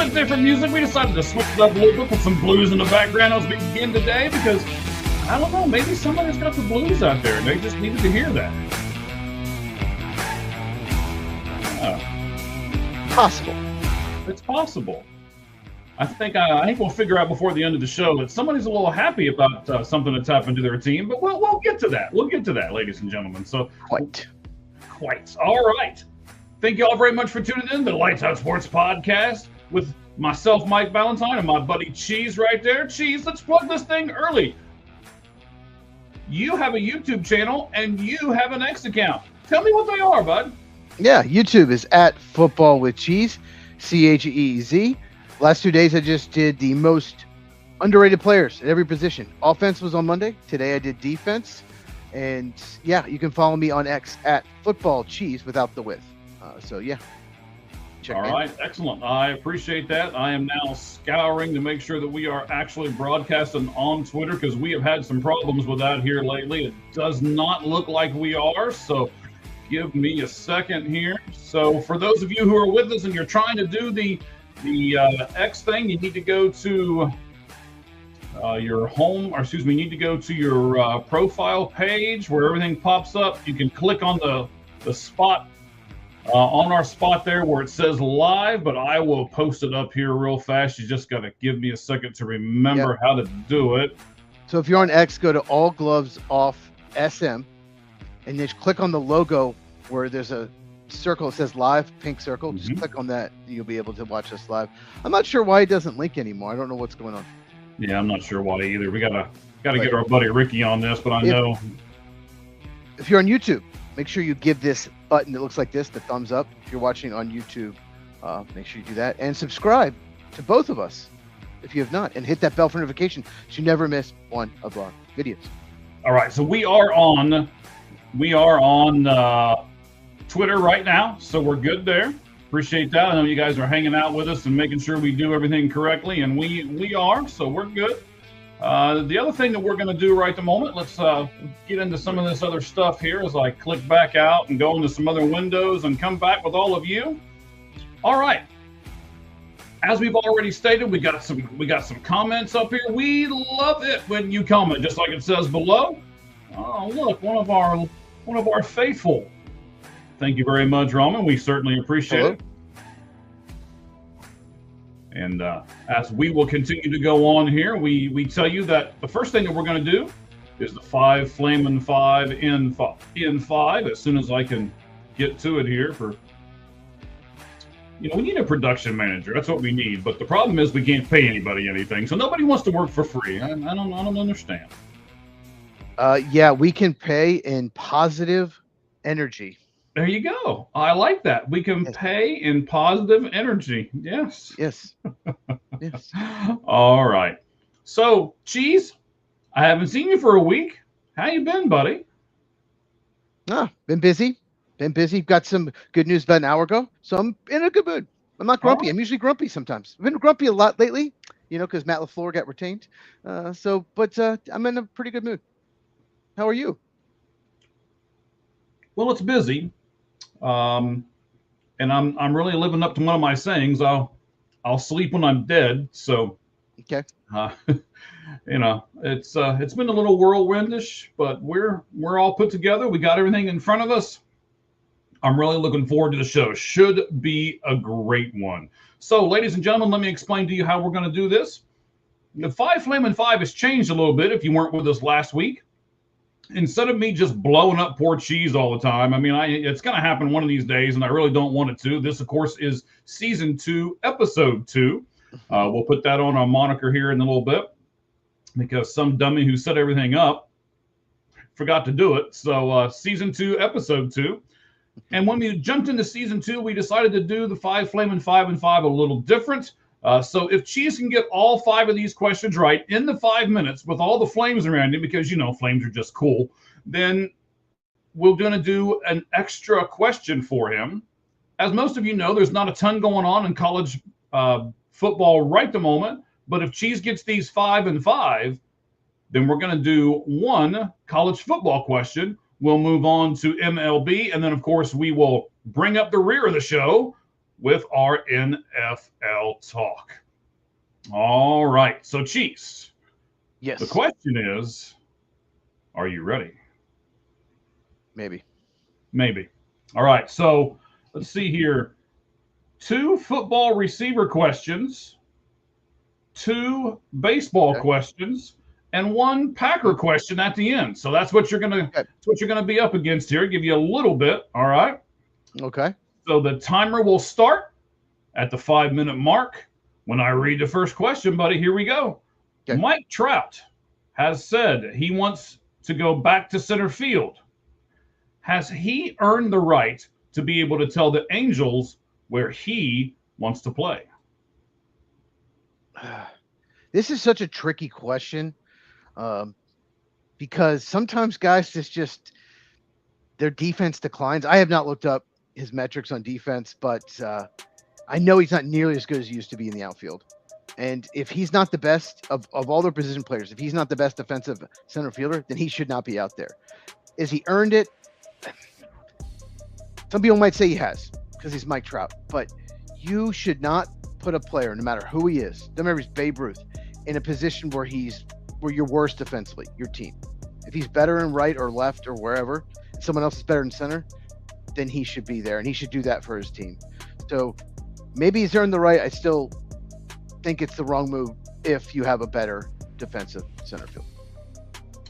much different music. We decided to switch it up a little bit, put some blues in the background as we begin today because, I don't know, maybe somebody's got the blues out there and they just needed to hear that. Possible. It's possible. I think we'll figure out before the end of the show that somebody's a little happy about something that's happened to their team, but we'll get to that. We'll get to that, ladies and gentlemen. So Quite. All right. Thank you all very much for tuning in to the Lights Out Sports Podcast with myself, Mike Valentine, and my buddy Cheese right there. Cheese, let's plug this thing early. You have a YouTube channel and you have an X account. Tell me what they are, bud. Yeah, YouTube is at Football with Cheese, CHEEZ. Last 2 days I just did the most underrated players at every position. Offense was on Monday. Today I did defense. And yeah, you can follow me on X at Football Cheese without the with. So yeah. All right, excellent. I appreciate that. I am now scouring to make sure that we are actually broadcasting on Twitter because we have had some problems with that here lately. It does not look like we are, so give me a second here. So for those of you who are with us and you're trying to do the X thing, you need to go to your home, or excuse me, you need to go to your profile page where everything pops up. You can click on the spot on our spot there where it says live, but I will post it up here real fast. You just got to give me a second to remember how to do it. So if you're on X, go to All Gloves Off SM and just click on the logo where there's a circle that says live, pink circle. Just click on that. You'll be able to watch us live. I'm not sure why it doesn't link anymore. I don't know what's going on. Yeah, I'm not sure why either. We gotta get our buddy Ricky on this, but I know. If you're on YouTube, make sure you give this button that looks like this, the thumbs up. If you're watching on YouTube, make sure you do that. And subscribe to both of us if you have not. And hit that bell for notification so you never miss one of our videos. All right, so we are on Twitter right now, so we're good there. Appreciate that. I know you guys are hanging out with us and making sure we do everything correctly, and we are, so we're good. The other thing that we're going to do right the moment, let's get into some of this other stuff here as I click back out and go into some other windows and come back with all of you. All right. As we've already stated, we got some comments up here. We love it when you comment, just like it says below. Oh, look, one of our faithful. Thank you very much, Roman. We certainly appreciate it. And as we will continue to go on here, we tell you that the first thing that we're going to do is the 5 Flamin' 5 in 5. As soon as I can get to it here we need a production manager. That's what we need. But the problem is we can't pay anybody anything. So nobody wants to work for free. I don't understand. Yeah, we can pay in positive energy. There you go. I like that. We can pay in positive energy. Yes. Yes. All right. So, Cheese, I haven't seen you for a week. How you been, buddy? Been busy. Got some good news about an hour ago. So I'm in a good mood. I'm not grumpy. Right. I'm usually grumpy sometimes. I've been grumpy a lot lately, because Matt LaFleur got retained. But I'm in a pretty good mood. How are you? Well, it's busy. And I'm really living up to one of my sayings. I'll sleep when I'm dead. So, okay. It's been a little whirlwindish, but we're all put together. We got everything in front of us. I'm really looking forward to the show. Should be a great one. So, ladies and gentlemen, let me explain to you how we're going to do this. The 5 Flamin' 5 has changed a little bit. If you weren't with us last week. Instead of me just blowing up poor Cheese all the time, it's going to happen one of these days, and I really don't want it to. This, of course, is Season 2, Episode 2. We'll put that on our moniker here in a little bit because some dummy who set everything up forgot to do it. So Season 2, Episode 2. And when we jumped into Season 2, we decided to do the 5 Flamin' 5 and 5 a little different. So if Cheese can get all 5 of these questions right in the 5 minutes with all the flames around him, because, flames are just cool, then we're going to do an extra question for him. As most of you know, there's not a ton going on in college football right the moment. But if Cheese gets these 5 and 5, then we're going to do one college football question. We'll move on to MLB. And then, of course, we will bring up the rear of the show with our NFL talk. All right. So, Chiefs, Yes. the question is, are you ready? Maybe. Maybe. All right. So, let's see here. 2 football receiver questions, 2 baseball questions, and 1 Packer question at the end. So that's what you're gonna be up against here. Give you a little bit. All right. Okay. So the timer will start at the 5-minute mark when I read the first question, buddy. Here we go. Okay. Mike Trout has said he wants to go back to center field. Has he earned the right to be able to tell the Angels where he wants to play? This is such a tricky question, because sometimes guys just their defense declines. I have not looked up his metrics on defense, but I know he's not nearly as good as he used to be in the outfield. And if he's not the best of all their position players, if he's not the best defensive center fielder, then he should not be out there. Is he earned it? Some people might say he has, because he's Mike Trout, but you should not put a player, no matter who he is, no matter if he's Babe Ruth, in a position where you're worse defensively, your team. If he's better in right or left or wherever, and someone else is better in center, then he should be there, and he should do that for his team. So maybe he's earned the right. I still think it's the wrong move if you have a better defensive center field.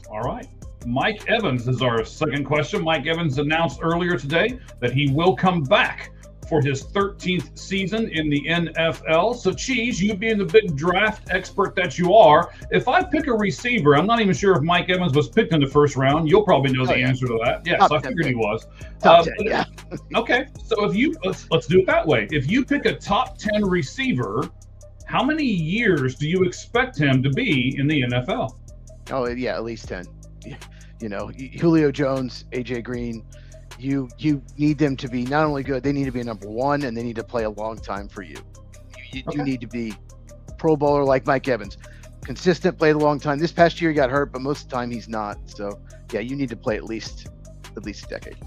All right. Mike Evans is our second question. Mike Evans announced earlier today that he will come back for his 13th season in the NFL. So, Cheese, you being the big draft expert that you are, if I pick a receiver, I'm not even sure if Mike Evans was picked in the first round. You'll probably know the answer to that. Yes, I figured he was. Top 10, yeah. Okay, so if you let's do it that way. If you pick a top 10 receiver, how many years do you expect him to be in the NFL? Oh yeah, at least 10. You know, Julio Jones, AJ Green. You need them to be not only good, they need to be a number 1, and they need to play a long time for you. You need to be Pro Bowler like Mike Evans. Consistent, played a long time. This past year he got hurt, but most of the time he's not. So yeah, you need to play at least a decade.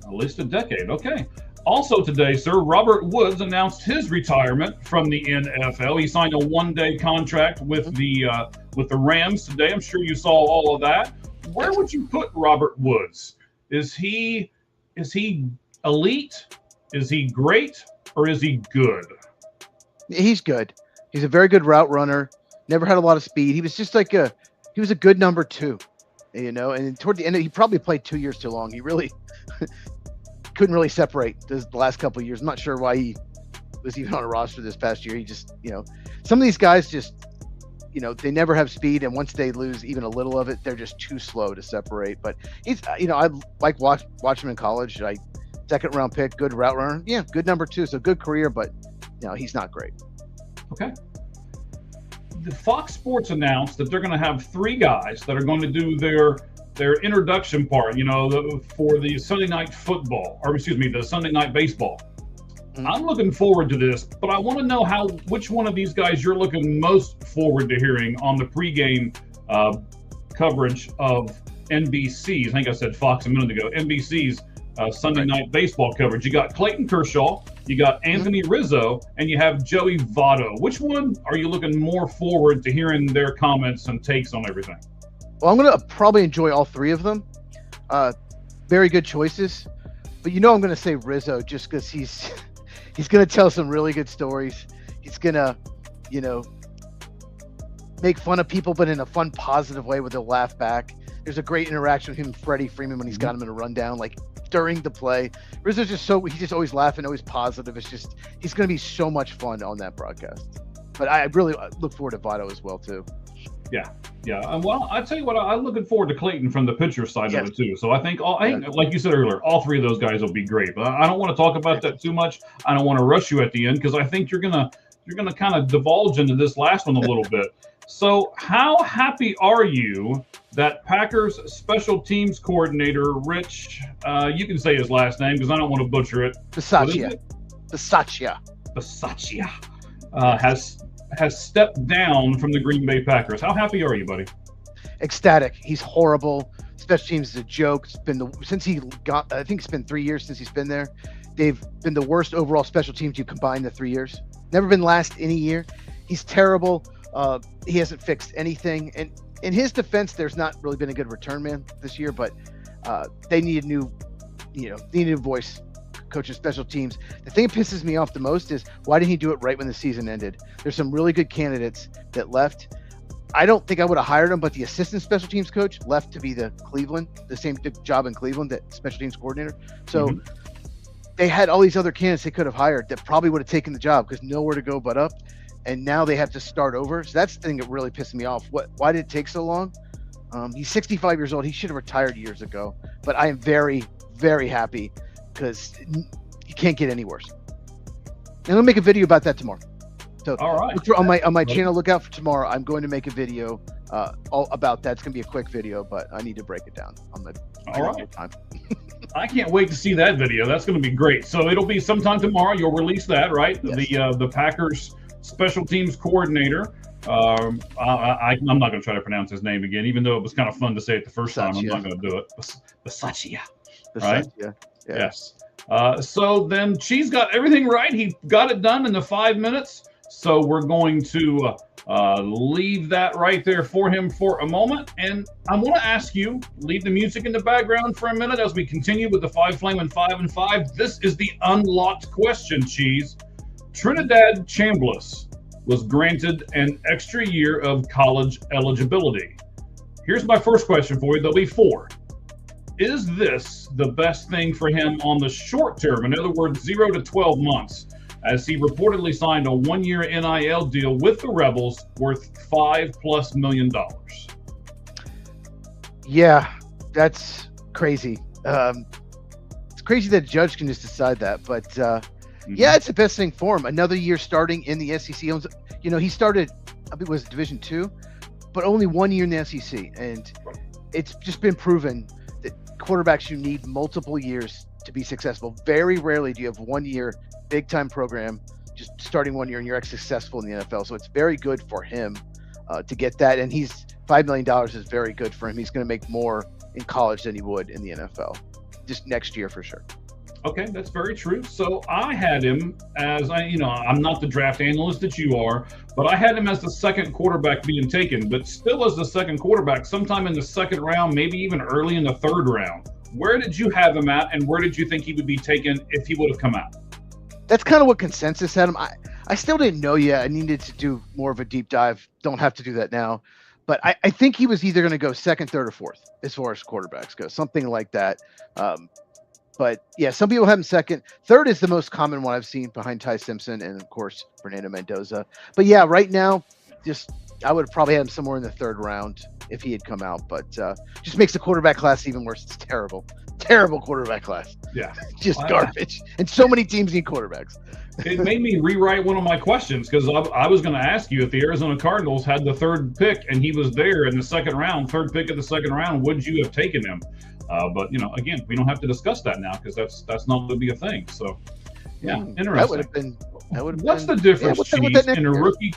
At least a decade, okay. Also today, sir, Robert Woods announced his retirement from the NFL. He signed a 1-day contract with the Rams today. I'm sure you saw all of that. Where would you put Robert Woods? Is he elite? Is he great? Or is he good? He's good. He's a very good route runner. Never had a lot of speed. He was just like he was a good number 2, you know. And toward the end, he probably played 2 years too long. He really couldn't really separate the last couple of years. I'm not sure why he was even on a roster this past year. He just, you know, some of these guys just, you know, they never have speed, and once they lose even a little of it, they're just too slow to separate. But he's, you know, I like watch him in college. Second round pick, good route runner. Yeah, good number 2, so good career, but you know, he's not great. Okay. The Fox Sports announced that they're going to have 3 guys that are going to do their introduction part, you know, for the Sunday night football, or excuse me, the Sunday night baseball. I'm looking forward to this, but I want to know which one of these guys you're looking most forward to hearing on the pregame coverage of NBC's. I think I said Fox a minute ago. NBC's Sunday night baseball coverage. You got Clayton Kershaw, you got Anthony Rizzo, and you have Joey Votto. Which one are you looking more forward to hearing their comments and takes on everything? Well, I'm going to probably enjoy all 3 of them. Very good choices. But you know I'm going to say Rizzo just because he's going to tell some really good stories. He's going to, you know, make fun of people, but in a fun, positive way where they'll laugh back. There's a great interaction with him and Freddie Freeman when he's got him in a rundown, like during the play. Rizzo's just he's just always laughing, always positive. It's just, he's going to be so much fun on that broadcast. But I really look forward to Votto as well, too. Yeah. Well, I tell you what, I'm looking forward to Clayton from the pitcher side of it too. So I think, like you said earlier, all 3 of those guys will be great. But I don't want to talk about that too much. I don't want to rush you at the end because I think you're gonna kind of divulge into this last one a little bit. So how happy are you that Packers special teams coordinator Rich, you can say his last name because I don't want to butcher it. Bisaccia, has stepped down from the Green Bay Packers. How happy are you, buddy? Ecstatic. He's horrible. Special teams is a joke. It's been since he got, I think it's been 3 years since he's been there. they've been the worst overall special teams you combine the 3 years. Never been last any year. He's terrible. He hasn't fixed anything. And in his defense, there's not really been a good return man this year, but they need a new, they need a new voice coaching special teams. The thing that pisses me off the most is why didn't he do it right when the season ended? There's some really good candidates that left. I don't think I would have hired him, but the assistant special teams coach left to be the same job in Cleveland, that special teams coordinator. So they had all these other candidates they could have hired that probably would have taken the job because nowhere to go but up. And now they have to start over. So that's the thing that really pissed me off. Why did it take so long? He's 65 years old. He should have retired years ago. But I am very, very happy because you can't get any worse. And I'll make a video about that tomorrow. So all right, on my channel, look out for tomorrow. I'm going to make a video all about that. It's going to be a quick video, but I need to break it down on the time. I can't wait to see that video. That's going to be great. So it'll be sometime tomorrow. You'll release that, right? Yes. The Packers special teams coordinator. I'm not going to try to pronounce his name again, even though it was kind of fun to say it the first time. I'm not going to do it. Bisaccia. Right? Yeah. Yes. So then Cheese got everything right. He got it done in the 5 minutes. So we're going to leave that right there for him for a moment. And I want to ask you, leave the music in the background for a minute as we continue with the 5 Flame and 5 and 5. This is the unlocked question, Cheese. Trinidad Chambliss was granted an extra year of college eligibility. Here's my first question for you. There'll be 4. Is this the best thing for him on the short term? In other words, 0 to 12 months, as he reportedly signed a 1-year NIL deal with the Rebels worth $5+ million. Yeah, that's crazy. It's crazy that a judge can just decide that, but yeah, it's the best thing for him. Another year starting in the SEC. He started, I think it was Division II, but only 1 year in the SEC, and it's just been proven that quarterbacks, you need multiple years to be successful. Very rarely do you have 1 year big time program, just starting 1 year and you're successful in the NFL. So it's very good for him to get that. And he's $5 million is very good for him. He's going to make more in college than he would in the NFL just next year for sure. Okay, that's very true. So I had him as I'm not the draft analyst that you are, but I had him as the second quarterback being taken, but still as the second quarterback, sometime in the second round, maybe even early in the third round. Where did you have him at, and where did you think he would be taken if he would have come out? That's kind of what consensus had him. I still didn't know yet. I needed to do more of a deep dive. Don't have to do that now. But I think he was either going to go second, third, or fourth as far as quarterbacks go, something like that. But yeah, some people have him second. Third is the most common one I've seen behind Ty Simpson and, of course, Fernando Mendoza. But yeah, right now, I would have probably had him somewhere in the third round if he had come out. But just makes the quarterback class even worse. It's terrible. Terrible quarterback class. Yeah. Just garbage. And so many teams need quarterbacks. It made me rewrite one of my questions because I was going to ask you if the Arizona Cardinals had the third pick and he was there in the second round, third pick of the second round, would you have taken him? But, again, we don't have to discuss that now because that's not going to be a thing. So, yeah, interesting. That would have been. What's the difference, Cheese, in a rookie?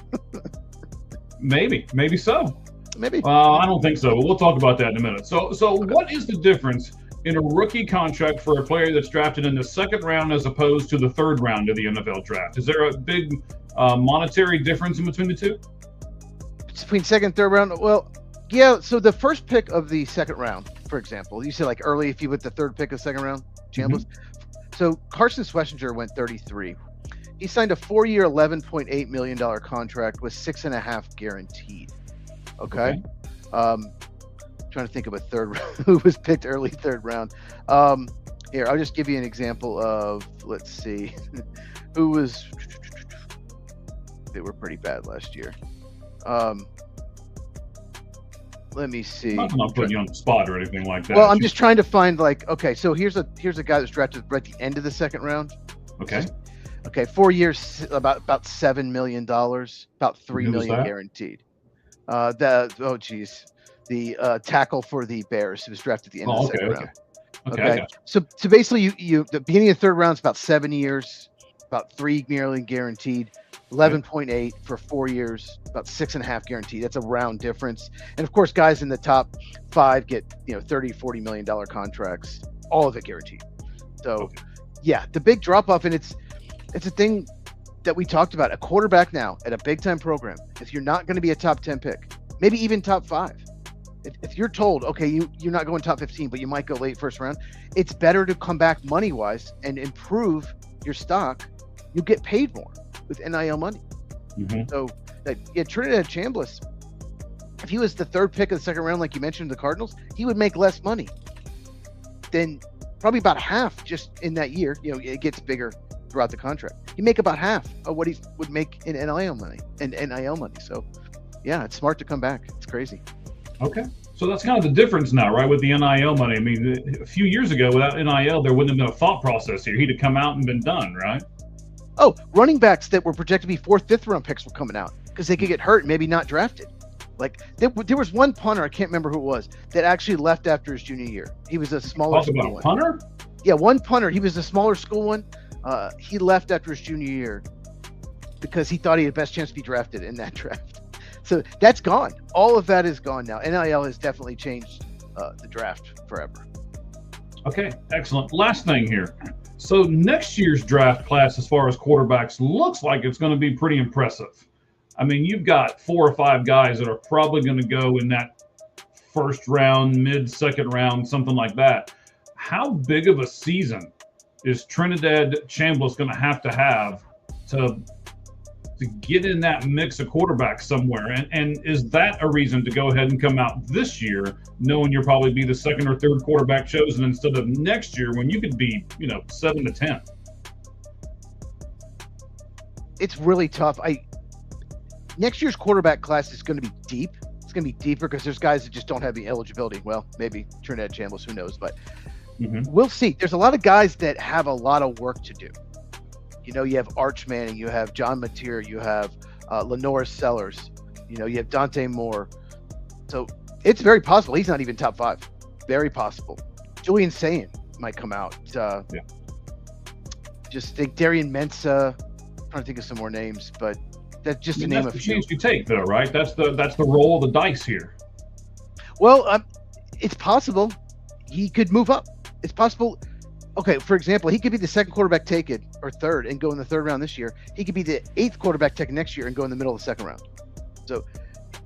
Maybe so. Maybe. I don't think so. But we'll talk about that in a minute. So okay. What is the difference in a rookie contract for a player that's drafted in the second round as opposed to the third round of the NFL draft? Is there a big monetary difference in between the two? Between second and third round? Well, yeah. So the first pick of the second round, for example, you said like early if you went the third pick of second round, Chambliss. So Carson Schlesinger went 33. He signed a 4-year, $11.8 million contract with 6.5 guaranteed. Okay. Trying to think of a third who was picked early third round. Here, I'll just give you an example of, let's see, who was. They were pretty bad last year. Let me see. I'm not putting you on the spot or anything like that. Well, I'm just trying to find okay, so here's a guy that's drafted right at the end of the second round. Okay. Okay, 4 years, about $7 million, about $3 million guaranteed. The tackle for the Bears who was drafted at the end of the second round. Okay. So basically, you the beginning of the third round is about 7 years, about $3 million guaranteed, 11.8 for 4 years, about 6.5 guaranteed. That's a round difference. And of course, guys in the top 5 get $30, $40 million contracts, all of it guaranteed. So Yeah, the big drop off, and it's a thing that we talked about. A quarterback now at a big time program, if you're not going to be a top 10 pick, maybe even top 5, if you're told, okay, you're not going top 15, but you might go late first round, it's better to come back money wise and improve your stock. You'll get paid more with NIL money. Mm-hmm. So Trinidad Chambliss, if he was the 3rd pick of the 2nd round, like you mentioned, the Cardinals, he would make less money than probably about half just in that year. It gets bigger throughout the contract. You make about half of what he would make in NIL money. So yeah, it's smart to come back. It's crazy. Okay. So that's kind of the difference now, right, with the NIL money. I mean, a few years ago, without NIL, there wouldn't have been a thought process here. He'd have come out and been done, right? Oh, running backs that were projected to be 4th, 5th round picks were coming out because they could get hurt and maybe not drafted. Like there was one punter, I can't remember who it was, that actually left after his junior year. He was a smaller Talk about school a punter? Yeah, one punter. He was a smaller school one. He left after his junior year because he thought he had the best chance to be drafted in that draft. So that's gone. All of that is gone now. NIL has definitely changed the draft forever. Okay, excellent. Last thing here. So next year's draft class, as far as quarterbacks, looks like it's going to be pretty impressive. I mean, you've got 4 or 5 guys that are probably going to go in that first round, mid-second round, something like that. How big of a season is Trinidad Chambliss going to have to get in that mix of quarterbacks somewhere? And is that a reason to go ahead and come out this year, knowing you'll probably be the 2nd or 3rd quarterback chosen instead of next year when you could be, 7 to 10? It's really tough. Next year's quarterback class is going to be deep. It's going to be deeper because there's guys that just don't have the eligibility. Well, maybe Trinidad Chambliss, who knows? But we'll see. There's a lot of guys that have a lot of work to do. You have Arch Manning, you have John Mateer, you have Lenore Sellers, you have Dante Moore. So it's very possible he's not even top 5. Very possible. Julian Sayin might come out. Just think Darian Mensah. I'm trying to think of some more names, but that's just to name a few. That's the chance you take, though, right? That's the roll of the dice here. Well, it's possible he could move up. It's possible. Okay, for example, he could be the 2nd quarterback taken or 3rd and go in the 3rd round this year. He could be the 8th quarterback taken next year and go in the middle of the 2nd round. So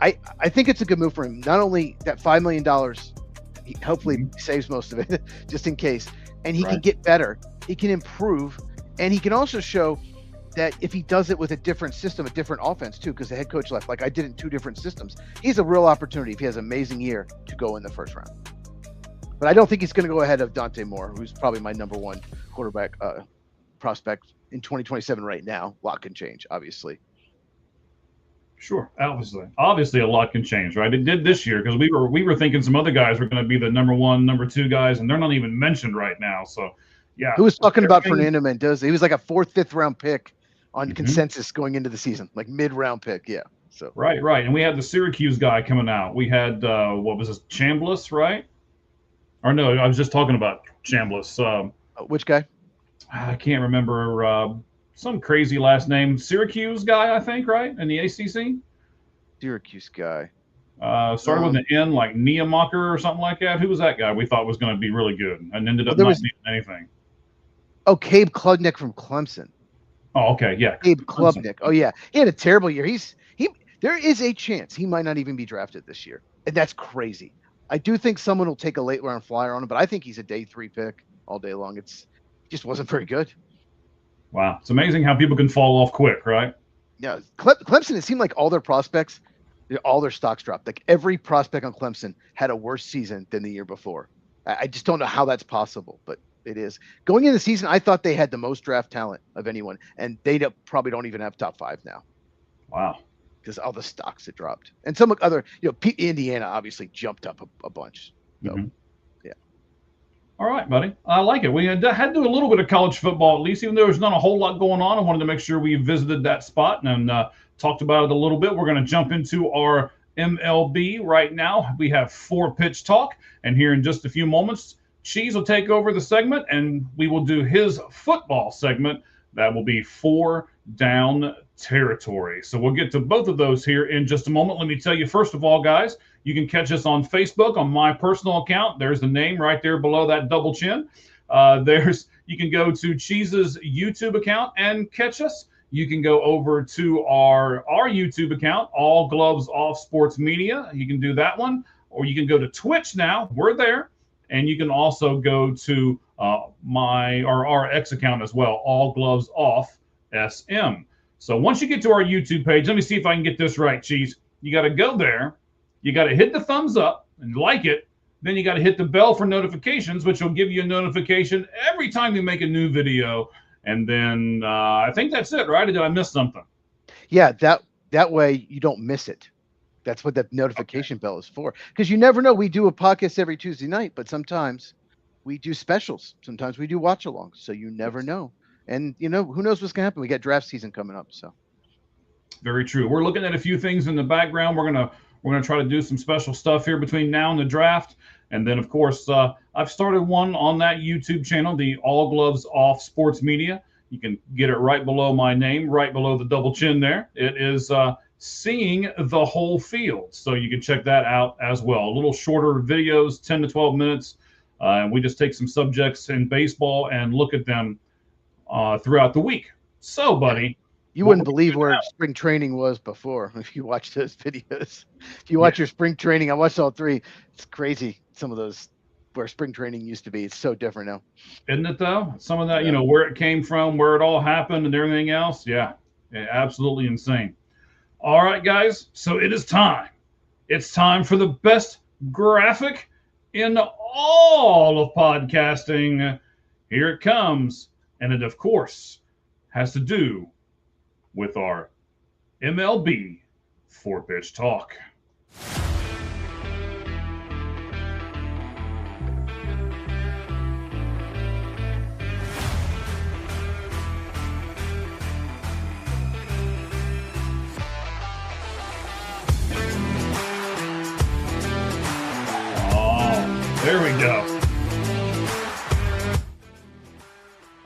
I think it's a good move for him. Not only that $5 million, he hopefully saves most of it just in case, and he can get better. He can improve, and he can also show that if he does it with a different system, a different offense too, because the head coach left, like I did in 2 different systems, he's a real opportunity if he has an amazing year to go in the 1st round. But I don't think he's going to go ahead of Dante Moore, who's probably my number 1 quarterback prospect in 2027 right now. A lot can change, obviously. Sure, obviously a lot can change, right? It did this year because we were thinking some other guys were going to be the number 1, number 2 guys, and they're not even mentioned right now. So, yeah. Who was talking about Fernando Mendoza? He was like a 4th, 5th round pick on consensus going into the season, like mid-round pick. Yeah. So right, and we had the Syracuse guy coming out. We had what was this, Chambliss, right? Or no, I was just talking about Chambliss. Which guy? I can't remember. Some crazy last name. Syracuse guy, I think, right? In the ACC? Syracuse guy. Started with an N, like Niemacher or something like that. Who was that guy we thought was going to be really good and ended up not being anything? Oh, Cabe Klubnik from Clemson. Oh, okay, yeah. Cabe Klubnik. Oh, yeah. He had a terrible year. There is a chance he might not even be drafted this year, and that's crazy. I do think someone will take a late round flyer on him, but I think he's a day 3 pick all day long. He just wasn't very good. Wow. It's amazing how people can fall off quick, right? Yeah. Clemson, it seemed like all their prospects, all their stocks dropped. Like every prospect on Clemson had a worse season than the year before. I just don't know how that's possible, but it is. Going into the season, I thought they had the most draft talent of anyone, and they probably don't even have top 5 now. Wow. Because all the stocks that dropped, and some other, Indiana obviously jumped up a bunch. So, yeah. All right, buddy. I like it. We had to do a little bit of college football, at least, even though there's not a whole lot going on. I wanted to make sure we visited that spot and talked about it a little bit. We're going to jump into our MLB right now. We have 4 pitch talk, and here in just a few moments, Cheese will take over the segment, and we will do his football segment. That will be 4 down territory. So we'll get to both of those here in just a moment. Let me tell you, first of all, guys, you can catch us on Facebook on my personal account. There's the name right there below that double chin. You can go to Cheese's YouTube account and catch us. You can go over to our YouTube account, All Gloves Off Sports Media. You can do that one, or you can go to Twitch now. We're there, and you can also go to our X account as well, All Gloves Off SM. So once you get to our YouTube page, let me see if I can get this right, Cheese. You got to go there. You got to hit the thumbs up and like it. Then you got to hit the bell for notifications, which will give you a notification every time we make a new video. And then I think that's it, right? Or did I miss something? Yeah, that way you don't miss it. That's what that notification bell is for. Because you never know. We do a podcast every Tuesday night, but sometimes we do specials. Sometimes we do watch-alongs. So you never know. And, who knows what's going to happen? We got draft season coming up. So very true. We're looking at a few things in the background. We're gonna try to do some special stuff here between now and the draft. And then, of course, I've started one on that YouTube channel, the All Gloves Off Sports Media. You can get it right below my name, right below the double chin there. It is Seeing the Whole Field. So you can check that out as well. A little shorter videos, 10 to 12 minutes. And we just take some subjects in baseball and look at them throughout the week. So, buddy. You wouldn't believe where spring training was before if you watch those videos. If you watch your spring training, I watched all three. It's crazy. Some of those where spring training used to be. It's so different now. Isn't it though? Some of that, where it came from, where it all happened and everything else. Yeah, absolutely insane. All right, guys. So it is time. It's time for the best graphic in all of podcasting. Here it comes. And it, of course, has to do with our MLB 4-pitch talk. Oh, there we go.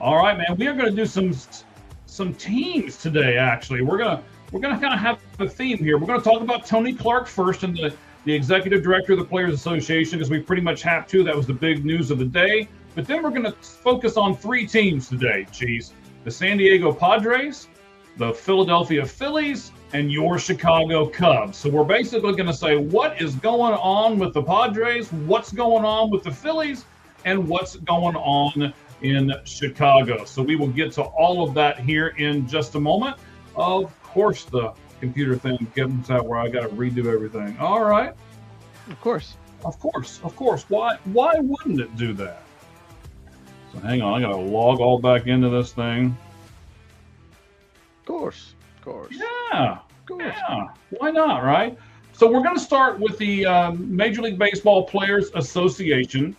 All right, man. We are going to do some teams today. Actually, we're gonna kind of have a theme here. We're going to talk about Tony Clark first, and the executive director of the Players Association, because we pretty much have to. That was the big news of the day. But then we're going to focus on 3 teams today. Cheese: the San Diego Padres, the Philadelphia Phillies, and your Chicago Cubs. So we're basically going to say what is going on with the Padres, what's going on with the Phillies, and what's going on in Chicago. So we will get to all of that here in just a moment. Of course, the computer thing comes out where I got to redo everything. All right. Of course. Why wouldn't it do that? So hang on, I got to log all back into this thing. Of course. Yeah. Why not, right? So we're going to start with the Major League Baseball Players Association.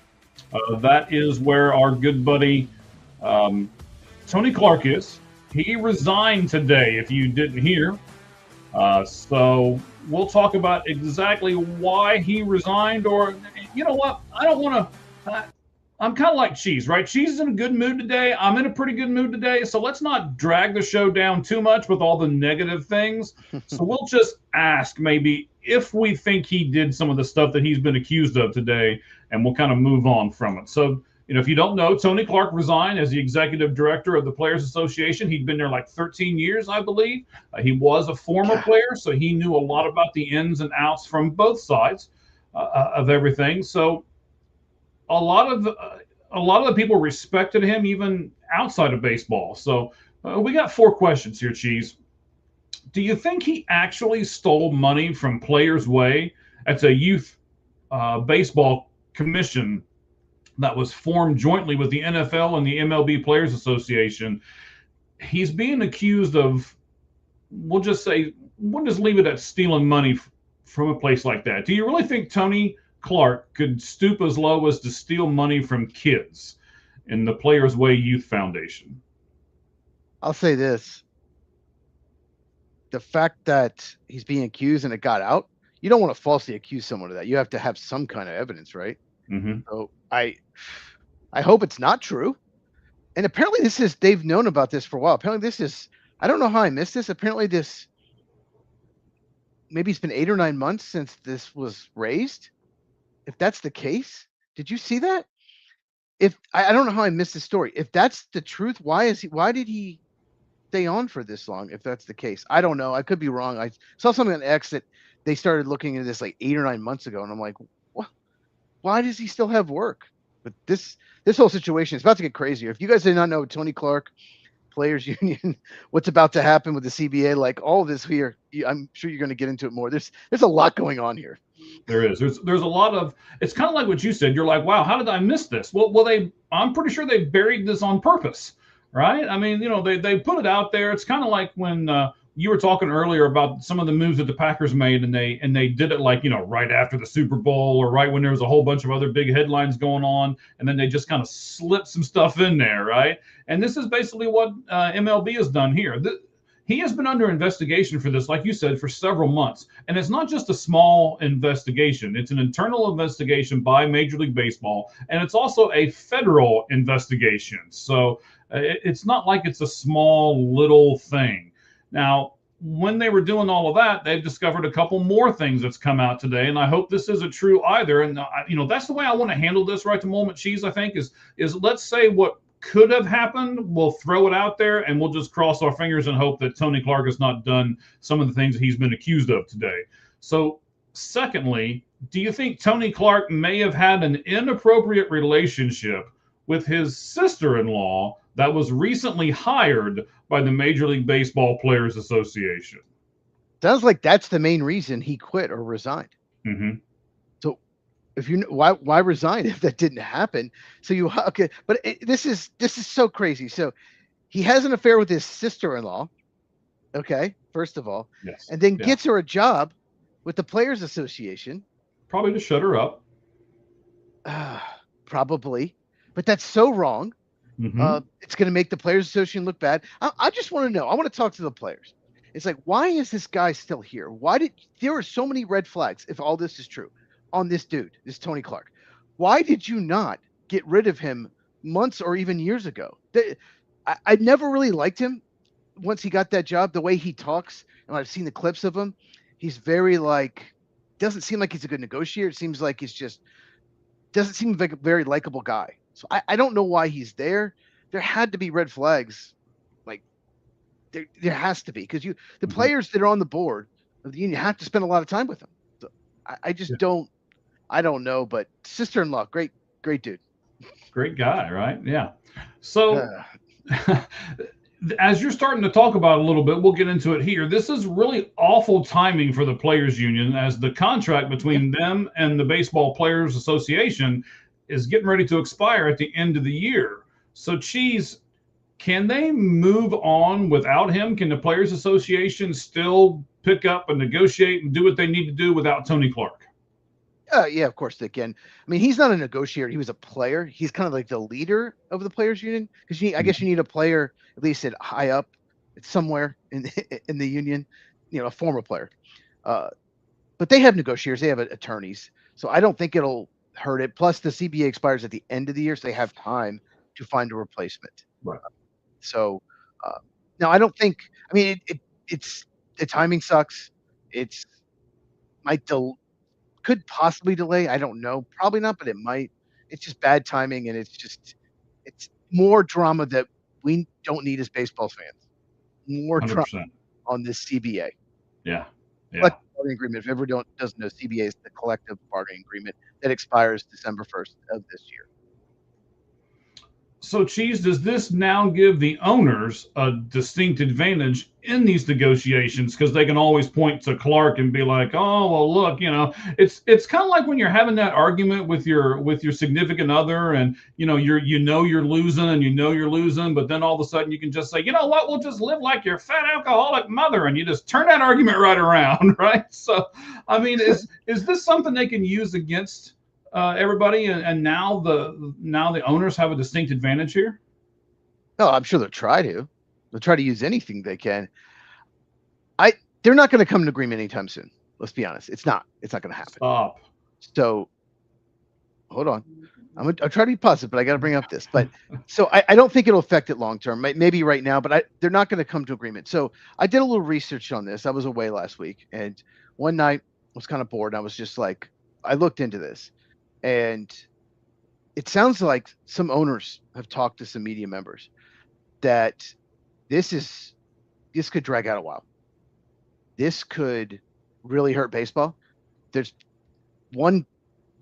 That is where our good buddy Tony Clark is. He resigned today, if you didn't hear. So we'll talk about exactly why he resigned, or you know what? I don't want to. I'm kind of like Cheese, right? Cheese is in a good mood today. I'm in a pretty good mood today. So let's not drag the show down too much with all the negative things. So we'll just ask maybe if we think he did some of the stuff that he's been accused of today, and we'll kind of move on from it. So, if you don't know, Tony Clark resigned as the executive director of the Players Association. He'd been there like 13 years, I believe. He was a former player, so he knew a lot about the ins and outs from both sides of everything. So a lot of the people respected him even outside of baseball. So we got 4 questions here, Cheese. Do you think he actually stole money from Players Way? That's a youth baseball commission that was formed jointly with the NFL and the MLB Players Association. He's being accused of, we'll just leave it at stealing money from a place like that. Do you really think Tony Clark could stoop as low as to steal money from kids in the Players Way Youth Foundation? I'll say this. The fact that he's being accused and it got out, you don't want to falsely accuse someone of that. You have to have some kind of evidence, right? Mm-hmm. So I hope it's not true. And apparently they've known about this for a while. Apparently I don't know how I missed this. Apparently maybe it's been 8 or 9 months since this was raised. If that's the case, did you see that? if I don't know how I missed the story. If that's the truth, why did he stay on for this long? If that's the case, I don't know. I could be wrong. I saw something on X that they started looking into this like 8 or 9 months ago, and I'm like, what? Why does he still have work? But this whole situation is about to get crazier. If you guys did not know, Tony Clark, Players Union, what's about to happen with the CBA, like all of this here, I'm sure you're going to get into it more. There's a lot going on here. There is. There's a lot of. It's kind of like what you said. You're like, wow, how did I miss this? Well, I'm pretty sure they buried this on purpose, right? I mean, they put it out there. It's kind of like when you were talking earlier about some of the moves that the Packers made, and they did it like right after the Super Bowl or right when there was a whole bunch of other big headlines going on, and then they just kind of slipped some stuff in there, right? And this is basically what MLB has done here. He has been under investigation for this, like you said, for several months. And it's not just a small investigation. It's an internal investigation by Major League Baseball. And it's also a federal investigation. So it's not like it's a small little thing. Now, when they were doing all of that, they've discovered a couple more things that's come out today. And I hope this isn't true either. And, that's the way I want to handle this right to moment, Cheese, I think, is let's say what could have happened. We'll throw it out there and we'll just cross our fingers and hope that Tony Clark has not done some of the things he's been accused of today. So secondly, do you think Tony Clark may have had an inappropriate relationship with his sister-in-law that was recently hired by the Major League Baseball Players Association? Sounds like that's the main reason he quit or resigned. Mm-hmm. If you why resign if that didn't happen? So but this is so crazy. So he has an affair with his sister-in-law. Okay, first of all, yes, and then gets her a job with the Players Association. Probably to shut her up. Probably, but that's so wrong. Mm-hmm. It's going to make the Players Association look bad. I just want to know. I want to talk to the players. It's like, why is this guy still here? There are so many red flags if all this is true on this dude, this Tony Clark? Why did you not get rid of him months or even years ago? I never really liked him once he got that job. The way he talks, and I've seen the clips of him, he's very doesn't seem like he's a good negotiator. It seems like doesn't seem like a very likable guy. So I don't know why he's there. There had to be red flags. Like there has to be, because the players that are on the board of the union have to spend a lot of time with him. So I just don't. I don't know, but sister-in-law, great dude. Great guy, right? Yeah. So as you're starting to talk about a little bit, we'll get into it here. This is really awful timing for the Players Union, as the contract between them and the Baseball Players Association is getting ready to expire at the end of the year. So, Cheese, can they move on without him? Can the Players Association still pick up and negotiate and do what they need to do without Tony Clark? Yeah, of course they can. I mean, he's not a negotiator. He was a player. He's kind of like the leader of the Players Union, because I guess you need a player at least at high up, somewhere in the union, a former player. But they have negotiators. They have attorneys. So I don't think it'll hurt it. Plus, the CBA expires at the end of the year, so they have time to find a replacement. Right. So now I don't think. I mean, it's the timing sucks. It's could possibly delay. I don't know. Probably not, but it might. It's just bad timing, and it's more drama that we don't need as baseball fans. More 100%. Drama on this CBA. Yeah. Collective bargaining agreement. If everyone doesn't know, CBA is the collective bargaining agreement that expires December 1st of this year. So, Cheese, does this now give the owners a distinct advantage in these negotiations, because they can always point to Clark and be like, oh, well, look, it's kind of like when you're having that argument with your significant other, and you're losing, but then all of a sudden you can just say, you know what, we'll just live like your fat alcoholic mother, and you just turn that argument right around, right? So, I mean, is this something they can use against everybody, and now the owners have a distinct advantage here? No, I'm sure they'll try to use anything they can. They're not going to come to agreement anytime soon. Let's be honest. It's not going to happen. Stop. So hold on. I'll try to be positive, but I got to bring up this. But so I don't think it'll affect it long term. Maybe right now, but they're not going to come to agreement. So I did a little research on this. I was away last week, and one night I was kind of bored. I was just like, I looked into this. And it sounds like some owners have talked to some media members that this could drag out a while. This could really hurt baseball. There's one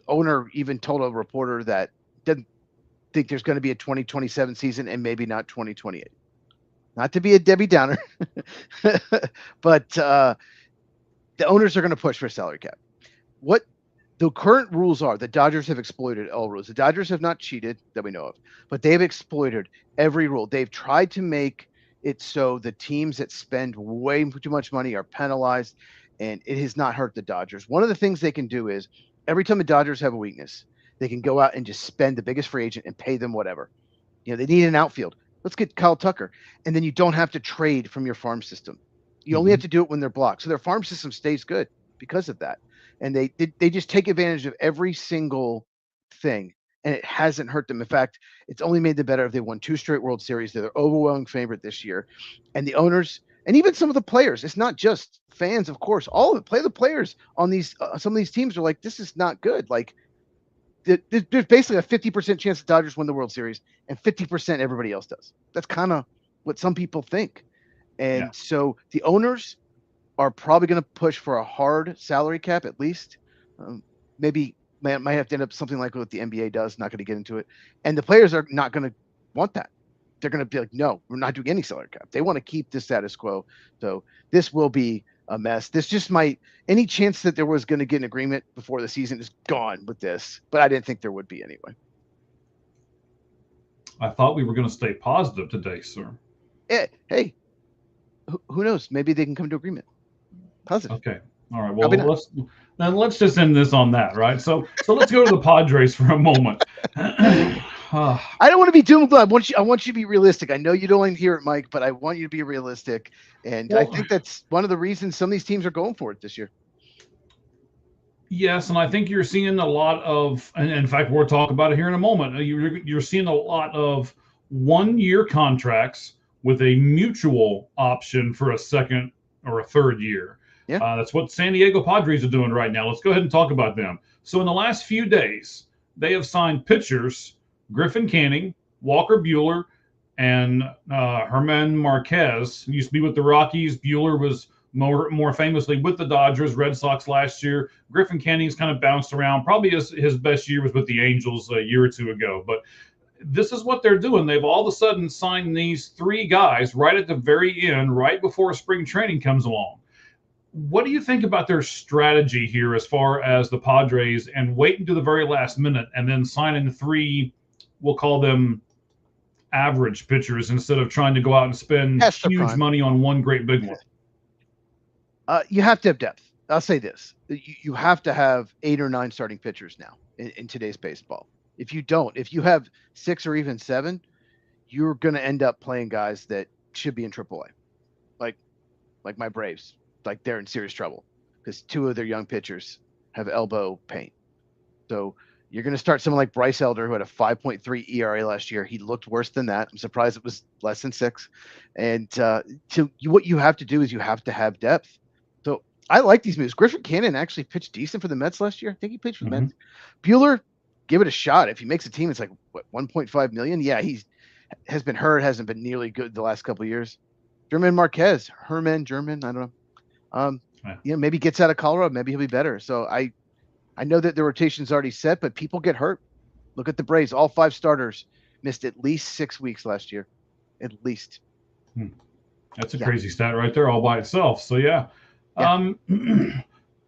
owner even told a reporter that doesn't think there's going to be a 2027 season and maybe not 2028. Not to be a Debbie Downer, but the owners are going to push for a salary cap. What the current rules are, the Dodgers have exploited all rules. The Dodgers have not cheated that we know of, but they've exploited every rule. They've tried to make it so the teams that spend way too much money are penalized, and it has not hurt the Dodgers. One of the things they can do is every time the Dodgers have a weakness, they can go out and just spend the biggest free agent and pay them whatever. You know, they need an outfield. Let's get Kyle Tucker. And then you don't have to trade from your farm system. You only have to do it when they're blocked. So their farm system stays good because of that. And they just take advantage of every single thing, and it hasn't hurt them. In fact, it's only made them better if they won 2 straight World Series. They're the overwhelming favorite this year. And the owners and even some of the players, it's not just fans, of course, all of the players on these some of these teams are like, this is not good. Like there's basically a 50% chance the Dodgers win the World Series and 50% everybody else does. That's kind of what some people think. And so the owners are probably going to push for a hard salary cap at least. Maybe might have to end up something like what the NBA does. Not going to get into it. And the players are not going to want that. They're going to be like, no, we're not doing any salary cap. They want to keep the status quo. So this will be a mess. This just might, any chance that there was going to get an agreement before the season is gone with this. But I didn't think there would be anyway. I thought we were going to stay positive today, sir. Hey, who knows? Maybe they can come to agreement. Positive. Okay. All right. Well, let's just end this on that, right? So let's go to the Padres for a moment. I don't want to be doom and gloom. I want you to be realistic. I know you don't want to hear it, Mike, but I want you to be realistic. And I think that's one of the reasons some of these teams are going for it this year. Yes, and I think you're seeing a lot of, and in fact, we'll talk about it here in a moment. You're seeing a lot of 1-year contracts with a mutual option for a second or a third year. Yeah. That's what San Diego Padres are doing right now. Let's go ahead and talk about them. So in the last few days, they have signed pitchers Griffin Canning, Walker Buehler, and German Marquez. He used to be with the Rockies. Buehler was more famously with the Dodgers, Red Sox last year. Griffin Canning's kind of bounced around. Probably his best year was with the Angels a year or two ago. But this is what they're doing. They've all of a sudden signed these 3 guys right at the very end, right before spring training comes along. What do you think about their strategy here as far as the Padres and waiting to the very last minute and then signing 3, we'll call them average pitchers instead of trying to go out and spend huge money on one great big one? You have to have depth. I'll say this. You have to have 8 or 9 starting pitchers now in today's baseball. If you don't, if you have 6 or even 7, you're going to end up playing guys that should be in AAA. Like my Braves. Like they're in serious trouble because 2 of their young pitchers have elbow pain. So you're going to start someone like Bryce Elder, who had a 5.3 ERA last year. He looked worse than that. I'm surprised it was less than 6. And what you have to do is you have to have depth. So I like these moves. Griffin Cannon actually pitched decent for the Mets last year. I think he pitched for the Mets. Buehler, give it a shot. If he makes a team, it's like what, 1.5 million. Yeah, he has been hurt, hasn't been nearly good the last couple of years. German Marquez, I don't know. Maybe gets out of Colorado. Maybe he'll be better. So I know that the rotation's already set, but people get hurt. Look at the Braves. All 5 starters missed at least 6 weeks last year. At least. That's a crazy stat right there all by itself. So, yeah.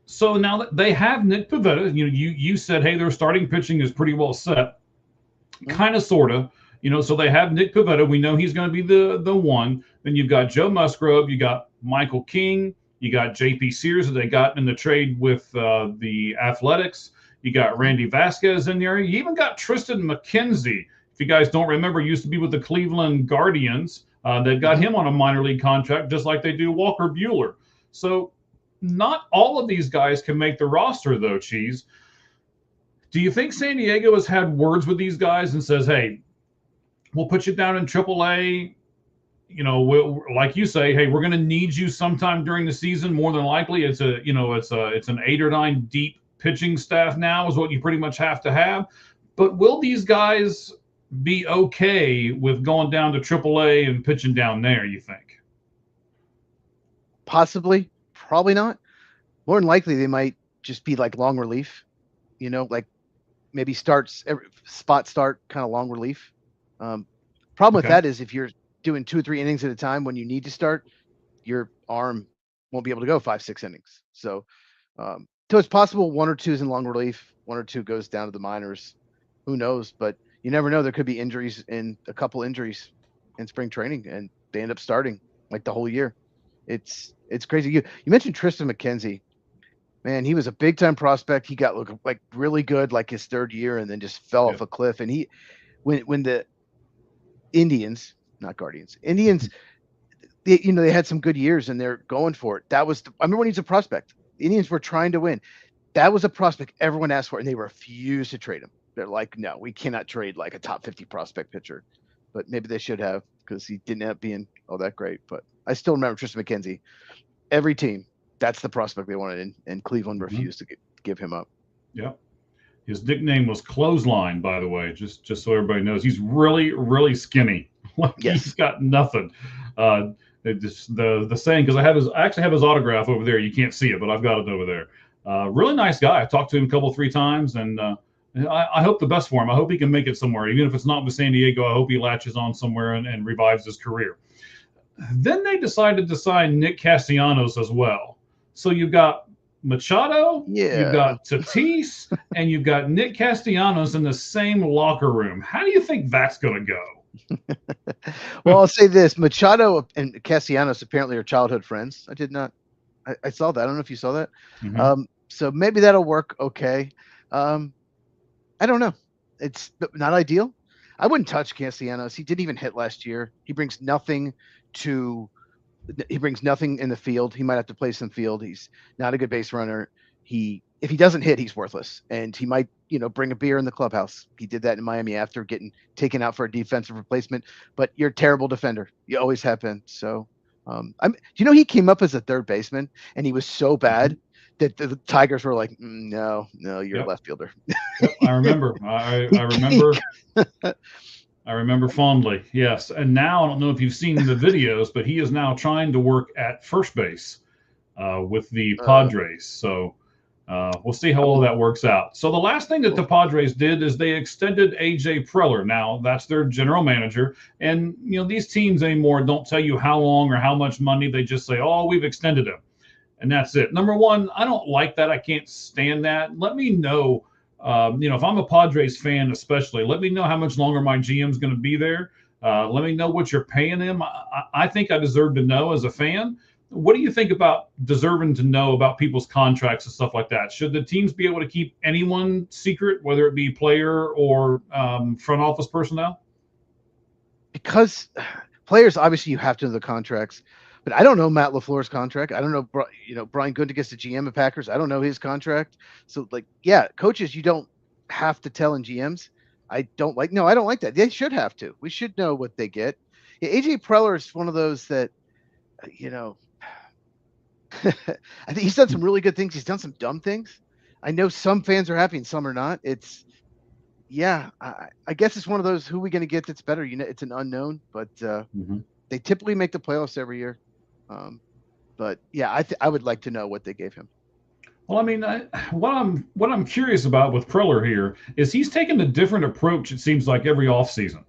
So now that they have Nick Pivetta, you said, hey, their starting pitching is pretty well set. Kind of, sort of. So they have Nick Pivetta. We know he's going to be the one. Then you've got Joe Musgrove. You got Michael King. You got J.P. Sears that they got in the trade with the Athletics. You got Randy Vasquez in there. You even got Tristan McKenzie. If you guys don't remember, used to be with the Cleveland Guardians. They've got him on a minor league contract, just like they do Walker Buehler. So not all of these guys can make the roster, though, Cheese. Do you think San Diego has had words with these guys and says, hey, we'll put you down in AAA? Like you say, hey, we're going to need you sometime during the season. More than likely, it's an 8 or 9 deep pitching staff now is what you pretty much have to have. But will these guys be okay with going down to AAA and pitching down there, you think? Possibly, probably not. More than likely, they might just be like long relief, like maybe spot start kind of long relief. Problem with Okay. that is if you're doing 2 or 3 innings at a time when you need to start, your arm won't be able to go 5, 6 innings. So it's possible 1 or 2 is in long relief, 1 or 2 goes down to the minors. Who knows? But you never know. There could be a couple injuries in spring training, and they end up starting like the whole year. It's crazy. You mentioned Tristan McKenzie. Man, he was a big time prospect. He got like really good like his 3rd year, and then just fell off a cliff. And when the Indians, not Guardians, Indians, they had some good years and they're going for it. I remember when he was a prospect. The Indians were trying to win. That was a prospect everyone asked for, and they refused to trade him. They're like, no, we cannot trade like a top 50 prospect pitcher. But maybe they should have, because he didn't end up being all that great. But I still remember Tristan McKenzie. Every team, that's the prospect they wanted, and Cleveland refused to give him up. Yep. His nickname was Clothesline, by the way, just so everybody knows. He's really, really skinny. Like Yes. He's got nothing. The saying, because I actually have his autograph over there. You can't see it, but I've got it over there. Really nice guy. I talked to him a couple, 3 times, and I hope the best for him. I hope he can make it somewhere. Even if it's not with San Diego, I hope he latches on somewhere and revives his career. Then they decided to sign Nick Castellanos as well. So you've got Machado, you've got Tatis, and you've got Nick Castellanos in the same locker room. How do you think that's going to go? Well, I'll say this. Machado and Castellanos apparently are childhood friends. I saw that. I don't know if you saw that. Mm-hmm. So maybe that'll work okay. I don't know. It's not ideal. I wouldn't touch Castellanos. He didn't even hit last year. He brings nothing in the field. He might have to play some field. He's not a good base runner. If he doesn't hit, he's worthless. And he might, bring a beer in the clubhouse. He did that in Miami after getting taken out for a defensive replacement. But you're a terrible defender. You always have been. So, he came up as a third baseman, and he was so bad that the Tigers were like, no, you're a left fielder. Yep, I remember. I remember. I remember fondly, yes. And now I don't know if you've seen the videos, but he is now trying to work at first base with the Padres. So we'll see how all that works out. So the last thing that the Padres did is they extended AJ Preller. Now that's their general manager. And these teams anymore don't tell you how long or how much money. They just say, "Oh, we've extended him," and that's it. Number one, I don't like that. I can't stand that. Let me know. If I'm a Padres fan, especially, let me know how much longer my GM's going to be there. Let me know what you're paying him. I think I deserve to know as a fan. What do you think about deserving to know about people's contracts and stuff like that? Should the teams be able to keep anyone secret, whether it be player or front office personnel? Because players, obviously, you have to know the contracts. But I don't know Matt LaFleur's contract. I don't know, Brian Gutekunst, the GM of Packers. I don't know his contract. So, coaches, you don't have to tell, in GMs. I don't like that. They should have to. We should know what they get. Yeah, AJ Preller is one of those that, I think he's done some really good things. He's done some dumb things. I know some fans are happy and some are not. I guess it's one of those, who are we going to get that's better? It's an unknown, but they typically make the playoffs every year. But yeah, I would like to know what they gave him. Well, I mean, what I'm curious about with Preller here is he's taken a different approach. It seems like every offseason.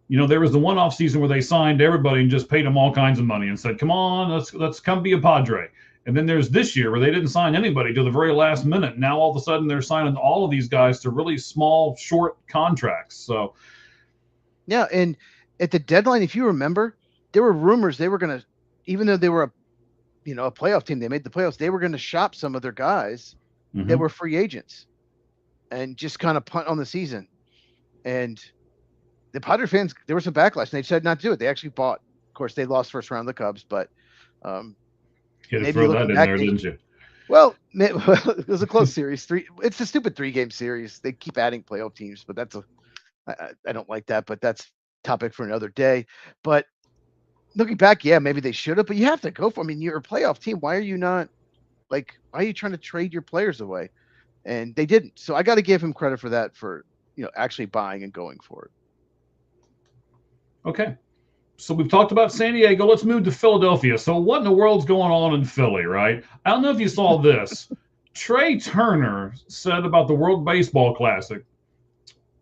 There was the one offseason where they signed everybody and just paid them all kinds of money and said, "Come on, let's come be a Padre." And then there's this year where they didn't sign anybody till the very last minute. Now all of a sudden they're signing all of these guys to really small, short contracts. So, yeah, and at the deadline, if you remember, there were rumors they were going to, even though they were a playoff team, they made the playoffs, they were going to shop some of their guys that were free agents and just kind of punt on the season. And the Padre fans, there was some backlash, and they decided not to do it. They actually bought. Of course, they lost first round of the Cubs, but you had to throw that in there, didn't you? Well, it was a close series. It's a stupid 3-game series. They keep adding playoff teams, but I don't like that. But that's topic for another day. But looking back, yeah, maybe they should have, but you have to go for it. I mean, you're a playoff team. Why are you not why are you trying to trade your players away? And they didn't. So I got to give him credit for that, for actually buying and going for it. Okay. So we've talked about San Diego. Let's move to Philadelphia. So what in the world's going on in Philly, right? I don't know if you saw this. Trey Turner said about the World Baseball Classic.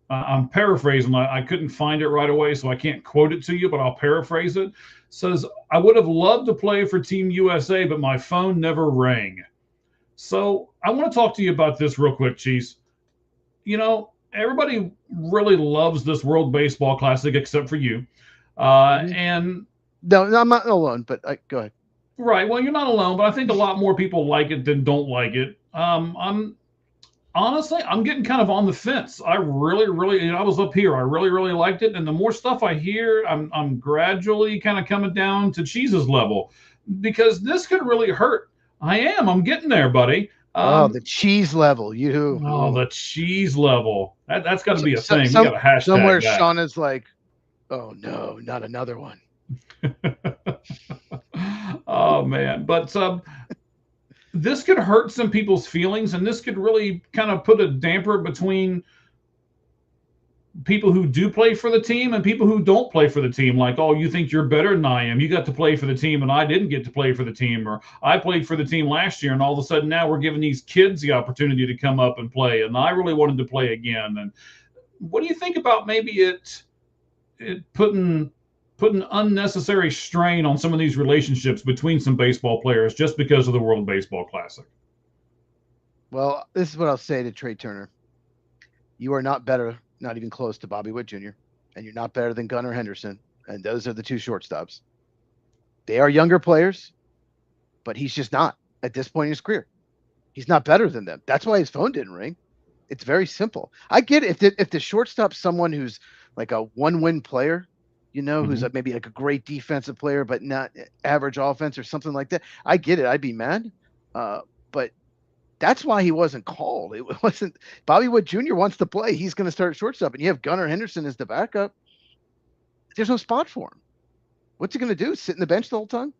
I'm paraphrasing. I couldn't find it right away, so I can't quote it to you, but I'll paraphrase it. Says, I would have loved to play for Team USA, but my phone never rang. So I want to talk to you about this real quick, Cheese. Everybody really loves this World Baseball Classic except for you. And no, I'm not alone, but go ahead. Right. Well, you're not alone, but I think a lot more people like it than don't like it. I'm getting kind of on the fence. I really, I was up here. I really liked it. And the more stuff I hear, I'm gradually kind of coming down to Cheese's level, because this could really hurt. I'm getting there, buddy. The cheese level. The cheese level. That's got to be a thing. We got a hashtag. Somewhere Shauna's like, oh no, not another one. Oh man. But this could hurt some people's feelings, and this could really kind of put a damper between people who do play for the team and people who don't play for the team. Like, oh, you think you're better than I am. You got to play for the team and I didn't get to play for the team, or I played for the team last year and all of a sudden now we're giving these kids the opportunity to come up and play, and I really wanted to play again. And what do you think about maybe it putting unnecessary strain on some of these relationships between some baseball players just because of the World Baseball Classic? Well, this is what I'll say to Trey Turner. You are not better, not even close to Bobby Witt Jr., and you're not better than Gunnar Henderson, and those are the two shortstops. They are younger players, but he's just not at this point in his career. He's not better than them. That's why his phone didn't ring. It's very simple. I get it. If the shortstop's someone who's like a one-win player, who's maybe like a great defensive player, but not average offense or something like that, I get it. I'd be mad. But that's why he wasn't called. It wasn't Bobby Witt Jr. wants to play. He's going to start shortstop, and you have Gunnar Henderson as the backup. There's no spot for him. What's he going to do? Sit in the bench the whole time?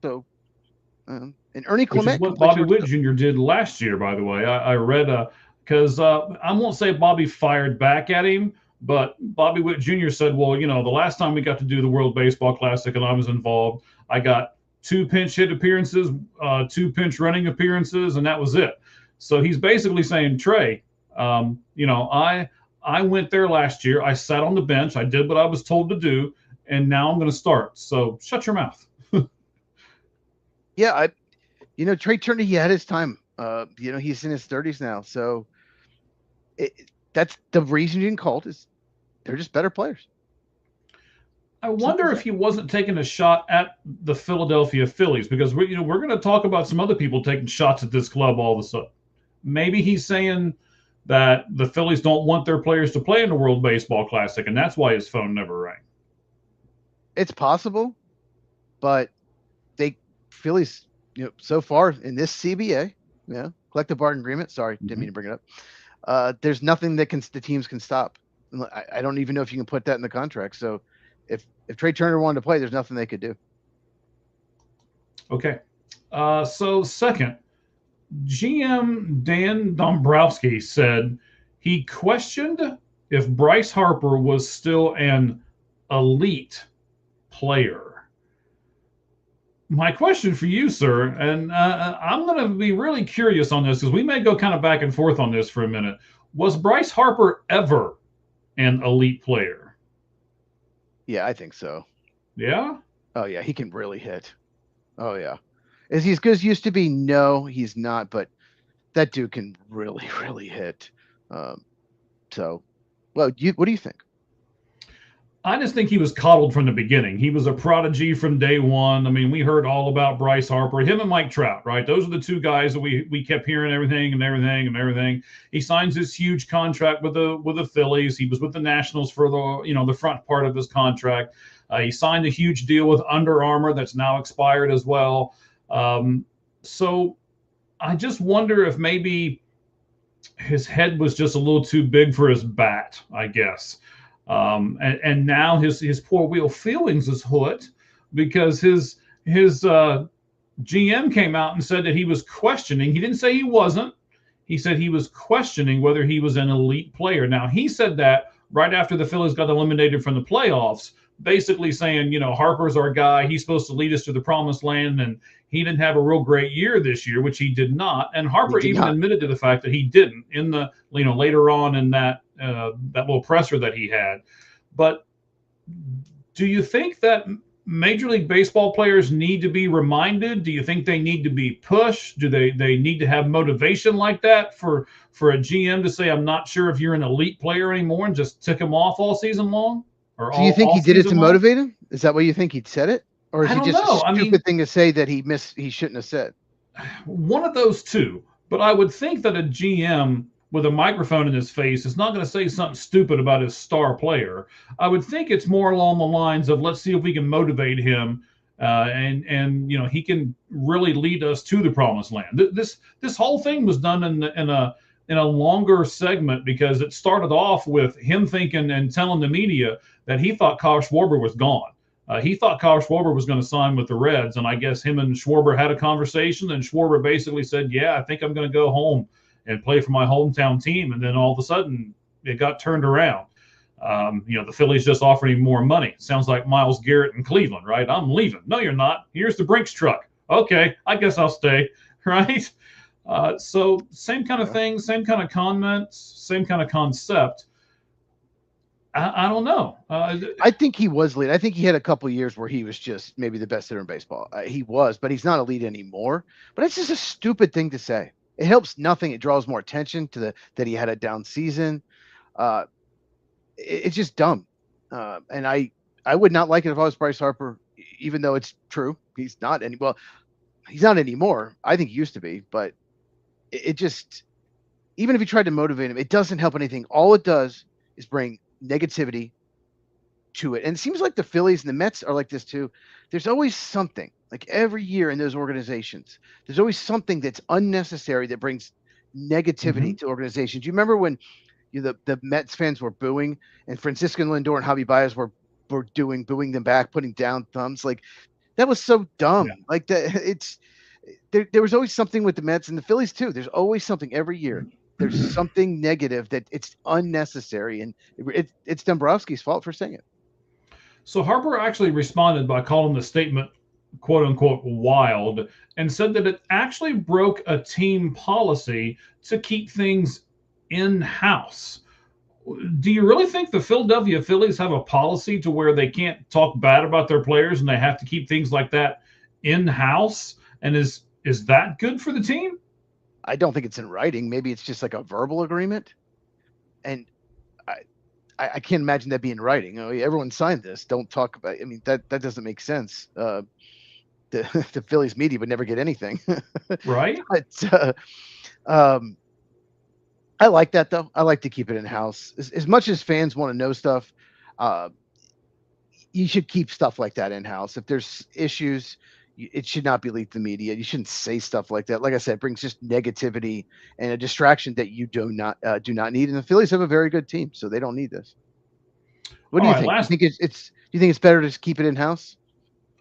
So, and Ernie Clement. Which is what Bobby Witt Jr. did last year, by the way. I read because I won't say Bobby fired back at him, but Bobby Witt Jr. said, well, the last time we got to do the World Baseball Classic and I was involved, I got 2 pinch hit appearances, 2 pinch running appearances, and that was it. So he's basically saying, Trey, I went there last year. I sat on the bench. I did what I was told to do, and now I'm going to start. So shut your mouth. Yeah, Trey Turner, he had his time. He's in his 30s now. So that's the reason you didn't call it, is they're just better players. I wonder if he wasn't taking a shot at the Philadelphia Phillies, because we're going to talk about some other people taking shots at this club all of a sudden. Maybe he's saying that the Phillies don't want their players to play in the World Baseball Classic, and that's why his phone never rang. It's possible, but Phillies, so far in this CBA, collective bargaining agreement. Sorry, didn't mean to bring it up. There's nothing that the teams can stop. I don't even know if you can put that in the contract. So if Trey Turner wanted to play, there's nothing they could do. Okay. So second, GM Dan Dombrowski said he questioned if Bryce Harper was still an elite player. My question for you, sir, and I'm going to be really curious on this because we may go kind of back and forth on this for a minute. Was Bryce Harper ever an elite player? Yeah, I think so. Yeah? Oh, yeah. He can really hit. Oh, yeah. Is he as good as used to be? No, he's not. But that dude can really, really hit. What do you think? I just think he was coddled from the beginning. He was a prodigy from day one. I mean, we heard all about Bryce Harper, him and Mike Trout, right? Those are the two guys that we kept hearing everything. He signs this huge contract with the Phillies. He was with the Nationals for the front part of his contract. He signed a huge deal with Under Armour that's now expired as well. So I just wonder if maybe his head was just a little too big for his bat, I guess. And now his poor Will Feelings is hurt because his GM came out and said that he was questioning. He didn't say he wasn't. he said he was questioning whether he was an elite player. Now, he said that right after the Phillies got eliminated from the playoffs, basically saying, Harper's our guy. He's supposed to lead us to the promised land. And he didn't have a real great year this year, which he did not. And Harper even admitted to the fact that he didn't in the, later on in that little presser that he had. But do you think that Major League Baseball players need to be reminded? Do you think they need to be pushed? Do they need to have motivation like that for a GM to say, I'm not sure if you're an elite player anymore, and just tick him off all season long? Or do you think he did it to motivate him? Is that what you think he'd said it? Or is it just a stupid thing to say that he shouldn't have said? One of those two. But I would think that a GM with a microphone in his face is not going to say something stupid about his star player. I would think it's more along the lines of, let's see if we can motivate him, and he can really lead us to the promised land. This whole thing was done in a longer segment, because it started off with him thinking and telling the media that he thought Kyle Schwarber was gone. He thought Kyle Schwarber was going to sign with the Reds, and I guess him and Schwarber had a conversation, and Schwarber basically said, yeah, I think I'm going to go home and play for my hometown team. And then all of a sudden it got turned around. The Phillies just offered him more money. Sounds like Myles Garrett in Cleveland, right? I'm leaving. No, you're not. Here's the Brinks truck. Okay, I guess I'll stay, right? So same kind of thing, same kind of comments, same kind of concept. I don't know. I think he was lead. I think he had a couple of years where he was just maybe the best hitter in baseball. He was, but he's not a lead anymore. But it's just a stupid thing to say. It helps nothing. It draws more attention to that he had a down season. It's just dumb. And I would not like it if I was Bryce Harper, even though it's true. He's not anymore. I think he used to be, but it just, even if you tried to motivate him, it doesn't help anything. All it does is bring negativity to it. And it seems like the Phillies and the Mets are like this too. There's always something, like every year in those organizations, there's always something that's unnecessary that brings negativity to organizations. You remember when the Mets fans were booing, and Francisco Lindor and Javi Baez were booing them back, putting down thumbs? Like, that was so dumb. Yeah. Like that, there was always something with the Mets and the Phillies too. There's always something every year. There's something negative that it's unnecessary, and it's Dombrowski's fault for saying it. So Harper actually responded by calling the statement, quote unquote, wild, and said that it actually broke a team policy to keep things in-house. Do you really think the Philadelphia Phillies have a policy to where they can't talk bad about their players and they have to keep things like that in-house? And is that good for the team? I don't think it's in writing. Maybe it's just like a verbal agreement. And I can't imagine that being in writing. Everyone signed this. Don't talk about it. I mean, that doesn't make sense. The Phillies media would never get anything. Right. But I like that, though. I like to keep it in-house. As much as fans want to know stuff, you should keep stuff like that in-house. If there's issues, it should not be leaked to the media. You shouldn't say stuff like that. Like I said, it brings just negativity and a distraction that you do not need. And the Phillies have a very good team, so they don't need this. What do you think? Do you think it's better to just keep it in-house?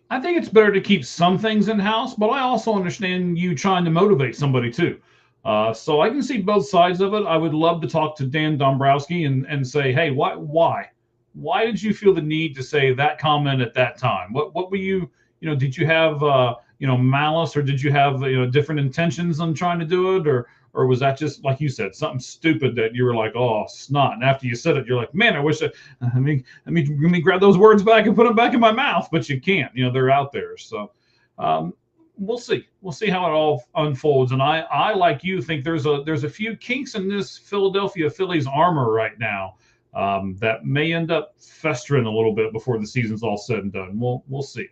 I think it's better to keep some things in-house, but I also understand you trying to motivate somebody too. So I can see both sides of it. I would love to talk to Dan Dombrowski and say, hey, why did you feel the need to say that comment at that time? What were you? Did you have, malice, or did you have, different intentions on trying to do it? Or was that just, like you said, something stupid that you were like, oh, snot. And after you said it, you're like, man, I wish let me grab those words back and put them back in my mouth, but you can't, they're out there. So we'll see. We'll see how it all unfolds. And I, like you, think there's a few kinks in this Philadelphia Phillies armor right now that may end up festering a little bit before the season's all said and done. We'll see.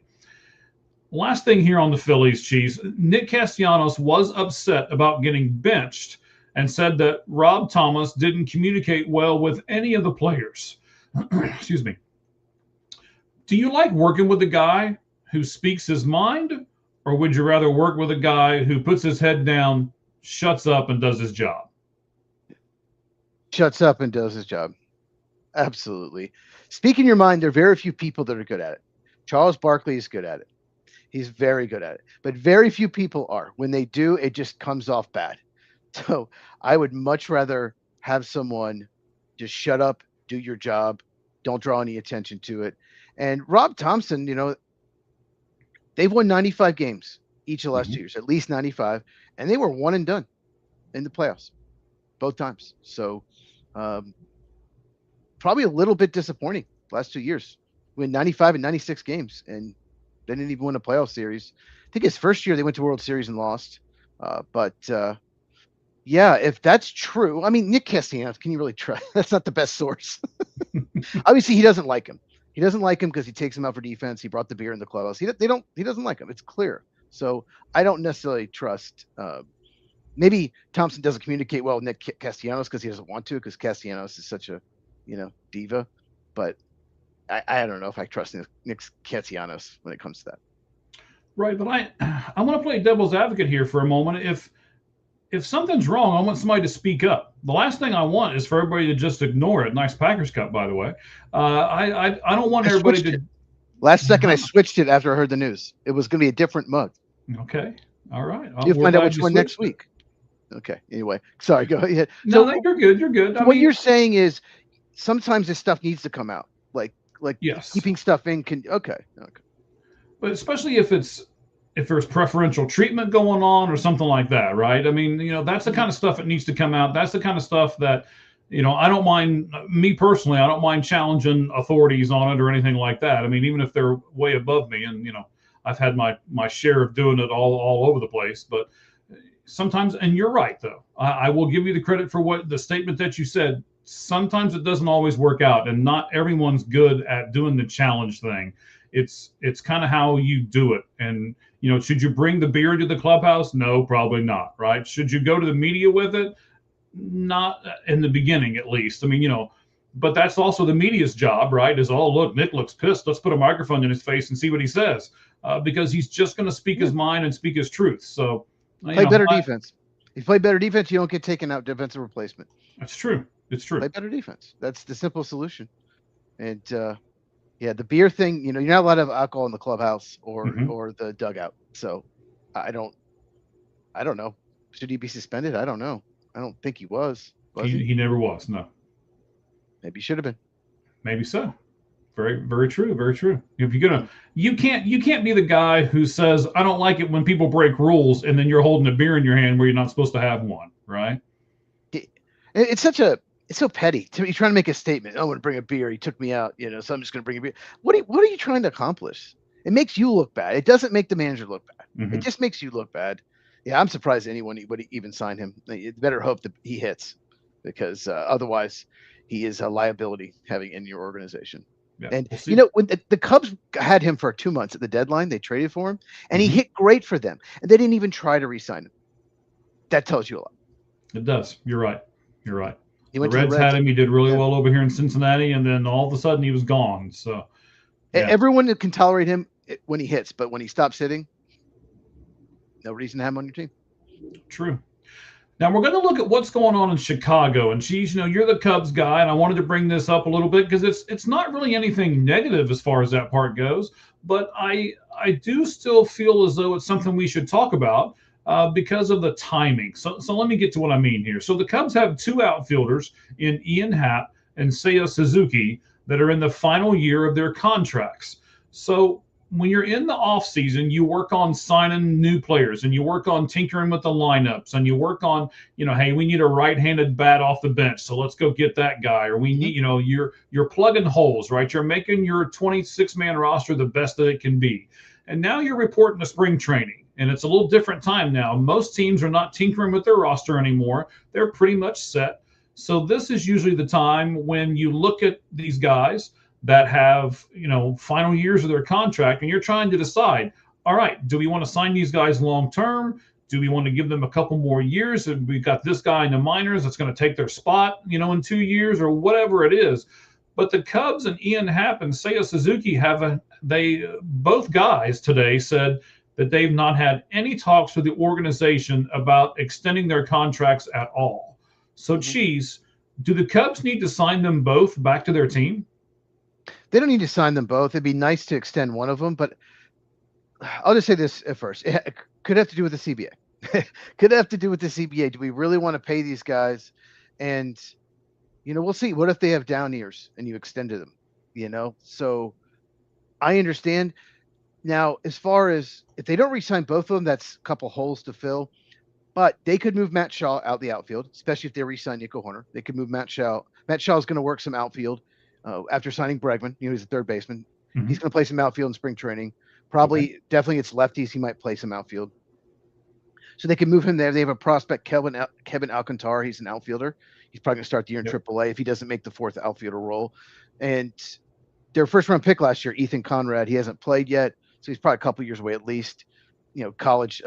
Last thing here on the Phillies, Cheese. Nick Castellanos was upset about getting benched and said that Rob Thomas didn't communicate well with any of the players. Excuse me. Do you like working with a guy who speaks his mind, or would you rather work with a guy who puts his head down, shuts up, and does his job? Shuts up and does his job. Absolutely. Speaking your mind, there are very few people that are good at it. Charles Barkley is good at it. He's very good at it. But very few people are. When they do, it just comes off bad. So I would much rather have someone just shut up, do your job, don't draw any attention to it. And Rob Thompson, they've won 95 games each of the last 2 years, at least 95, and they were one and done in the playoffs both times. So probably a little bit disappointing last 2 years. Win 95 and 96 games, and they didn't even win a playoff series. I think his first year they went to World Series and lost. Yeah, if that's true, I mean, Nick Castellanos, can you really trust? That's not the best source. Obviously, he doesn't like him. He doesn't like him because he takes him out for defense. He brought the beer in the clubhouse. He doesn't like him. It's clear. So I don't necessarily trust. Maybe Thompson doesn't communicate well with Nick Castellanos because he doesn't want to, because Castellanos is such a, diva. But I don't know if I trust Nick Castellanos when it comes to that. Right, but I want to play devil's advocate here for a moment. If something's wrong, I want somebody to speak up. The last thing I want is for everybody to just ignore it. Nice Packers cup, by the way. I don't want everybody to. Last second, I switched it after I heard the news. It was going to be a different mug. Okay, all right. You'll find out which one next week. Okay. Anyway, sorry. Go ahead. No, you're good. You're good. What you're saying is sometimes this stuff needs to come out. Like yes. Keeping stuff in can. Okay. But especially if there's preferential treatment going on or something like that, right? I mean, that's the kind of stuff that needs to come out. That's the kind of stuff that, I don't mind, me personally, I don't mind challenging authorities on it or anything like that. I mean, even if they're way above me, and, I've had my share of doing it all over the place, but sometimes, and you're right, though, I will give you the credit for what the statement that you said. Sometimes it doesn't always work out, and not everyone's good at doing the challenge thing. It's kind of how you do it. And, should you bring the beer to the clubhouse? No, probably not. Right. Should you go to the media with it? Not in the beginning, at least. I mean, but that's also the media's job, right? Is, oh, look, Nick looks pissed. Let's put a microphone in his face and see what he says, because he's just going to speak his mind and speak his truth. So play better defense. If you play better defense, you don't get taken out defensive replacement. That's true. It's true. Play better defense. That's the simple solution. And, yeah, the beer thing, you're not allowed to have alcohol in the clubhouse or the dugout. So I don't know. Should he be suspended? I don't know. I don't think he was. He never was. No. Maybe he should have been. Maybe so. Very, very true. Very true. If you can't be the guy who says, I don't like it when people break rules, and then you're holding a beer in your hand where you're not supposed to have one, right? It's so petty. You're trying to make a statement. Oh, I'm going to bring a beer. He took me out, so I'm just going to bring a beer. What are you trying to accomplish? It makes you look bad. It doesn't make the manager look bad. It just makes you look bad. Yeah, I'm surprised anyone would even sign him. You better hope that he hits, because otherwise he is a liability having in your organization. Yeah, and when the Cubs had him for 2 months at the deadline, they traded for him, and he hit great for them, and they didn't even try to re-sign him. That tells you a lot. It does. You're right. The Reds had him. He did really well over here in Cincinnati, and then all of a sudden he was gone. So everyone can tolerate him when he hits, but when he stops hitting, no reason to have him on your team. True. Now we're going to look at what's going on in Chicago. And Cheese, you're the Cubs guy, and I wanted to bring this up a little bit because it's not really anything negative as far as that part goes, but I do still feel as though it's something we should talk about. Because of the timing. So let me get to what I mean here. So the Cubs have two outfielders in Ian Happ and Seiya Suzuki that are in the final year of their contracts. So when you're in the offseason, you work on signing new players, and you work on tinkering with the lineups, and you work on, hey, we need a right-handed bat off the bench, so let's go get that guy. Or we need, you're plugging holes, right? You're making your 26-man roster the best that it can be. And now you're reporting to spring training. And it's a little different time now. Most teams are not tinkering with their roster anymore. They're pretty much set. So this is usually the time when you look at these guys that have, final years of their contract, and you're trying to decide, all right, do we want to sign these guys long-term? Do we want to give them a couple more years? And we've got this guy in the minors that's going to take their spot, in 2 years or whatever it is. But the Cubs and Ian Happ and Seiya Suzuki both guys today said that they've not had any talks with the organization about extending their contracts at all. So, Cheese, do the Cubs need to sign them both back to their team? They don't need to sign them both. It'd be nice to extend one of them, but I'll just say this at first. It could have to do with the CBA. could have to do with the CBA. Do we really want to pay these guys? And we'll see. What if they have down years and you extended them? So I understand. Now, as far as if they don't re-sign both of them, that's a couple holes to fill. But they could move Matt Shaw out the outfield, especially if they re-sign Nico Horner. They could move Matt Shaw. Matt Shaw is going to work some outfield after signing Bregman. He's a third baseman. Mhm. He's going to play some outfield in spring training. Probably, definitely, it's lefties. He might play some outfield. So they can move him there. They have a prospect, Kevin Alcantara. He's an outfielder. He's probably going to start the year in AAA if he doesn't make the fourth outfielder role. And their first round pick last year, Ethan Conrad, he hasn't played yet. So he's probably a couple years away at least. College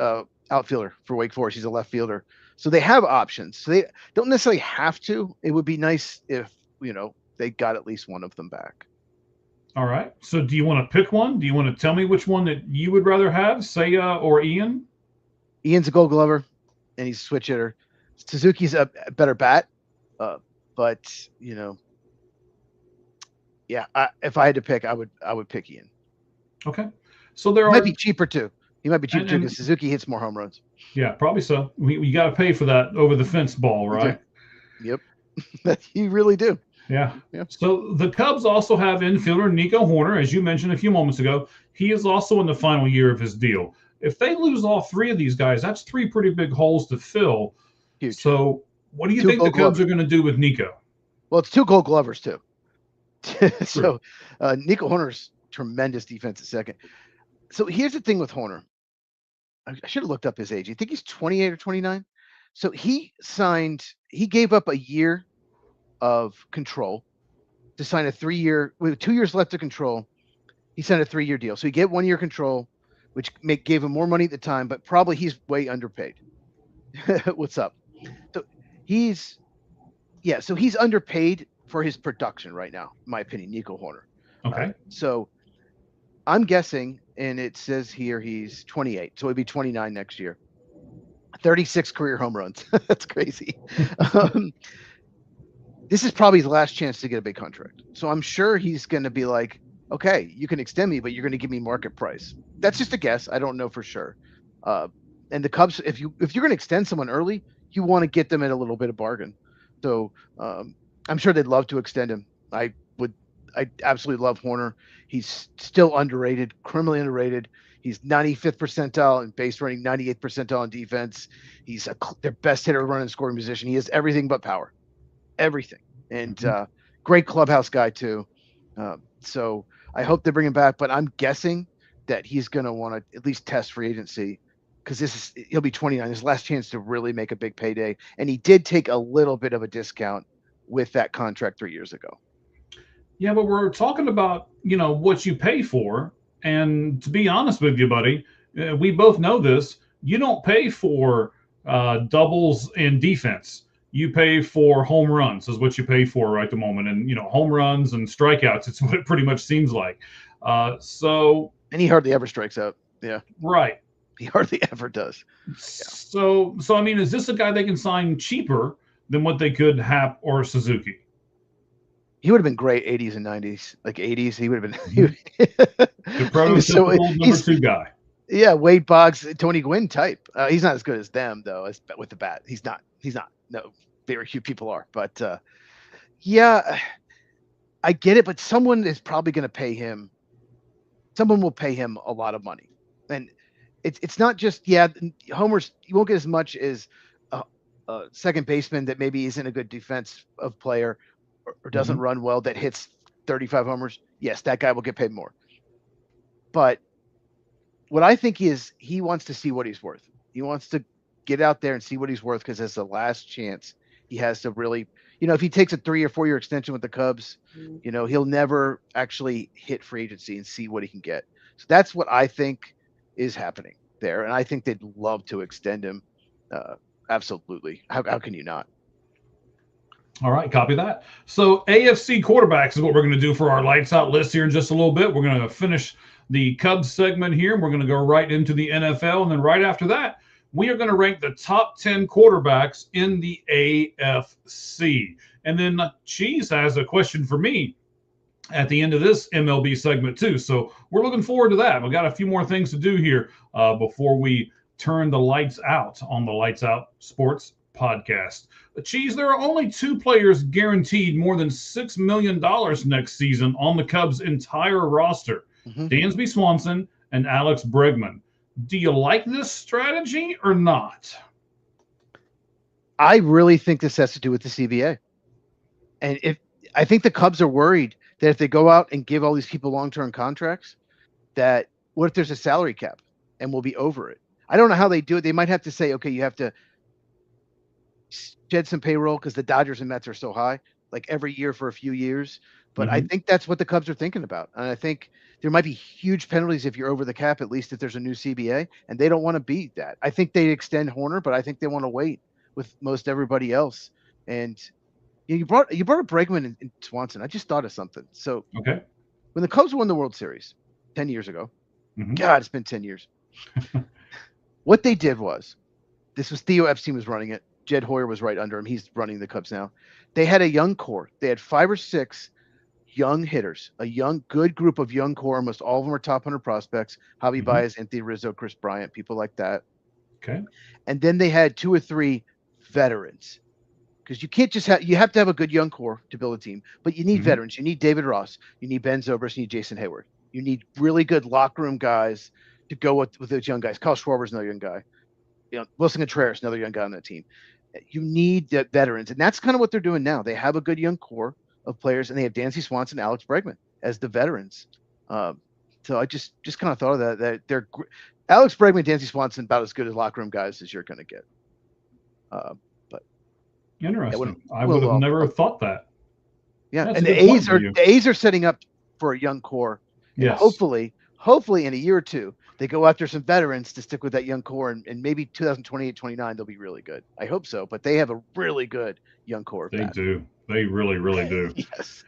outfielder for Wake Forest. He's a left fielder. So they have options. So they don't necessarily have to. It would be nice if, they got at least one of them back. All right. So do you want to pick one? Do you want to tell me which one that you would rather have, Seiya or Ian? Ian's a Gold Glover, and he's a switch hitter. Suzuki's a better bat, but if I had to pick, I would pick Ian. Okay, so there might be cheaper too. He might be cheaper too because Suzuki hits more home runs. Yeah, probably so. You got to pay for that over the fence ball, right? Yep, you really do. Yeah. So the Cubs also have infielder Nico Horner, as you mentioned a few moments ago. He is also in the final year of his deal. If they lose all three of these guys, that's three pretty big holes to fill. Huge. So what do you think the Cubs are going to do with Nico? Well, it's two Gold Glovers too. So Nico Horner's tremendous defense at second. So here's the thing with Horner. I should have looked up his age. I think he's 28 or 29. So he gave up a year of control to sign a 3-year, with 2 years left of control. He signed a 3-year deal. So he get 1 year control, which gave him more money at the time, but probably he's way underpaid. What's up? So he's underpaid for his production right now, in my opinion, Nico Horner. Okay. So I'm guessing, and it says here he's 28, so he'll be 29 next year. 36 career home runs. That's crazy. This is probably his last chance to get a big contract. So I'm sure he's going to be like, okay, you can extend me, but you're going to give me market price. That's just a guess. I don't know for sure. And the Cubs, if you're going to extend someone early, you want to get them at a little bit of bargain. So I'm sure they'd love to extend him. I absolutely love Horner. He's still underrated, criminally underrated. He's 95th percentile in base running, 98th percentile in defense. He's their best hitter, running scoring position. He has everything but power, everything. And great clubhouse guy too. So I hope they bring him back, but I'm guessing that he's going to want to at least test free agency because he'll be 29, his last chance to really make a big payday. And he did take a little bit of a discount with that contract 3 years ago. Yeah, but we're talking about, what you pay for. And to be honest with you, buddy, we both know this. You don't pay for doubles in defense. You pay for home runs is what you pay for right at the moment. And, home runs and strikeouts, it's what it pretty much seems like. And he hardly ever strikes out. Yeah. Right. He hardly ever does. Yeah. So I mean, is this a guy they can sign cheaper than what they could have or Suzuki? He would have been great 80s and 90s, like 80s. He would have been. The prototypical number 2 guy. Yeah, Wade Boggs, Tony Gwynn type. He's not as good as them though, as with the bat. He's not. No, very few people are. But yeah, I get it. But someone is probably going to pay him. Someone will pay him a lot of money, and it's not just Homer's. You won't get as much as a second baseman that maybe isn't a good defense of player. Or doesn't run well that hits 35 homers, yes, that guy will get paid more. But what I think is he wants to see what he's worth. He wants to get out there and see what he's worth because it's the last chance he has to really, if he takes a 3 or 4 year extension with the Cubs, he'll never actually hit free agency and see what he can get. So that's what I think is happening there. And I think they'd love to extend him. Absolutely. How can you not? All right, copy that. So AFC quarterbacks is what we're going to do for our lights out list here in just a little bit. We're going to finish the Cubs segment here. And we're going to go right into the NFL. And then right after that, we are going to rank the top 10 quarterbacks in the AFC. And then Cheese has a question for me at the end of this MLB segment too. So we're looking forward to that. We've got a few more things to do here before we turn the lights out on the Lights Out Sports podcast. Cheese, there are only 2 players guaranteed more than $6 million next season on the Cubs' entire roster, Dansby Swanson and Alex Bregman. Do you like this strategy or not? I really think this has to do with the CBA. And I think the Cubs are worried that if they go out and give all these people long-term contracts, that what if there's a salary cap and we'll be over it? I don't know how they do it. They might have to say, okay, you have to shed some payroll because the Dodgers and Mets are so high, like every year for a few years. But I think that's what the Cubs are thinking about. And I think there might be huge penalties if you're over the cap, at least if there's a new CBA, and they don't want to beat that. I think they extend Horner, but I think they want to wait with most everybody else. And you brought up Bregman and Swanson. I just thought of something. So when the Cubs won the World Series 10 years ago, God, it's been 10 years. What they did was, this was Theo Epstein was running it. Jed Hoyer was right under him. He's running the Cubs now. They had a young core. They had 5 or 6 young hitters, a good group of young core. Almost all of them are top 100 prospects. Javi Baez, Anthony Rizzo, Chris Bryant, people like that. Okay. And then they had 2 or 3 veterans, because you can't just you have to have a good young core to build a team, but you need veterans. You need David Ross. You need Ben Zobrist. You need Jason Hayward. You need really good locker room guys to go with those young guys. Kyle Schwarber's another young guy. Wilson Contreras, another young guy on that team. You need the veterans, and that's kind of what they're doing now. They have a good young core of players, and they have Dansby Swanson, Alex Bregman as the veterans. So I just kind of thought of that they're Alex Bregman, Dansby Swanson, about as good as locker room guys as you're going to get. But interesting. I would have never thought that. Yeah, That's and the A's are setting up for a young core. Yes. Hopefully in a year or two, they go after some veterans to stick with that young core, and maybe 2028, 29, they'll be really good. I hope so, but they have a really good young core. They do. They really, really do. Yes.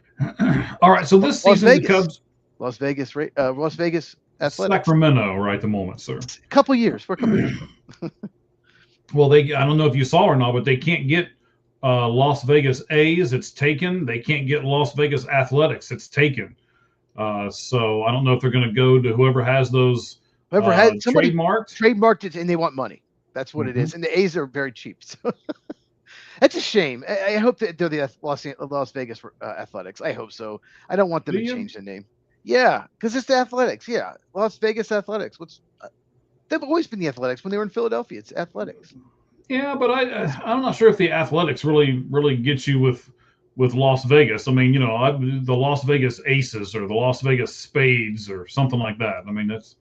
All right. So this season, the Cubs, Las Vegas Athletics, Sacramento, right at the moment, sir. For a couple years. Well, I don't know if you saw or not, but they can't get Las Vegas A's. It's taken. They can't get Las Vegas Athletics. It's taken. So I don't know if they're going to go to whoever has those. Whoever had somebody trademarked it, and they want money. That's what it is. And the A's are very cheap. So that's a shame. I hope that they're the Las Vegas Athletics. I hope so. I don't want them to change the name. Yeah, because it's the Athletics. Yeah, Las Vegas Athletics. They've always been the Athletics. When they were in Philadelphia, it's Athletics. Yeah, but I'm not sure if the Athletics really get you with Las Vegas. I mean, the Las Vegas Aces or the Las Vegas Spades or something like that. I mean, that's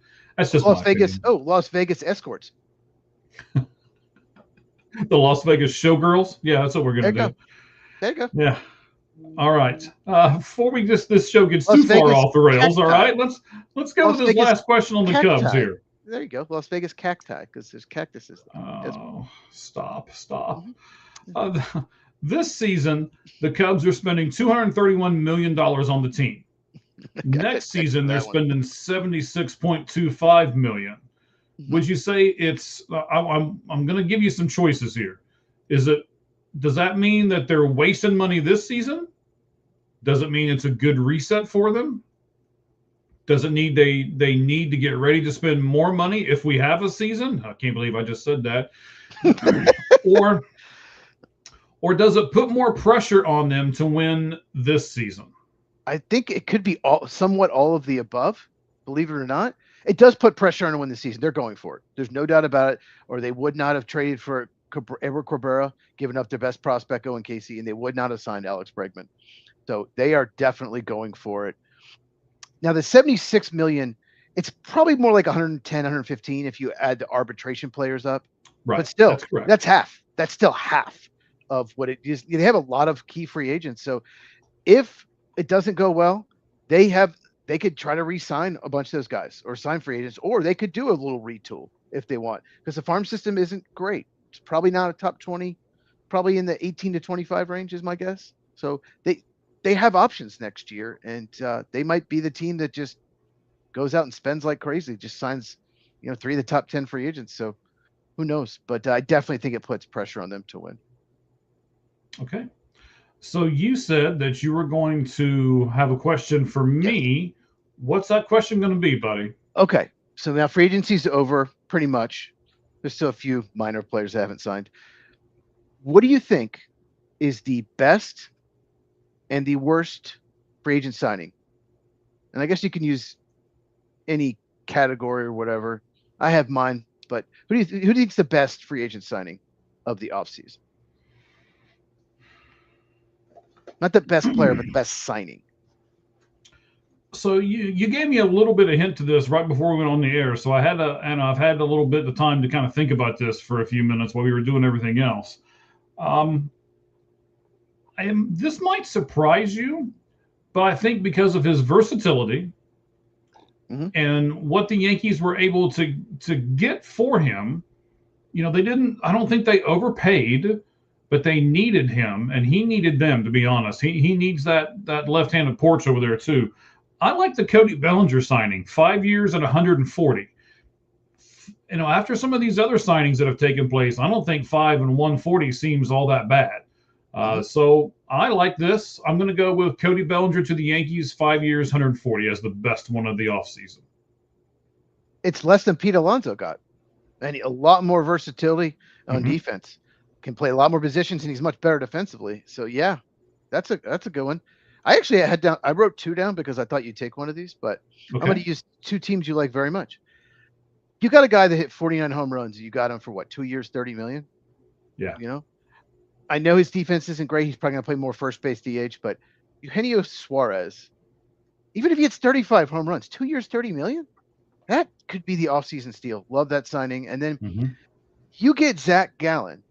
just Las Vegas. Opinion. Oh, Las Vegas Escorts. The Las Vegas Showgirls. Yeah, that's what we're going to do. There you go. Yeah. All right. Before this show gets too far off the rails, all right, let's go with this last question on the Cubs here. There you go. Las Vegas Cacti, because there's cactuses. Oh, stop. This season, the Cubs are spending $231 million on the team. Next season, they're spending $76.25 million. Would you say it's? I'm going to give you some choices here. Does that mean that they're wasting money this season? Does it mean it's a good reset for them? Does it need they need to get ready to spend more money if we have a season? I can't believe I just said that. Or does it put more pressure on them to win this season? I think it could be somewhat all of the above. Believe it or not, it does put pressure on to win the season. They're going for it. There's no doubt about it. Or they would not have traded for Edward Cabrera, given up their best prospect, Owen Casey, and they would not have signed Alex Bregman. So they are definitely going for it. Now, the $76 million, it's probably more like 110, 115 if you add the arbitration players up. Right. But still, that's half. That's still half of what it is. They have a lot of key free agents. So if it doesn't go well, they could try to re-sign a bunch of those guys or sign free agents, or they could do a little retool if they want, because the farm system isn't great. It's probably not a top 20, probably in the 18 to 25 range is my guess. So they have options next year, and they might be the team that just goes out and spends like crazy, just signs, 3 of the top 10 free agents. So who knows? But I definitely think it puts pressure on them to win. Okay. So you said that you were going to have a question for me. What's that question going to be, buddy? Okay. So now free agency's over pretty much. There's still a few minor players that haven't signed. What do you think is the best and the worst free agent signing? And I guess you can use any category or whatever. I have mine, but who do you think's the best free agent signing of the offseason? Not the best player, but the best signing. So you gave me a little bit of hint to this right before we went on the air. So I've had a little bit of time to kind of think about this for a few minutes while we were doing everything else. This might surprise you, but I think because of his versatility and what the Yankees were able to get for him, I don't think they overpaid, but they needed him and he needed them, to be honest. He needs that left-handed porch over there too. I like the Cody Bellinger signing, 5 years at 140. After some of these other signings that have taken place, I don't think 5 and 140 seems all that bad. So I like this. I'm going to go with Cody Bellinger to the Yankees, 5 years, 140 as the best one of the offseason. It's less than Pete Alonso got, and a lot more versatility on defense. Can play a lot more positions, and he's much better defensively. So yeah, that's a good one. I actually I wrote 2 down because I thought you'd take one of these, but I'm going to use 2 teams you like very much. You got a guy that hit 49 home runs. You got him for what, 2 years, 30 million? Yeah. I know his defense isn't great. He's probably going to play more first base DH, but Eugenio Suarez, even if he hits 35 home runs, 2 years, 30 million, that could be the offseason steal. Love that signing. And then you get Zach Gallen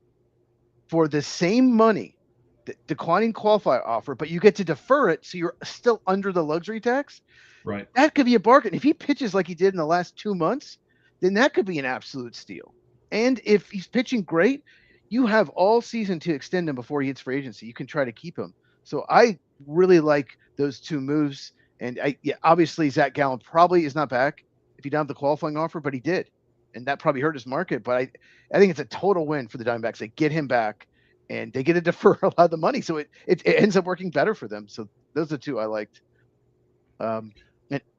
for the same money, the declining qualifier offer, but you get to defer it, so you're still under the luxury tax. Right. That could be a bargain. If he pitches like he did in the last 2 months, then that could be an absolute steal. And if he's pitching great, you have all season to extend him before he hits free agency. You can try to keep him. So I really like those 2 moves. And obviously Zach Gallen probably is not back if he don't have the qualifying offer, but he did. And that probably hurt his market. But I think it's a total win for the Diamondbacks. They get him back and they get to defer a lot of the money. So it ends up working better for them. So those are 2 I liked.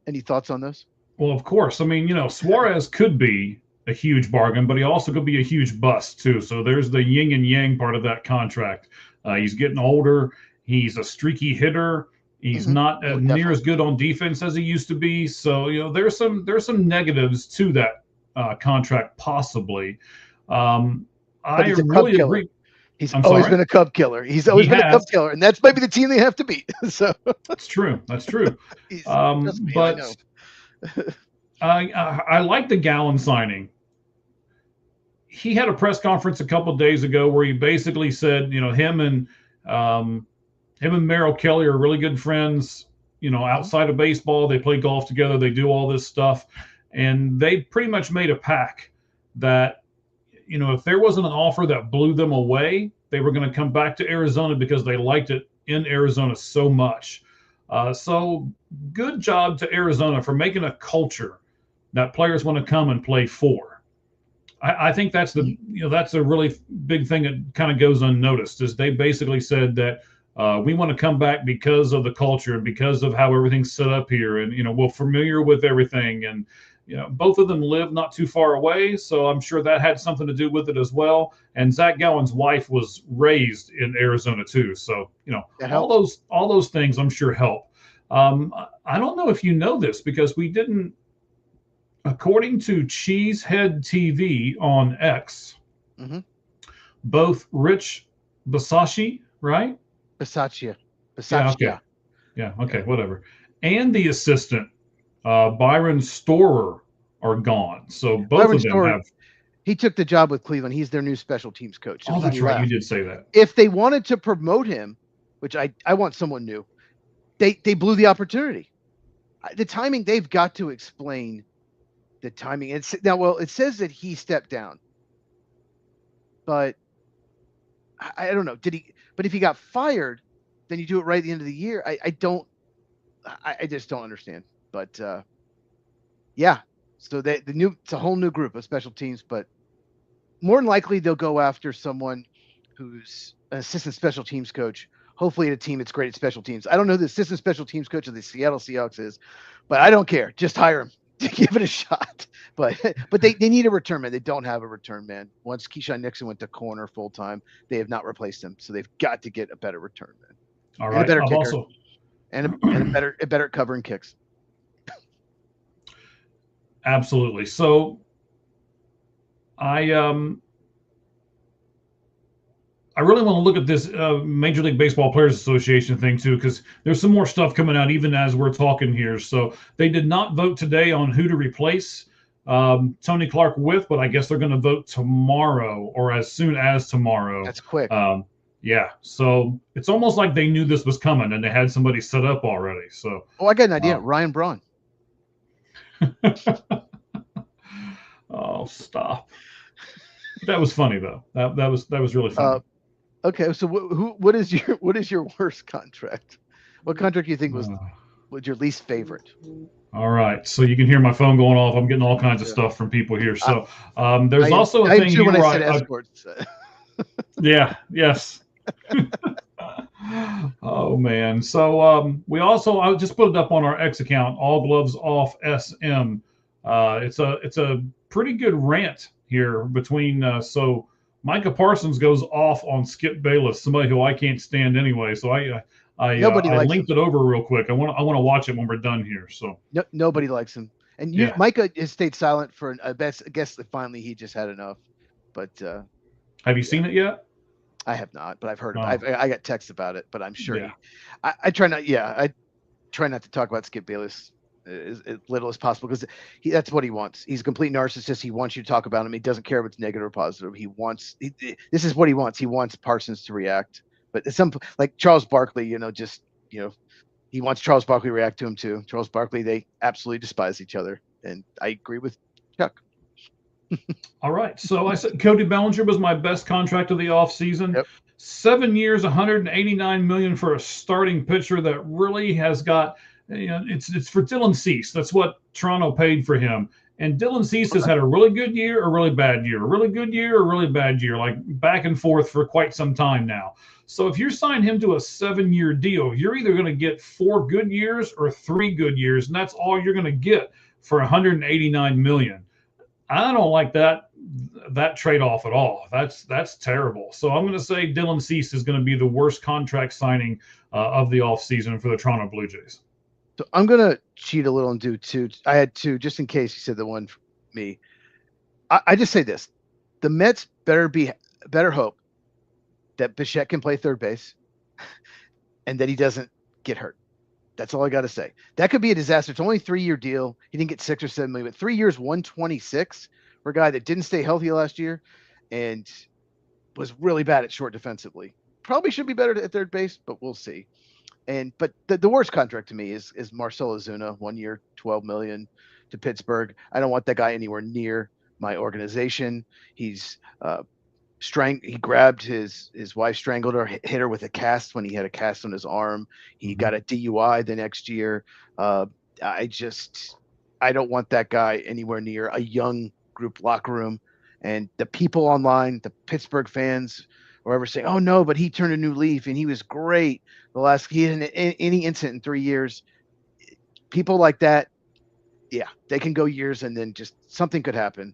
Any thoughts on those? Well, of course. I mean, Suarez could be a huge bargain, but he also could be a huge bust too. So there's the yin and yang part of that contract. He's getting older. He's a streaky hitter. He's not near as good on defense as he used to be. So there's some negatives to that contract possibly. I really agree. He's always been a Cub killer. He's always been a Cub killer, and that's maybe the team they have to beat. So that's true. But I like the Gallen signing. He had a press conference a couple of days ago where he basically said, him and Merrill Kelly are really good friends. Outside of baseball, they play golf together. They do all this stuff, and they pretty much made a pact that, if there wasn't an offer that blew them away, they were going to come back to Arizona because they liked it in Arizona so much. So good job to Arizona for making a culture that players want to come and play for. I think that's that's a really big thing that kind of goes unnoticed, is they basically said that we want to come back because of the culture and because of how everything's set up here. And, we're familiar with everything. And, both of them live not too far away. So I'm sure that had something to do with it as well. And Zach Gallen's wife was raised in Arizona too. So, all those things I'm sure help. I don't know if you know this, because we didn't, according to Cheesehead TV on X, both Rich Bisaccia, right? Bisaccia. Yeah, okay, whatever. And the assistant, Byron Storer, are gone. So both of them have. He took the job with Cleveland. He's their new special teams coach. Oh, that's right. You did say that. If they wanted to promote him, which I want someone new, they blew the opportunity. The timing, they've got to explain the timing. It says that he stepped down, but I don't know. But if he got fired, then you do it right at the end of the year. I just don't understand. But yeah, so it's a whole new group of special teams, but more than likely they'll go after someone who's an assistant special teams coach, hopefully at a team that's great at special teams. I don't know who the assistant special teams coach of the Seattle Seahawks is, but I don't care. Just hire him. give it a shot. But they need a return man. They don't have a return man. Once Keyshawn Nixon went to corner full time, they have not replaced him. So they've got to get a better return man. All and right. a better I've kicker. also And a better covering kicks. Absolutely. So I really want to look at this Major League Baseball Players Association thing too, because there's some more stuff coming out even as we're talking here. So they did not vote today on who to replace Tony Clark with, but I guess they're going to vote tomorrow or as soon as tomorrow. That's quick. Yeah. So it's almost like they knew this was coming and they had somebody set up already. So I got an idea. Ryan Braun. Oh, stop. That was funny though. That was really funny. Okay, so what is your worst contract? What contract do you think was your least favorite? All right, so you can hear my phone going off. I'm getting all kinds of stuff from people here. So there's also a thing here when where I said escorts. Yeah. Yes. Oh man. So we also I just put it up on our X account, All Gloves Off SM. It's a pretty good rant here between so Micah Parsons goes off on Skip Bayless, somebody who I can't stand anyway. So I linked it over real quick. I want to watch it when we're done here. So nobody likes him, and Micah has stayed silent for I guess that finally he just had enough. But have you seen it yet? I have not, but I've heard of it. I got texts about it, but I'm sure. Yeah. I try not. Yeah, I try not to talk about Skip Bayless as little as possible because that's what he wants. He's a complete narcissist. He wants you to talk about him. He doesn't care if it's negative or positive. This is what he wants. He wants Parsons to react. But like Charles Barkley, he wants Charles Barkley to react to him too. Charles Barkley, they absolutely despise each other, and I agree with Chuck. All right. So I said Cody Bellinger was my best contract of the offseason. Yep. 7 years, $189 million for a starting pitcher that really has got, it's for Dylan Cease. That's what Toronto paid for him. And Dylan Cease has had a really good year, a really bad year, a really good year, a really bad year, like back and forth for quite some time now. So if you sign him to a 7-year deal, you're either going to get 4 good years or 3 good years, and that's all you're going to get for $189 million. I don't like that trade-off at all. That's terrible. So I'm going to say Dylan Cease is going to be the worst contract signing of the offseason for the Toronto Blue Jays. So I'm going to cheat a little and do 2. I had 2 just in case you said the one for me. I just say this. The Mets better hope that Bichette can play third base and that he doesn't get hurt. That's all I got to say. That could be a disaster. It's only a 3-year deal. He didn't get 6 or 7 million, but 3 years, 126 for a guy that didn't stay healthy last year and was really bad at short defensively. Probably should be better at third base, but we'll see. But the worst contract to me is Marcell Ozuna, 1 year, $12 million to Pittsburgh. I don't want that guy anywhere near my organization. He's he grabbed his wife, strangled her, hit her with a cast when he had a cast on his arm. He got a DUI the next year. I don't want that guy anywhere near a young group locker room. And the people online, the Pittsburgh fans, wherever saying, "Oh no, but he turned a new leaf and he was great." He had any incident in 3 years. People like that, yeah, they can go years and then just something could happen.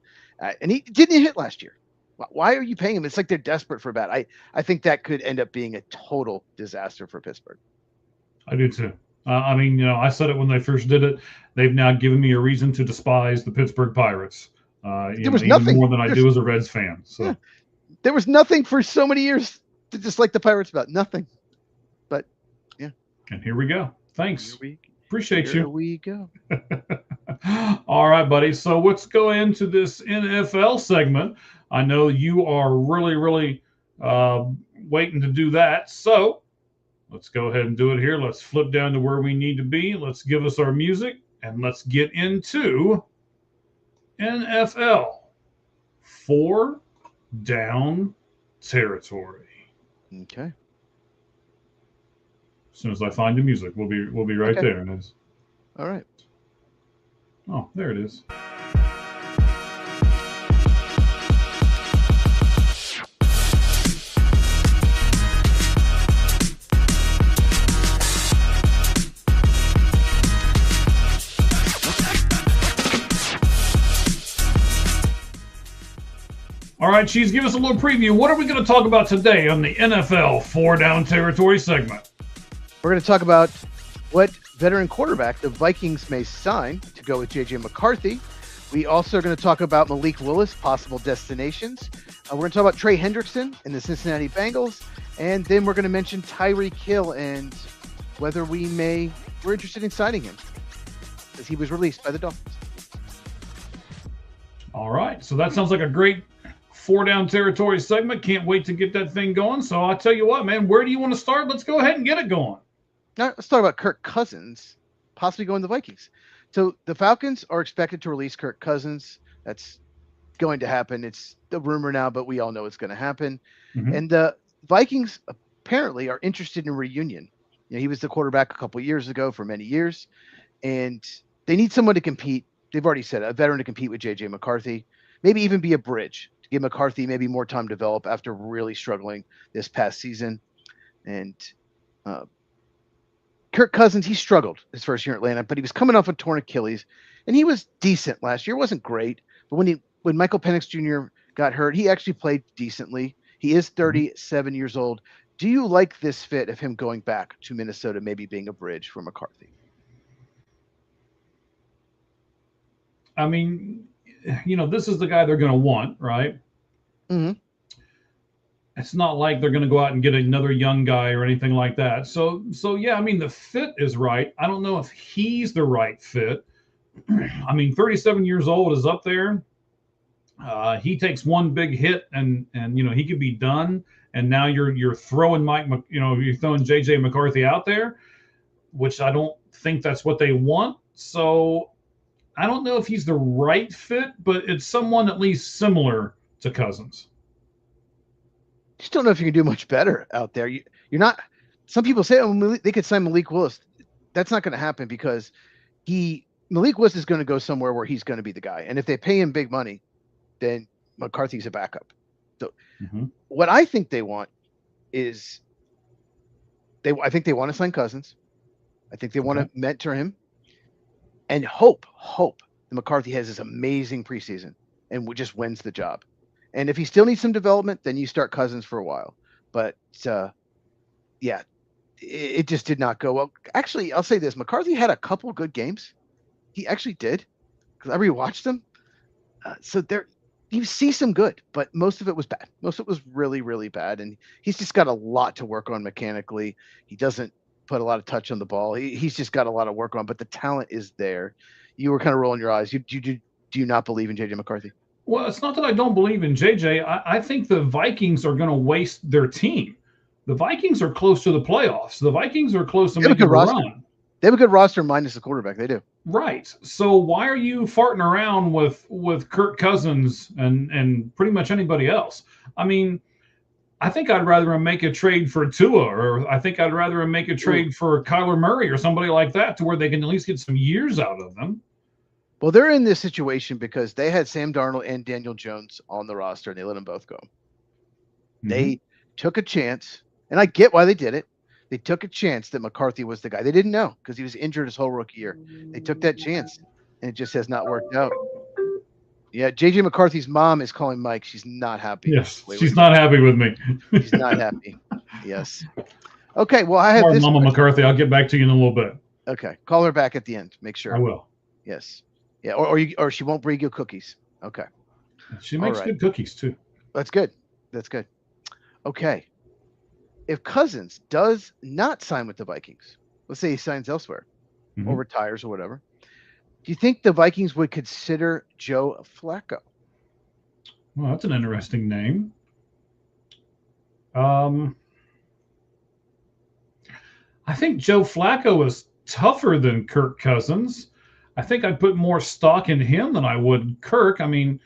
And he didn't hit last year. Why are you paying him? It's like they're desperate for a bat. I think that could end up being a total disaster for Pittsburgh. I do too. I said it when they first did it. They've now given me a reason to despise the Pittsburgh Pirates. There was nothing more than I do as a Reds fan. So yeah. There was nothing for so many years to dislike the Pirates about. Nothing. But yeah. And here we go. Thanks. Appreciate you. Here we go. All right, buddy. So let's go into this NFL segment. I know you are really, really waiting to do that. So let's go ahead and do it here. Let's flip down to where we need to be. Let's give us our music, and let's get into NFL 4 down territory. Okay. As soon as I find the music, we'll be right there. All right. Oh, there it is. All right, Cheese, give us a little preview. What are we going to talk about today on the NFL 4-Down Territory segment? We're going to talk about what veteran quarterback the Vikings may sign to go with J.J. McCarthy. We also are going to talk about Malik Willis, possible destinations. We're going to talk about Trey Hendrickson and the Cincinnati Bengals. And then we're going to mention Tyreek Hill and whether we're interested in signing him, as he was released by the Dolphins. All right, so that sounds like a great 4-Down Territory segment. Can't wait to get that thing going. So I'll tell you what, man, where do you want to start? Let's go ahead and get it going. Now, let's talk about Kirk Cousins possibly going to the Vikings. So the Falcons are expected to release Kirk Cousins. That's going to happen. It's the rumor now, but we all know it's going to happen. Mm-hmm. And the Vikings apparently are interested in a reunion. He was the quarterback a couple of years ago for many years, and they need someone to compete. They've already said a veteran to compete with J.J. McCarthy, maybe even be a bridge to give McCarthy maybe more time to develop after really struggling this past season. And Kirk Cousins, he struggled his first year in Atlanta, but he was coming off a torn Achilles, and he was decent last year. Wasn't great, but when Michael Penix Jr. got hurt, he actually played decently. He is 37 years old. Do you like this fit of him going back to Minnesota, maybe being a bridge for McCarthy? I mean, this is the guy they're going to want, right? Mm-hmm. It's not like they're going to go out and get another young guy or anything like that. So yeah, I mean, the fit is right. I don't know if he's the right fit. I mean, 37 years old is up there. He takes one big hit and he could be done. And now you're throwing you're throwing JJ McCarthy out there, which I don't think that's what they want. So I don't know if he's the right fit, but it's someone at least similar to Cousins. Just don't know if you can do much better out there. You're not. Some people say, they could sign Malik Willis. That's not going to happen because Malik Willis is going to go somewhere where he's going to be the guy. And if they pay him big money, then McCarthy's a backup. So what I think they want is I think they want to sign Cousins. I think they want to mentor him and hope that McCarthy has this amazing preseason and just wins the job. And if he still needs some development, then you start Cousins for a while. But yeah, it just did not go well. Actually, I'll say this: McCarthy had a couple good games. He actually did, because I rewatched them. So you see some good, but most of it was bad. Most of it was really, really bad. And he's just got a lot to work on mechanically. He doesn't put a lot of touch on the ball. He's just got a lot of work on, but the talent is there. You were kind of rolling your eyes. Do you not believe in J.J. McCarthy? Well, it's not that I don't believe in JJ. I think the Vikings are going to waste their team. The Vikings are close to the playoffs. The Vikings are close to making a run. They have a good roster minus the quarterback. They do. Right. So why are you farting around with Kirk Cousins and pretty much anybody else? I mean, I think I'd rather make a trade for Tua, or I think I'd rather make a trade for Kyler Murray or somebody like that, to where they can at least get some years out of them. Well, they're in this situation because they had Sam Darnold and Daniel Jones on the roster, and they let them both go. Mm-hmm. They took a chance, and I get why they did it. They took a chance that McCarthy was the guy. They didn't know because he was injured his whole rookie year. They took that chance, and it just has not worked out. Yeah, J.J. McCarthy's mom is calling Mike. She's not happy. Yes, she's not happy with me. She's not happy. Yes. Okay, well, I have this. Mama McCarthy, I'll get back to you in a little bit. Okay, call her back at the end. Make sure. I will. Yes. Yeah, or she won't bring you cookies. Okay. She makes good cookies too. That's good. That's good. Okay. If Cousins does not sign with the Vikings, let's say he signs elsewhere or retires or whatever, do you think the Vikings would consider Joe Flacco? Well, that's an interesting name. I think Joe Flacco is tougher than Kirk Cousins. I think I'd put more stock in him than I would Kirk. I mean,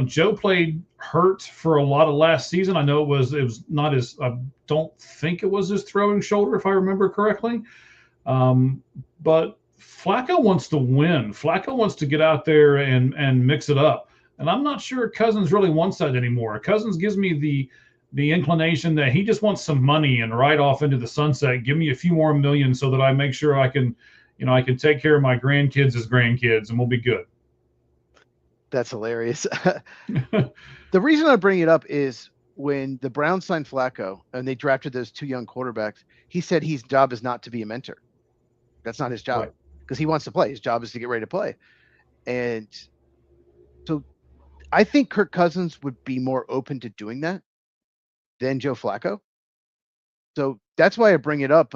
Joe played hurt for a lot of last season. I know it was not his. I don't think it was his throwing shoulder, if I remember correctly. But Flacco wants to win. Flacco wants to get out there and mix it up. And I'm not sure Cousins really wants that anymore. Cousins gives me the inclination that he just wants some money and ride off into the sunset. Give me a few more million so that I make sure I can take care of my grandkids as grandkids, and we'll be good. That's hilarious. The reason I bring it up is when the Browns signed Flacco and they drafted those two young quarterbacks, he said his job is not to be a mentor. That's not his job Right. because he wants to play. His job is to get ready to play. And so I think Kirk Cousins would be more open to doing that than Joe Flacco. So that's why I bring it up.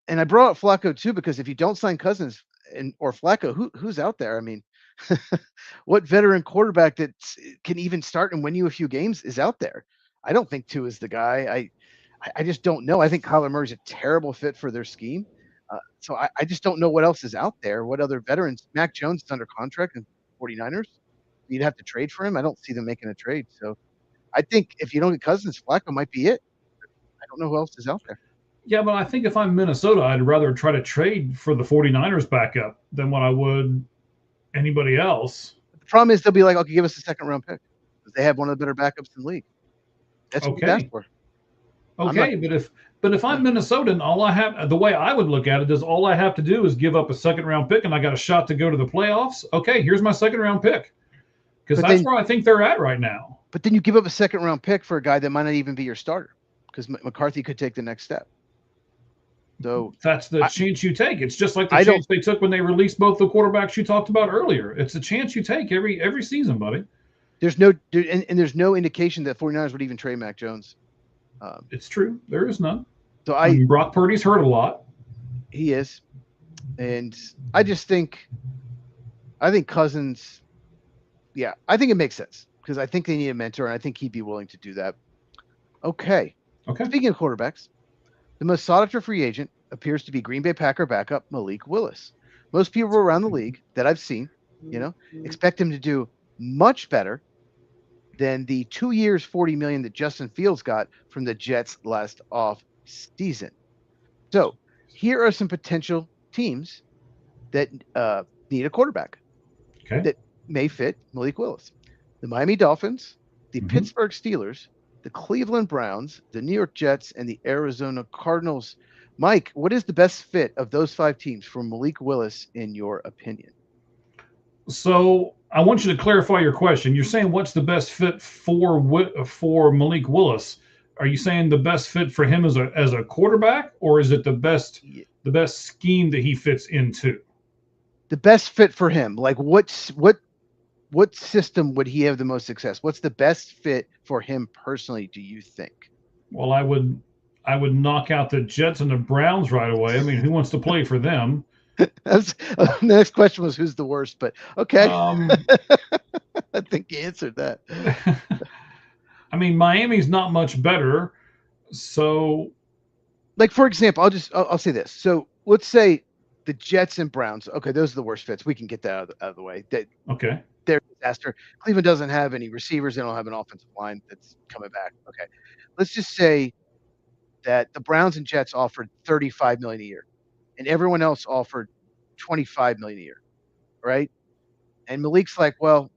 And I brought up Flacco too because if you don't sign Cousins or Flacco, who's out there? I mean, what veteran quarterback that can even start and win you a few games is out there? I don't think Tua is the guy. I just don't know. I think Kyler Murray's a terrible fit for their scheme. So I just don't know what else is out there. What other veterans? Mac Jones is under contract in 49ers. You'd have to trade for him. I don't see them making a trade. So I think if you don't get Cousins, Flacco might be it. I don't know who else is out there. Yeah, but I think if I'm Minnesota, I'd rather try to trade for the 49ers backup than what I would anybody else. The problem is they'll be like, okay, give us a second round pick because they have one of the better backups in the league. That's what we asked for. Okay, but if I'm Minnesota, and all I have, the way I would look at it is all I have to do is give up a second round pick, and I got a shot to go to the playoffs. Okay, here's my second round pick because that's where I think they're at right now. But then you give up a second round pick for a guy that might not even be your starter because McCarthy could take the next step. So that's the chance you take. It's just like the chance they took when they released both the quarterbacks you talked about earlier. It's a chance you take every season, buddy. There's no indication that 49ers would even trade Mac Jones. It's true. There is none. So Brock Purdy's hurt a lot. He is. And I think Cousins, yeah, I think it makes sense because I think they need a mentor and I think he'd be willing to do that. Okay. Speaking of quarterbacks, the most sought-after free agent appears to be Green Bay Packer backup Malik Willis. Most people around the league that I've seen, expect him to do much better than the 2 years, $40 million that Justin Fields got from the Jets last off season. So here are some potential teams that need a quarterback that may fit Malik Willis: the Miami Dolphins, the Pittsburgh Steelers, the Cleveland Browns, the New York Jets, and the Arizona Cardinals. Mike, what is the best fit of those 5 teams for Malik Willis in your opinion? So I want you to clarify your question. You're saying what's the best fit for Malik Willis? Are you saying the best fit for him as a quarterback, or is it the best scheme that he fits into? The best fit for him. Like what system would he have the most success? What's the best fit for him personally, do you think? Well, I would knock out the Jets and the Browns right away. I mean, who wants to play for them? The next question was who's the worst, but okay. I think you answered that. I mean, Miami's not much better. So, like, for example, I'll say this. So let's say the Jets and Browns. Okay, those are the worst fits. We can get that out of the way. Okay. They're a disaster. Cleveland doesn't have any receivers. They don't have an offensive line that's coming back. Okay. Let's just say that the Browns and Jets offered $35 million a year and everyone else offered $25 million a year. Right. And Malik's like, well,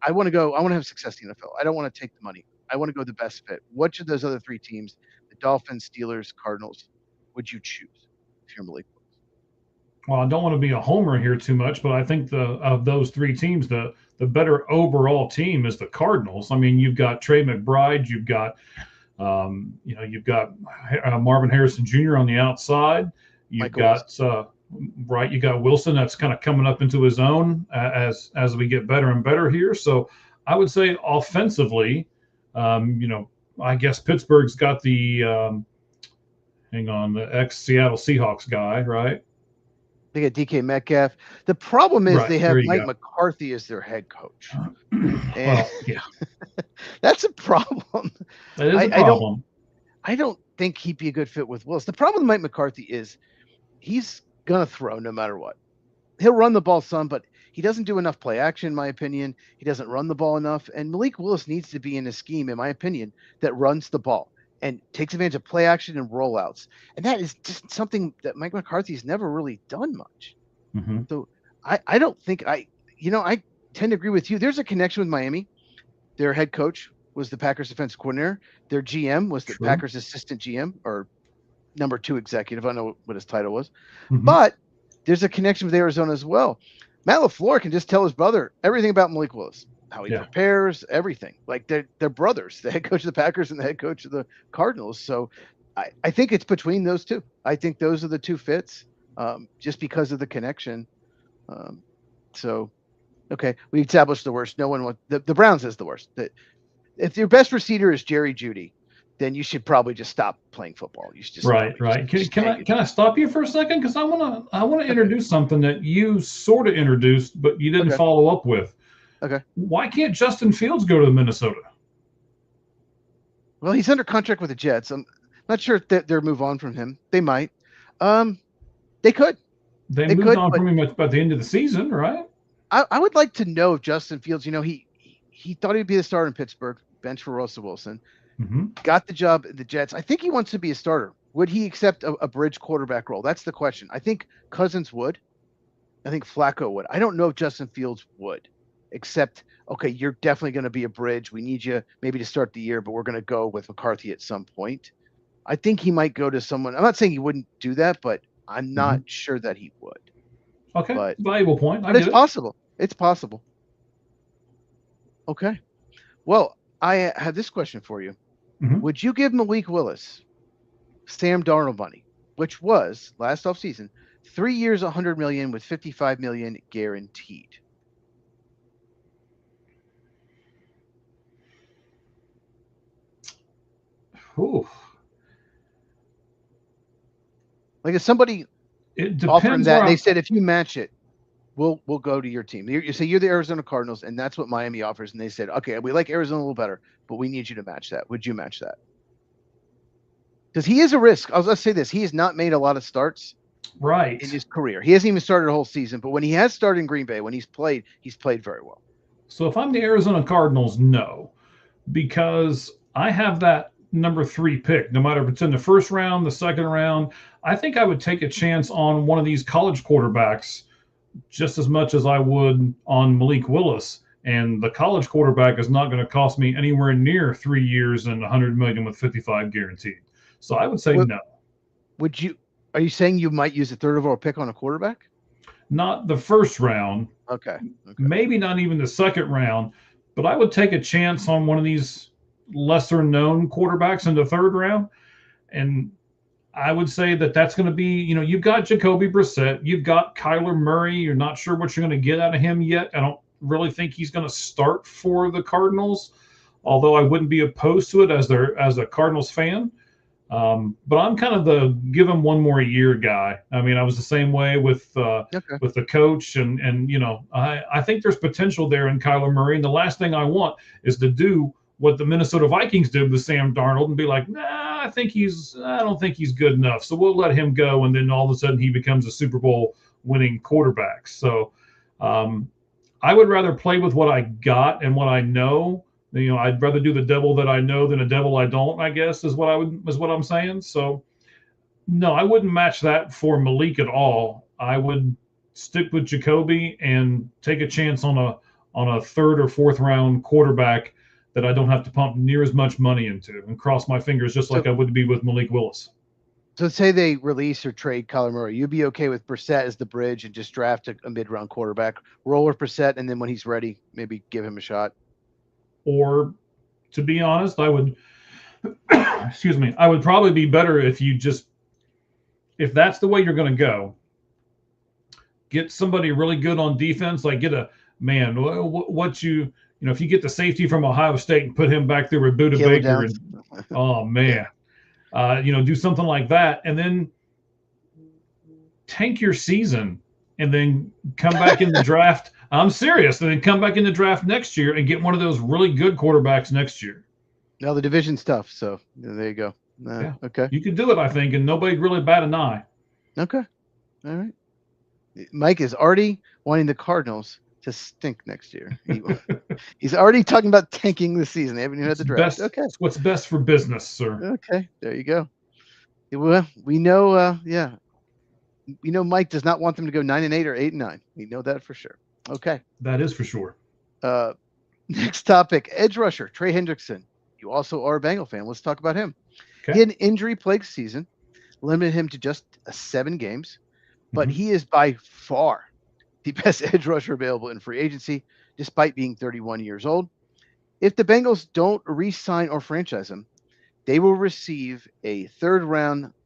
I want to have success in the NFL. I don't want to take the money. I want to go the best fit. Which of those other 3 teams, the Dolphins, Steelers, Cardinals, would you choose if you're Malik? Well, I don't want to be a homer here too much, but I think of those 3 teams, the better overall team is the Cardinals. I mean, you've got Trey McBride, you've got you've got Marvin Harrison Jr. on the outside. You've got you got Wilson that's kind of coming up into his own as we get better and better here. So I would say offensively, I guess Pittsburgh's got the the ex-Seattle Seahawks guy, right? They got DK Metcalf. The problem is they have Mike McCarthy as their head coach. Well, yeah. That's a problem. That is a problem. I don't think he'd be a good fit with Willis. The problem with Mike McCarthy is he's going to throw no matter what. He'll run the ball some, but he doesn't do enough play action, in my opinion. He doesn't run the ball enough. And Malik Willis needs to be in a scheme, in my opinion, that runs the ball and takes advantage of play action and rollouts. And that is just something that Mike McCarthy's never really done much. Mm-hmm. So I don't think I tend to agree with you. There's a connection with Miami. Their head coach was the Packers defensive coordinator. Their GM was the Packers assistant GM or number 2 executive. I don't know what his title was, but there's a connection with Arizona as well. Matt LaFleur can just tell his brother everything about Malik Willis, how he prepares, everything. Like they're brothers, the head coach of the Packers and the head coach of the Cardinals. So I think it's between those two. I think those are the two fits, just because of the connection. So, okay, we established the worst. No one wants the Browns is the worst. If your best receiver is Jerry Jeudy, then you should probably just stop playing football. You should just right. Can I stop you for a second? Because I wanna introduce something that you sort of introduced, but you didn't follow up with. Okay. Why can't Justin Fields go to Minnesota? Well, he's under contract with the Jets. I'm not sure if they'll move on from him. They might. They could. They moved on from him at the end of the season, right? I would like to know if Justin Fields, he thought he'd be the starter in Pittsburgh, bench for Russell Wilson, got the job at the Jets. I think he wants to be a starter. Would he accept a bridge quarterback role? That's the question. I think Cousins would. I think Flacco would. I don't know if Justin Fields would, except, okay, you're definitely going to be a bridge. We need you maybe to start the year, but we're going to go with McCarthy at some point. I think he might go to someone. I'm not saying he wouldn't do that, but I'm not sure that he would. Okay, but, valuable point. But it's possible. It's possible. Okay. Well, I have this question for you. Would you give Malik Willis Sam Darnold money, which was last offseason, 3 years, $100 million with $55 million guaranteed? Ooh. Like if somebody offered that, they said, if you match it, we'll go to your team. You say you're the Arizona Cardinals, and that's what Miami offers. And they said, okay, we like Arizona a little better, but we need you to match that. Would you match that? Because he is a risk. Let's say this: he has not made a lot of starts, right, in his career. He hasn't even started a whole season. But when he has started in Green Bay, when he's played very well. So if I'm the Arizona Cardinals, no, because I have that number 3 pick. No matter if it's in the first round, the second round, I think I would take a chance on one of these college quarterbacks just as much as I would on Malik Willis. And the college quarterback is not going to cost me anywhere near 3 years and $100 million with 55 guaranteed. So I would say no. Are you saying you might use a third overall pick on a quarterback? Not the first round. Okay. Maybe not even the second round, but I would take a chance on one of these lesser known quarterbacks in the third round. And I would say that's going to be, you've got Jacoby Brissett, you've got Kyler Murray. You're not sure what you're going to get out of him yet. I don't really think he's going to start for the Cardinals, although I wouldn't be opposed to it as a Cardinals fan. But I'm kind of the give him one more year guy. I mean, I was the same way with the coach, and I think there's potential there in Kyler Murray. And the last thing I want is to do what the Minnesota Vikings did with Sam Darnold and be like, nah, I don't think he's good enough. So we'll let him go. And then all of a sudden he becomes a Super Bowl winning quarterback. So I would rather play with what I got and what I know. I'd rather do the devil that I know than a devil I don't, I guess is what I'm saying. So no, I wouldn't match that for Malik at all. I would stick with Jacoby and take a chance on a third or fourth round quarterback that I don't have to pump near as much money into, and cross my fingers just like I would be with Malik Willis. So say they release or trade Kyler Murray. You'd be okay with Brissett as the bridge and just draft a mid-round quarterback, roll with Brissett, and then when he's ready, maybe give him a shot? Or, to be honest, I would I would probably be better if that's the way you're going to go, get somebody really good on defense, like get a man, if you get the safety from Ohio State and put him back there with Buda Baker, oh man, do something like that, and then tank your season, and then come back in the draft. I'm serious, and then come back in the draft next year and get one of those really good quarterbacks next year. Now the division's tough, so there you go. Yeah. Okay, you could do it, I think, and nobody really bat an eye. Okay, all right. Mike is already wanting the Cardinals to stink next year. He's already talking about tanking the season. They haven't even had the draft. Okay. It's what's best for business, sir. Okay. There you go. Well, we know, we know Mike does not want them to go 9-8 or 8-9. We know that for sure. Okay. That is for sure. Next topic, edge rusher, Trey Hendrickson. You also are a Bengal fan. Let's talk about him. Okay. He had an injury-plagued season, limited him to just 7 games, but he is by far the best edge rusher available in free agency, despite being 31 years old. If the Bengals don't re-sign or franchise him, they will receive a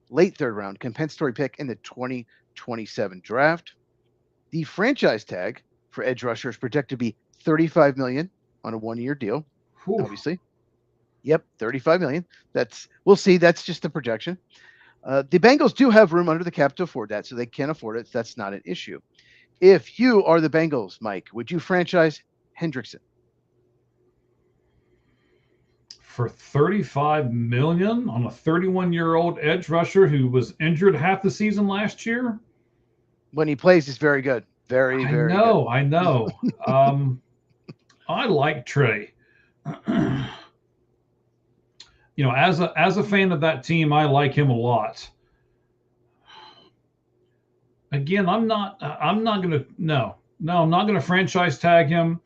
late third round compensatory pick in the 2027 draft. The franchise tag for edge rusher is projected to be $35 million on a 1-year deal. Whew. Obviously, yep, $35 million. We'll see. That's just the projection. The Bengals do have room under the cap to afford that, so they can afford it. That's not an issue. If you are the Bengals, Mike, would you franchise Hendrickson? For $35 million on a 31-year-old edge rusher who was injured half the season last year? When he plays, he's very good. Very good. I know. I like Trey. As a fan of that team, I like him a lot. Again, I'm not gonna franchise tag him.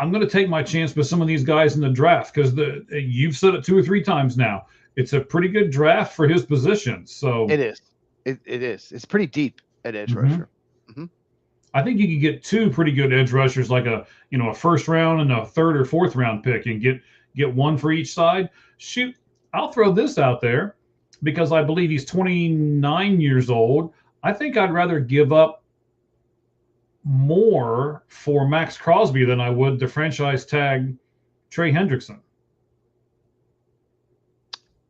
I'm going to take my chance with some of these guys in the draft because you've said it 2 or 3 times now. It's a pretty good draft for his position. So it is. It is. It's pretty deep at edge rusher. Mm-hmm. I think you could get 2 pretty good edge rushers, like a first round and a 3rd or 4th round pick, and get one for each side. Shoot, I'll throw this out there because I believe he's 29 years old. I think I'd rather give up more for Max Crosby than I would to franchise tag Trey Hendrickson.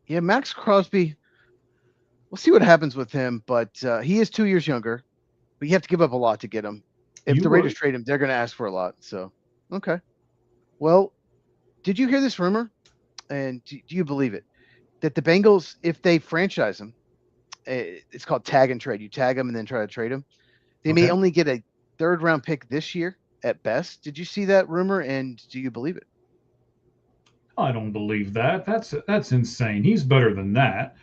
Yeah, Max Crosby, we'll see what happens with him, but he is 2 years younger, but you have to give up a lot to get him. If the Raiders trade him, they're going to ask for a lot. So, okay. Well, did you hear this rumor? And do you believe it? That the Bengals, if they franchise him, it's called tag and trade. You tag him and then try to trade him. They may only get a 3rd round pick this year at best. Did you see that rumor, and do you believe it? I don't believe that. That's insane. He's better than that.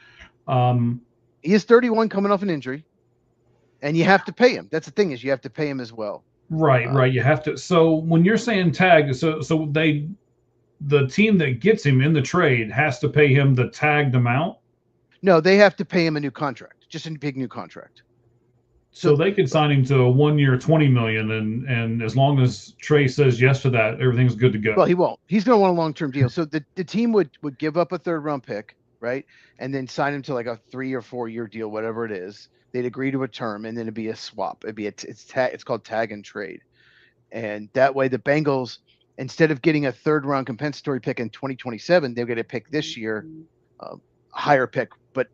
He is 31, coming off an injury, and you have to pay him. That's the thing, is you have to pay him as well. Right. You have to. So when you're saying tag, so the team that gets him in the trade has to pay him the tagged amount? No, they have to pay him a new contract, just a big new contract. So they could sign him to a 1-year, $20 million, and as long as Trey says yes to that, everything's good to go. Well, he won't. He's going to want a long-term deal. So the team would give up a 3rd round pick, right, and then sign him to like a 3 or 4 year deal, whatever it is. They'd agree to a term, and then it'd be a swap. It's called tag and trade, and that way the Bengals, instead of getting a 3rd round compensatory pick in 2027, they'll get a pick this year, a higher pick. But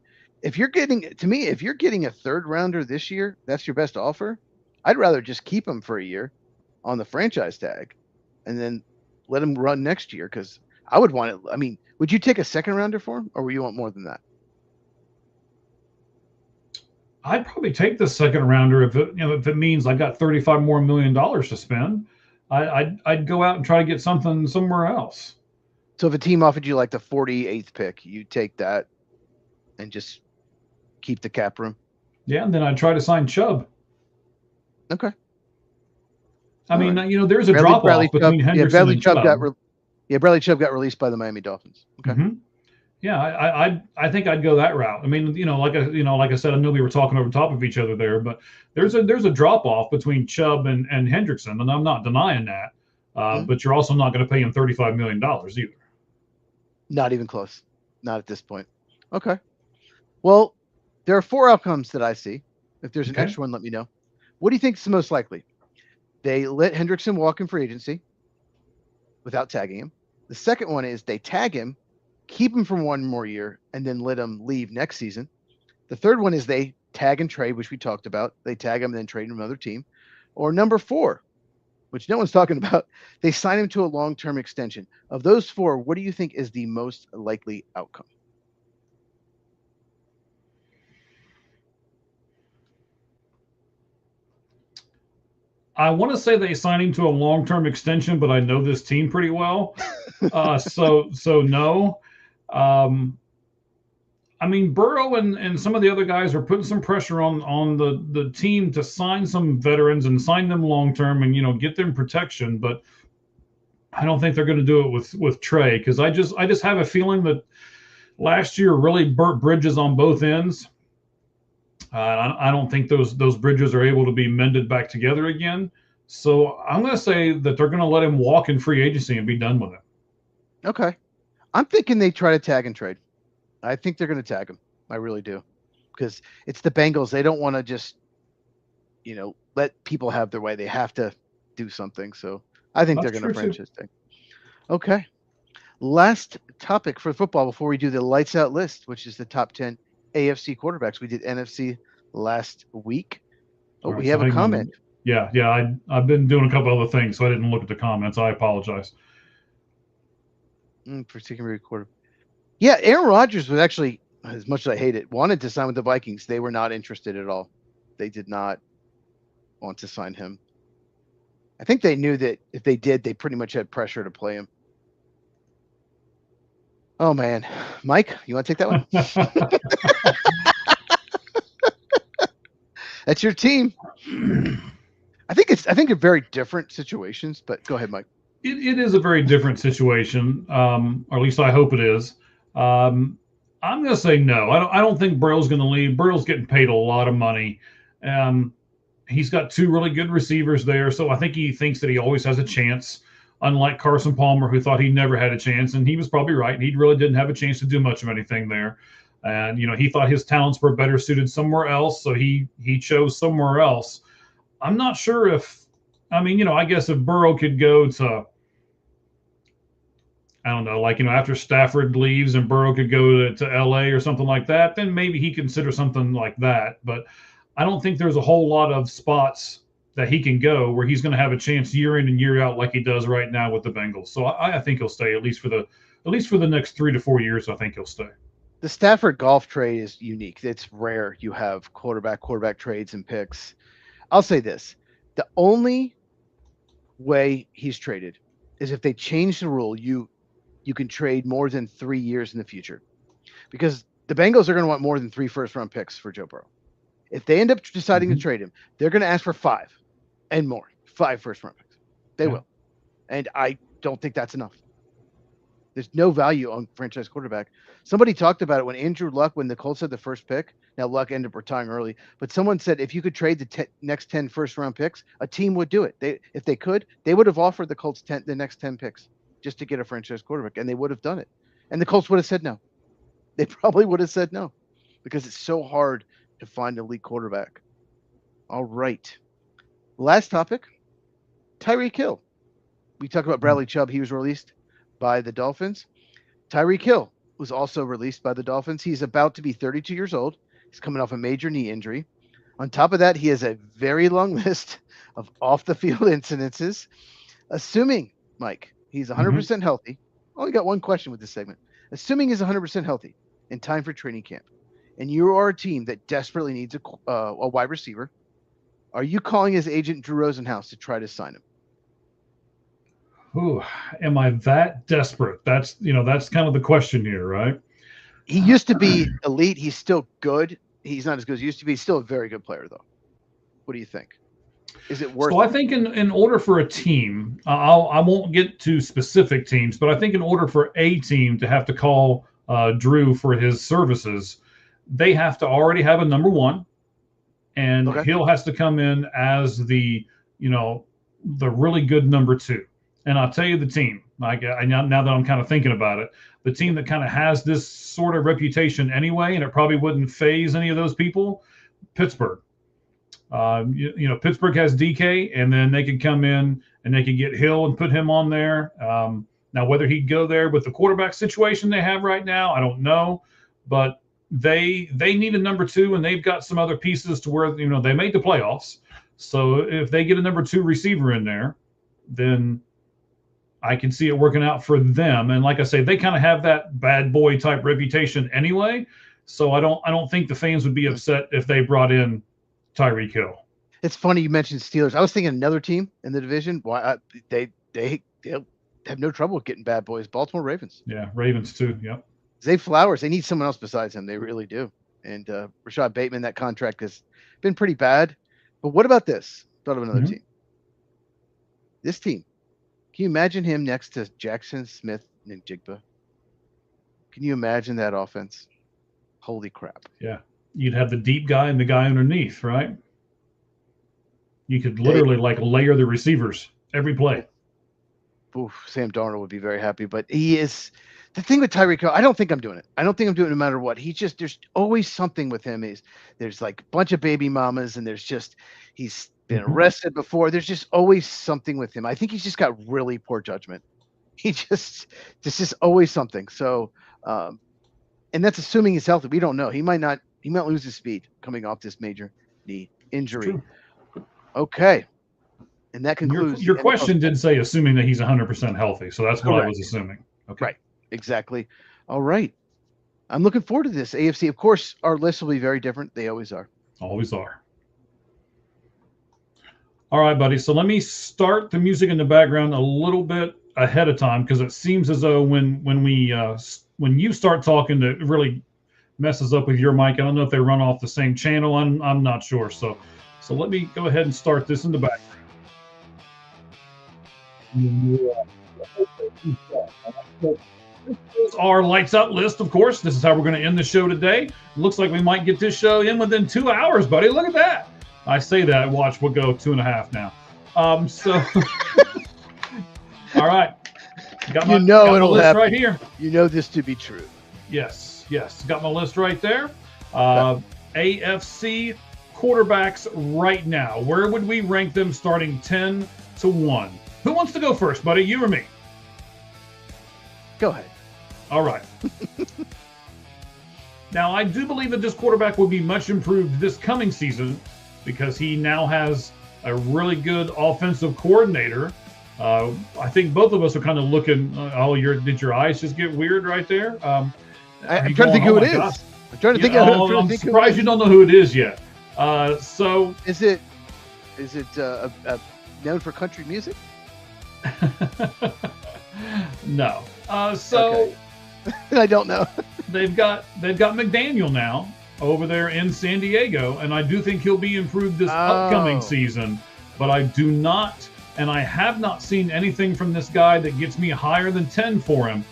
if you're getting a 3rd rounder this year, that's your best offer. I'd rather just keep him for a year on the franchise tag and then let him run next year, because I would want it. I mean, would you take a 2nd rounder for him, or would you want more than that? I'd probably take the 2nd rounder if it means I got $35 more million to spend. I'd go out and try to get something somewhere else. So if a team offered you like the 48th pick, you take that and just keep the cap room? Yeah, and then I'd try to sign Chubb. Okay. I mean, there's a drop off between Henderson and Chubb. Bradley Chubb got released by the Miami Dolphins. Okay. Mm-hmm. Yeah, I think I'd go that route. I mean, like I said, I know we were talking over top of each other there, but there's a drop off between Chubb and Hendrickson, and I'm not denying that. But you're also not going to pay him $35 million either. Not even close. Not at this point. Okay. Well, there are 4 outcomes that I see. If there's an extra one, let me know. What do you think is the most likely? They let Hendrickson walk in free agency without tagging him. The second one is they tag him, keep him for 1 more year, and then let him leave next season. The third one is they tag and trade, which we talked about. They tag him and then trade him to another team. Or number 4, which no one's talking about, they sign him to a long-term extension. Of those 4, what do you think is the most likely outcome? I want to say they sign him to a long-term extension, but I know this team pretty well. So no. I mean, Burrow and some of the other guys are putting some pressure on the team to sign some veterans and sign them long-term and, get them protection. But I don't think they're going to do it with Trey, because I just have a feeling that last year really burnt bridges on both ends. I don't think those bridges are able to be mended back together again. So I'm going to say that they're going to let him walk in free agency and be done with it. Okay. I'm thinking they try to tag and trade. I think they're going to tag him. I really do. Because it's the Bengals. They don't want to just, let people have their way. They have to do something. So I think they're That's going to true too. franchise tag. Okay. Last topic for football before we do the lights out list, which is the top 10 AFC quarterbacks. We did NFC last week. Oh, All right, we so have a hang comment. on. Yeah. I've been doing a couple other things, so I didn't look at the comments. I apologize. For secondary quarter. Yeah, Aaron Rodgers was actually, as much as I hate it, wanted to sign with the Vikings. They were not interested at all. They did not want to sign him. I think they knew that if they did, they pretty much had pressure to play him. Oh man, Mike, you want to take that one? That's your team. I think they're very different situations, but go ahead, Mike. It is a very different situation, or at least I hope it is. I'm going to say no. I don't think Burrow's going to leave. Burrow's getting paid a lot of money. He's got two really good receivers there, so I think he thinks that he always has a chance. Unlike Carson Palmer, who thought he never had a chance, and he was probably right. He really didn't have a chance to do much of anything there. And he thought his talents were better suited somewhere else, so he chose somewhere else. I'm not sure if, I guess if Burrow could go to, I don't know, like, after Stafford leaves and Burrow could go to LA or something like that, then maybe he consider something like that. But I don't think there's a whole lot of spots that he can go where he's going to have a chance year in and year out like he does right now with the Bengals. So I think he'll stay at least for the next 3 to 4 years. I think he'll stay. The Stafford golf trade is unique. It's rare you have quarterback trades and picks. I'll say this. The only way he's traded is if they change the rule, you can trade more than 3 years in the future. Because the Bengals are going to want more than 3 first-round picks for Joe Burrow. If they end up deciding to trade him, they're going to ask for 5 and more. 5 first-round picks. They will. And I don't think that's enough. There's no value on franchise quarterback. Somebody talked about it when Andrew Luck, when the Colts had the first pick. Now, Luck ended up retiring early. But someone said if you could trade the next 10 first-round picks, a team would do it. If they could, they would have offered the Colts the next 10 picks just to get a franchise quarterback, and they would have done it. And the Colts would have said no. They probably would have said no because it's so hard to find an elite quarterback. All right. Last topic, Tyreek Hill. We talked about Bradley Chubb. He was released by the Dolphins. Tyreek Hill was also released by the Dolphins. He's about to be 32 years old. He's coming off a major knee injury. On top of that, he has a very long list of off-the-field incidences. Assuming, Mike, he's 100% healthy. Only got one question with this segment. Assuming he's 100% healthy in time for training camp, and you are a team that desperately needs a wide receiver, are you calling his agent Drew Rosenhaus to try to sign him? Ooh, am I that desperate? That's kind of the question here, right? He used to be elite. He's still good. He's not as good as he used to be. He's still a very good player, though. What do you think? Is it worth? So I think in order for a team, I won't get to specific teams, but I think in order for a team to have to call Drew for his services, they have to already have a number one, and Hill has to come in as the really good number two. And I'll tell you the team, now that I'm kind of thinking about it, the team that kind of has this sort of reputation anyway, and it probably wouldn't phase any of those people, Pittsburgh. Pittsburgh has DK, and then they can come in and they can get Hill and put him on there. Now, whether he'd go there with the quarterback situation they have right now, I don't know. But they need a number two, and they've got some other pieces to where they made the playoffs. So if they get a number two receiver in there, then I can see it working out for them. And like I say, they kind of have that bad boy type reputation anyway. So I don't think the fans would be upset if they brought in Tyreek Hill. It's funny you mentioned Steelers. I was thinking another team in the division. Why they have no trouble with getting bad boys. Baltimore Ravens. Yeah, Ravens too. Yep. Zay Flowers. They need someone else besides him. They really do. And Rashad Bateman. That contract has been pretty bad. But what about this? Thought of another team. This team. Can you imagine him next to Jackson Smith and Jigba? Can you imagine that offense? Holy crap. Yeah. you'd have the deep guy and the guy underneath, right? You could literally like layer the receivers every play. Oof, Sam Darnold would be very happy, but he is the thing with Tyreek Hill. I don't think I'm doing it. I don't think I'm doing it no matter what. There's always something with him. There's like a bunch of baby mamas, and he's been arrested before. There's just always something with him. I think he's just got really poor judgment. There's just always something. So, and that's assuming he's healthy. We don't know. He might lose his speed coming off this major knee injury. True. Okay. And that concludes your question did say assuming that he's 100% healthy, so that's what I was assuming. Okay. Right, exactly. All right. I'm looking forward to this AFC. Of course, our list will be very different. They always are. Always are. All right, buddy. So let me start the music in the background a little bit ahead of time because it seems as though when you start talking, it really messes up with your mic. I don't know if they run off the same channel. I'm not sure. So let me go ahead and start this in the background. This is our lights out list, of course. This is how we're going to end the show today. Looks like we might get this show in within 2 hours, buddy. Look at that. I say that. Watch, we'll go 2.5 now. All right. Got my list right here. You know this to be true. Yes. Got my list right there. AFC quarterbacks right now. Where would we rank them starting 10 to 1? Who wants to go first, buddy? You or me? Go ahead. All right. Now, I do believe that this quarterback will be much improved this coming season because he now has a really good offensive coordinator. I think both of us are kind of looking. Did your eyes just get weird right there? I'm trying to think who it is. I'm trying to think. I'm surprised you don't know who it is yet. So is it known for country music? No. Okay. I don't know. they've got McDaniel now over there in San Diego, and I do think he'll be improved this upcoming season. But I do not, and I have not seen anything from this guy that gets me higher than 10 for him.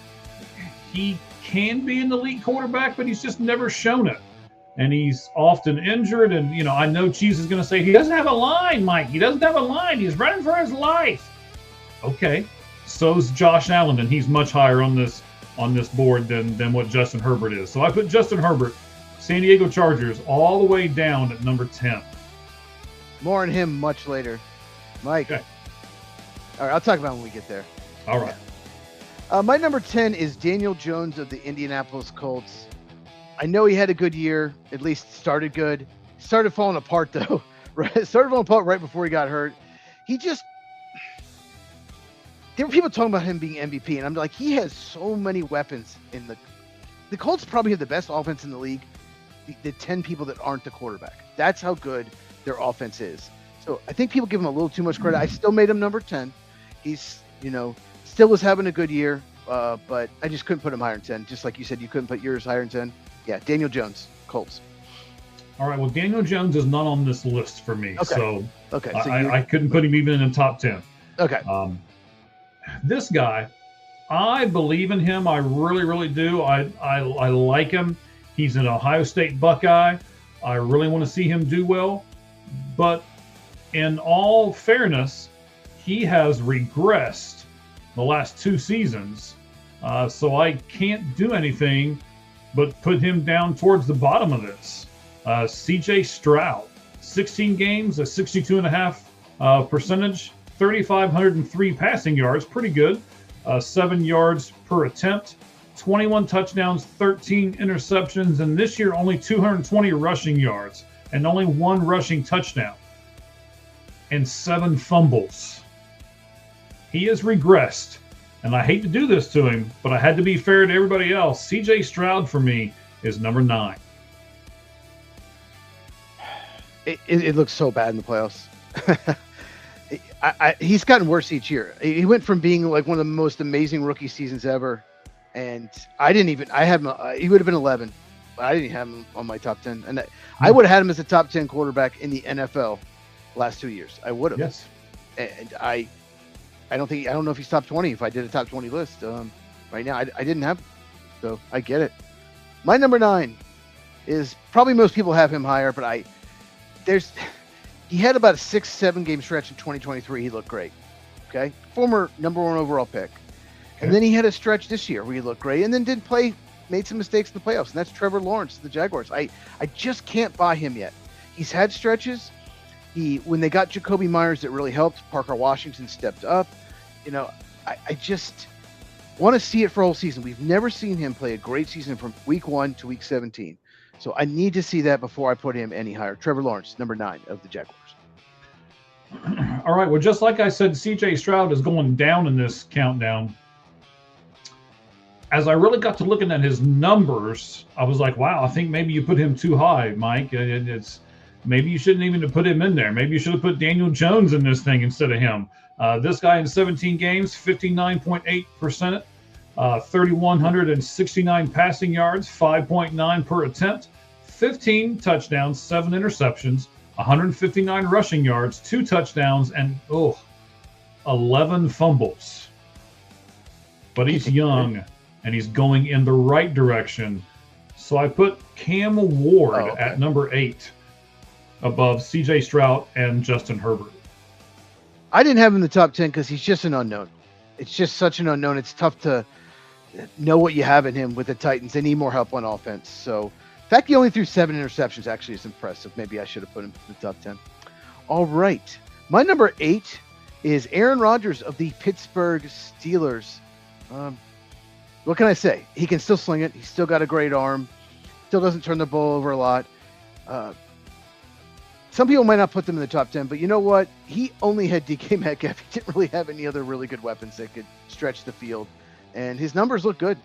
He can be an elite quarterback, but he's just never shown it. And he's often injured. And, I know Cheese is going to say, he doesn't have a line, Mike. He doesn't have a line. He's running for his life. Okay. So's Josh Allen, and he's much higher on this board than what Justin Herbert is. So I put Justin Herbert, San Diego Chargers, all the way down at number 10. More on him much later. Mike. Okay. All right, I'll talk about it when we get there. All right. My number 10 is Daniel Jones of the Indianapolis Colts. I know he had a good year, at least started good. Started falling apart, though. Right? Started falling apart right before he got hurt. There were people talking about him being MVP, and I'm like, he has so many weapons in the Colts probably have the best offense in the league. The 10 people that aren't the quarterback. That's how good their offense is. So I think people give him a little too much credit. I still made him number 10. He's, still was having a good year, but I just couldn't put him higher than 10. Just like you said, you couldn't put yours higher than 10. Yeah, Daniel Jones, Colts. All right, well, Daniel Jones is not on this list for me. Okay. So I couldn't put him even in the top 10. Okay. This guy, I believe in him. I really, really do. I like him. He's an Ohio State Buckeye. I really want to see him do well. But in all fairness, he has regressed the last 2 seasons. So I can't do anything but put him down towards the bottom of this. CJ Stroud, 16 games, a 62.5% percentage. 3,503 passing yards, pretty good. 7 yards per attempt, 21 touchdowns, 13 interceptions, and this year only 220 rushing yards and only 1 rushing touchdown and 7 fumbles. He has regressed, and I hate to do this to him, but I had to be fair to everybody else. CJ Stroud for me is number 9. It looks so bad in the playoffs. He's gotten worse each year. He went from being like one of the most amazing rookie seasons ever, and I had him. He would have been 11, but I didn't have him on my top 10. And I would have had him as a top 10 quarterback in the NFL last 2 years. I would have. Yes. And I don't know if he's top 20. If I did a top 20 list right now, I didn't have him, so I get it. My number 9 is probably most people have him higher, but he had about a 6-7 game stretch in 2023. He looked great. Okay. Former number 1 overall pick. Okay. And then he had a stretch this year where he looked great and then made some mistakes in the playoffs. And that's Trevor Lawrence, the Jaguars. I just can't buy him yet. He's had stretches. When they got Jacoby Myers, it really helped. Parker Washington stepped up. I just want to see it for a whole season. We've never seen him play a great season from week 1 to week 17. So I need to see that before I put him any higher. Trevor Lawrence, number 9 of the Jaguars. All right. Well, just like I said, C.J. Stroud is going down in this countdown. As I really got to looking at his numbers, I was like, wow, I think maybe you put him too high, Mike. Maybe you shouldn't even have put him in there. Maybe you should have put Daniel Jones in this thing instead of him. This guy in 17 games, 59.8%, 3,169 passing yards, 5.9 per attempt, 15 touchdowns, 7 interceptions, 159 rushing yards, 2 touchdowns, and 11 fumbles. But he's young, and he's going in the right direction. So I put Cam Ward at number 8 above C.J. Stroud and Justin Herbert. I didn't have him in the top 10 because he's just an unknown. It's just such an unknown. It's tough to know what you have in him with the Titans. They need more help on offense. So the fact he only threw 7 interceptions actually is impressive. Maybe I should have put him in the top 10. All right. My number 8 is Aaron Rodgers of the Pittsburgh Steelers. What can I say? He can still sling it. He's still got a great arm. Still doesn't turn the ball over a lot. Some people might not put them in the top 10, but you know what? He only had DK Metcalf. He didn't really have any other really good weapons that could stretch the field. And his numbers look good.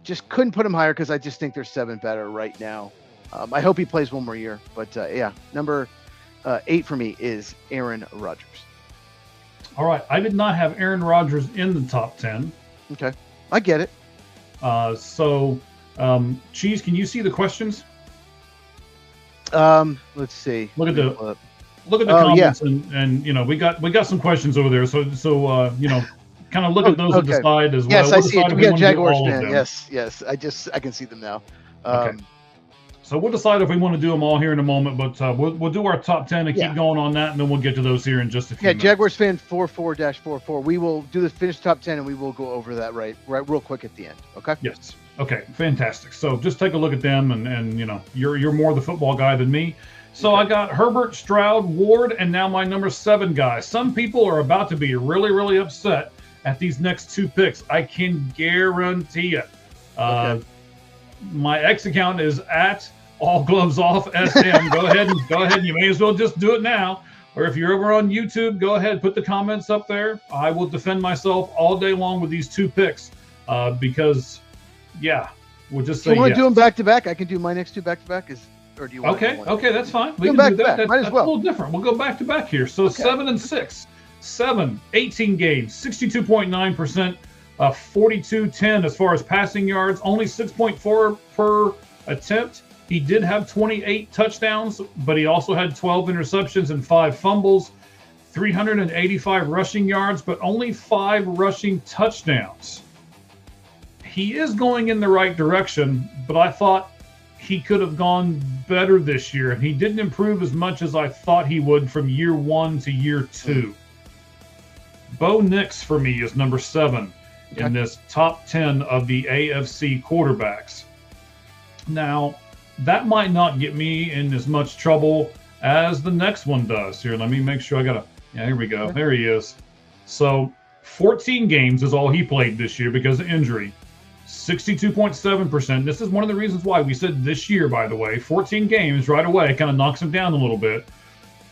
Just couldn't put him higher because I just think there's 7 better right now. I hope he plays one more year. But number 8 for me is Aaron Rodgers. All right. I did not have Aaron Rodgers in the top 10. Okay. I get it. Cheese, can you see the questions? Let's see. Look at the comments, and we got some questions over there. So kind of look at those and decide as well. Yes, I see it. We got Jaguars fan. Yes. I can see them now. Okay. So we'll decide if we want to do them all here in a moment, but we'll do our top 10 and keep going on that, and then we'll get to those here in just a few minutes. Jaguars fan 44-44. We will do the finished top 10, and we will go over that right real quick at the end. Okay. Yes. Okay. Fantastic. So just take a look at them, and you're more the football guy than me. So I got Herbert, Stroud, Ward, and now my number 7 guy. Some people are about to be really, really upset at these next 2 picks. I can guarantee it. My X account is at All Gloves Off SM. Go ahead. You may as well just do it now. Or if you're over on YouTube, go ahead, put the comments up there. I will defend myself all day long with these 2 picks because, we'll just say. You want to do them back to back? I can do my next 2 back to back. Or do you want? Okay, that's fine. We can do that. That's a little different. We'll go back to back here. So 7 and 6. 7, 18 games, 62.9%, 42-10 as far as passing yards, only 6.4 per attempt. He did have 28 touchdowns, but he also had 12 interceptions and 5 fumbles, 385 rushing yards, but only 5 rushing touchdowns. He is going in the right direction, but I thought he could have gone better this year. He didn't improve as much as I thought he would from year 1 to year 2. Bo Nix for me is number 7 in this top 10 of the AFC quarterbacks. Now, that might not get me in as much trouble as the next one does. Here, let me make sure here we go. There he is. So 14 games is all he played this year because of injury. 62.7%. This is one of the reasons why we said this year, by the way, 14 games right away kind of knocks him down a little bit.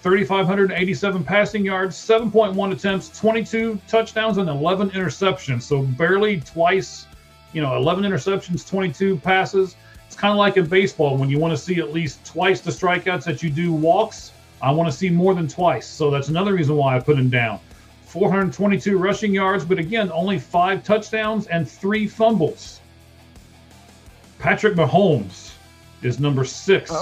3,587 passing yards, 7.1 attempts, 22 touchdowns, and 11 interceptions. So barely twice, 11 interceptions, 22 passes. It's kind of like in baseball when you want to see at least twice the strikeouts that you do walks. I want to see more than twice. So that's another reason why I put him down. 422 rushing yards, but again, only 5 touchdowns and 3 fumbles. Patrick Mahomes is number 6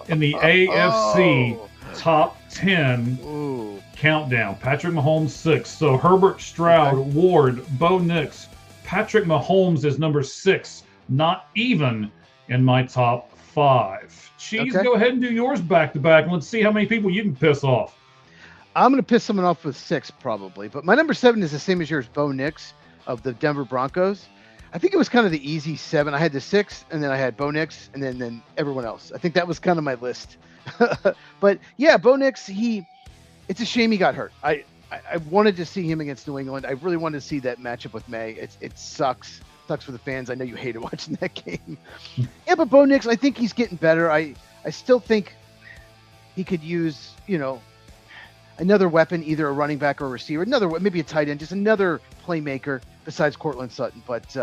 in the AFC top 10 countdown. Patrick Mahomes 6. So Herbert, Stroud, Ward, Bo Nix. Patrick Mahomes is number 6, not even in my top 5. Cheese, Okay. go ahead and do yours back to back, and let's see how many people you can piss off. I'm going to piss someone off with 6 probably, but my number 7 is the same as yours, Bo Nix of the Denver Broncos. I think it was kind of the easy 7. I had the 6, and then I had Bo Nix, and then everyone else. I think that was kind of my list. But yeah, Bo Nix, it's a shame he got hurt. I wanted to see him against New England. I really wanted to see that matchup with May. It sucks. Sucks for the fans. I know you hated watching that game. Yeah, but Bo Nix, I think he's getting better. I still think he could use, another weapon, either a running back or a receiver, maybe a tight end, just another playmaker besides Cortland Sutton. But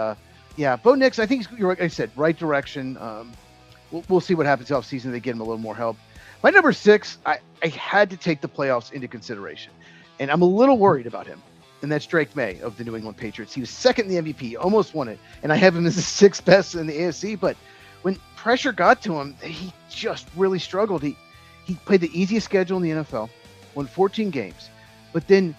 yeah, Bo Nix, I think you're, like I said, right direction. We'll see what happens off season. They get him a little more help. My number 6, I had to take the playoffs into consideration, and I'm a little worried about him. And that's Drake May of the New England Patriots. He was second in the MVP, almost won it, and I have him as the 6th best in the AFC. But when pressure got to him, he just really struggled. He played the easiest schedule in the NFL, won 14 games, but then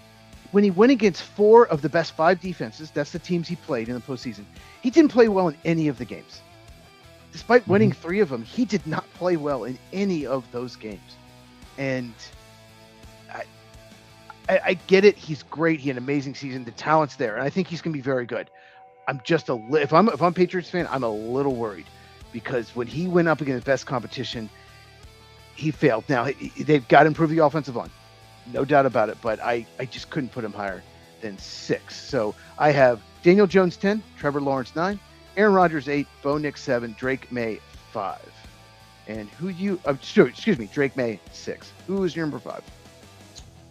when he went against 4 of the best 5 defenses, that's the teams he played in the postseason, he didn't play well in any of the games. Despite winning 3 of them, he did not play well in any of those games. And I get it. He's great. He had an amazing season. The talent's there, and I think he's going to be very good. I'm just if I'm a Patriots fan, I'm a little worried because when he went up against best competition, he failed. Now they've got to improve the offensive line, no doubt about it. But I just couldn't put him higher than 6. So I have Daniel Jones 10, Trevor Lawrence 9, Aaron Rodgers 8, Bo Nix 7, Drake May 5, and Drake May 6. Who is your number 5?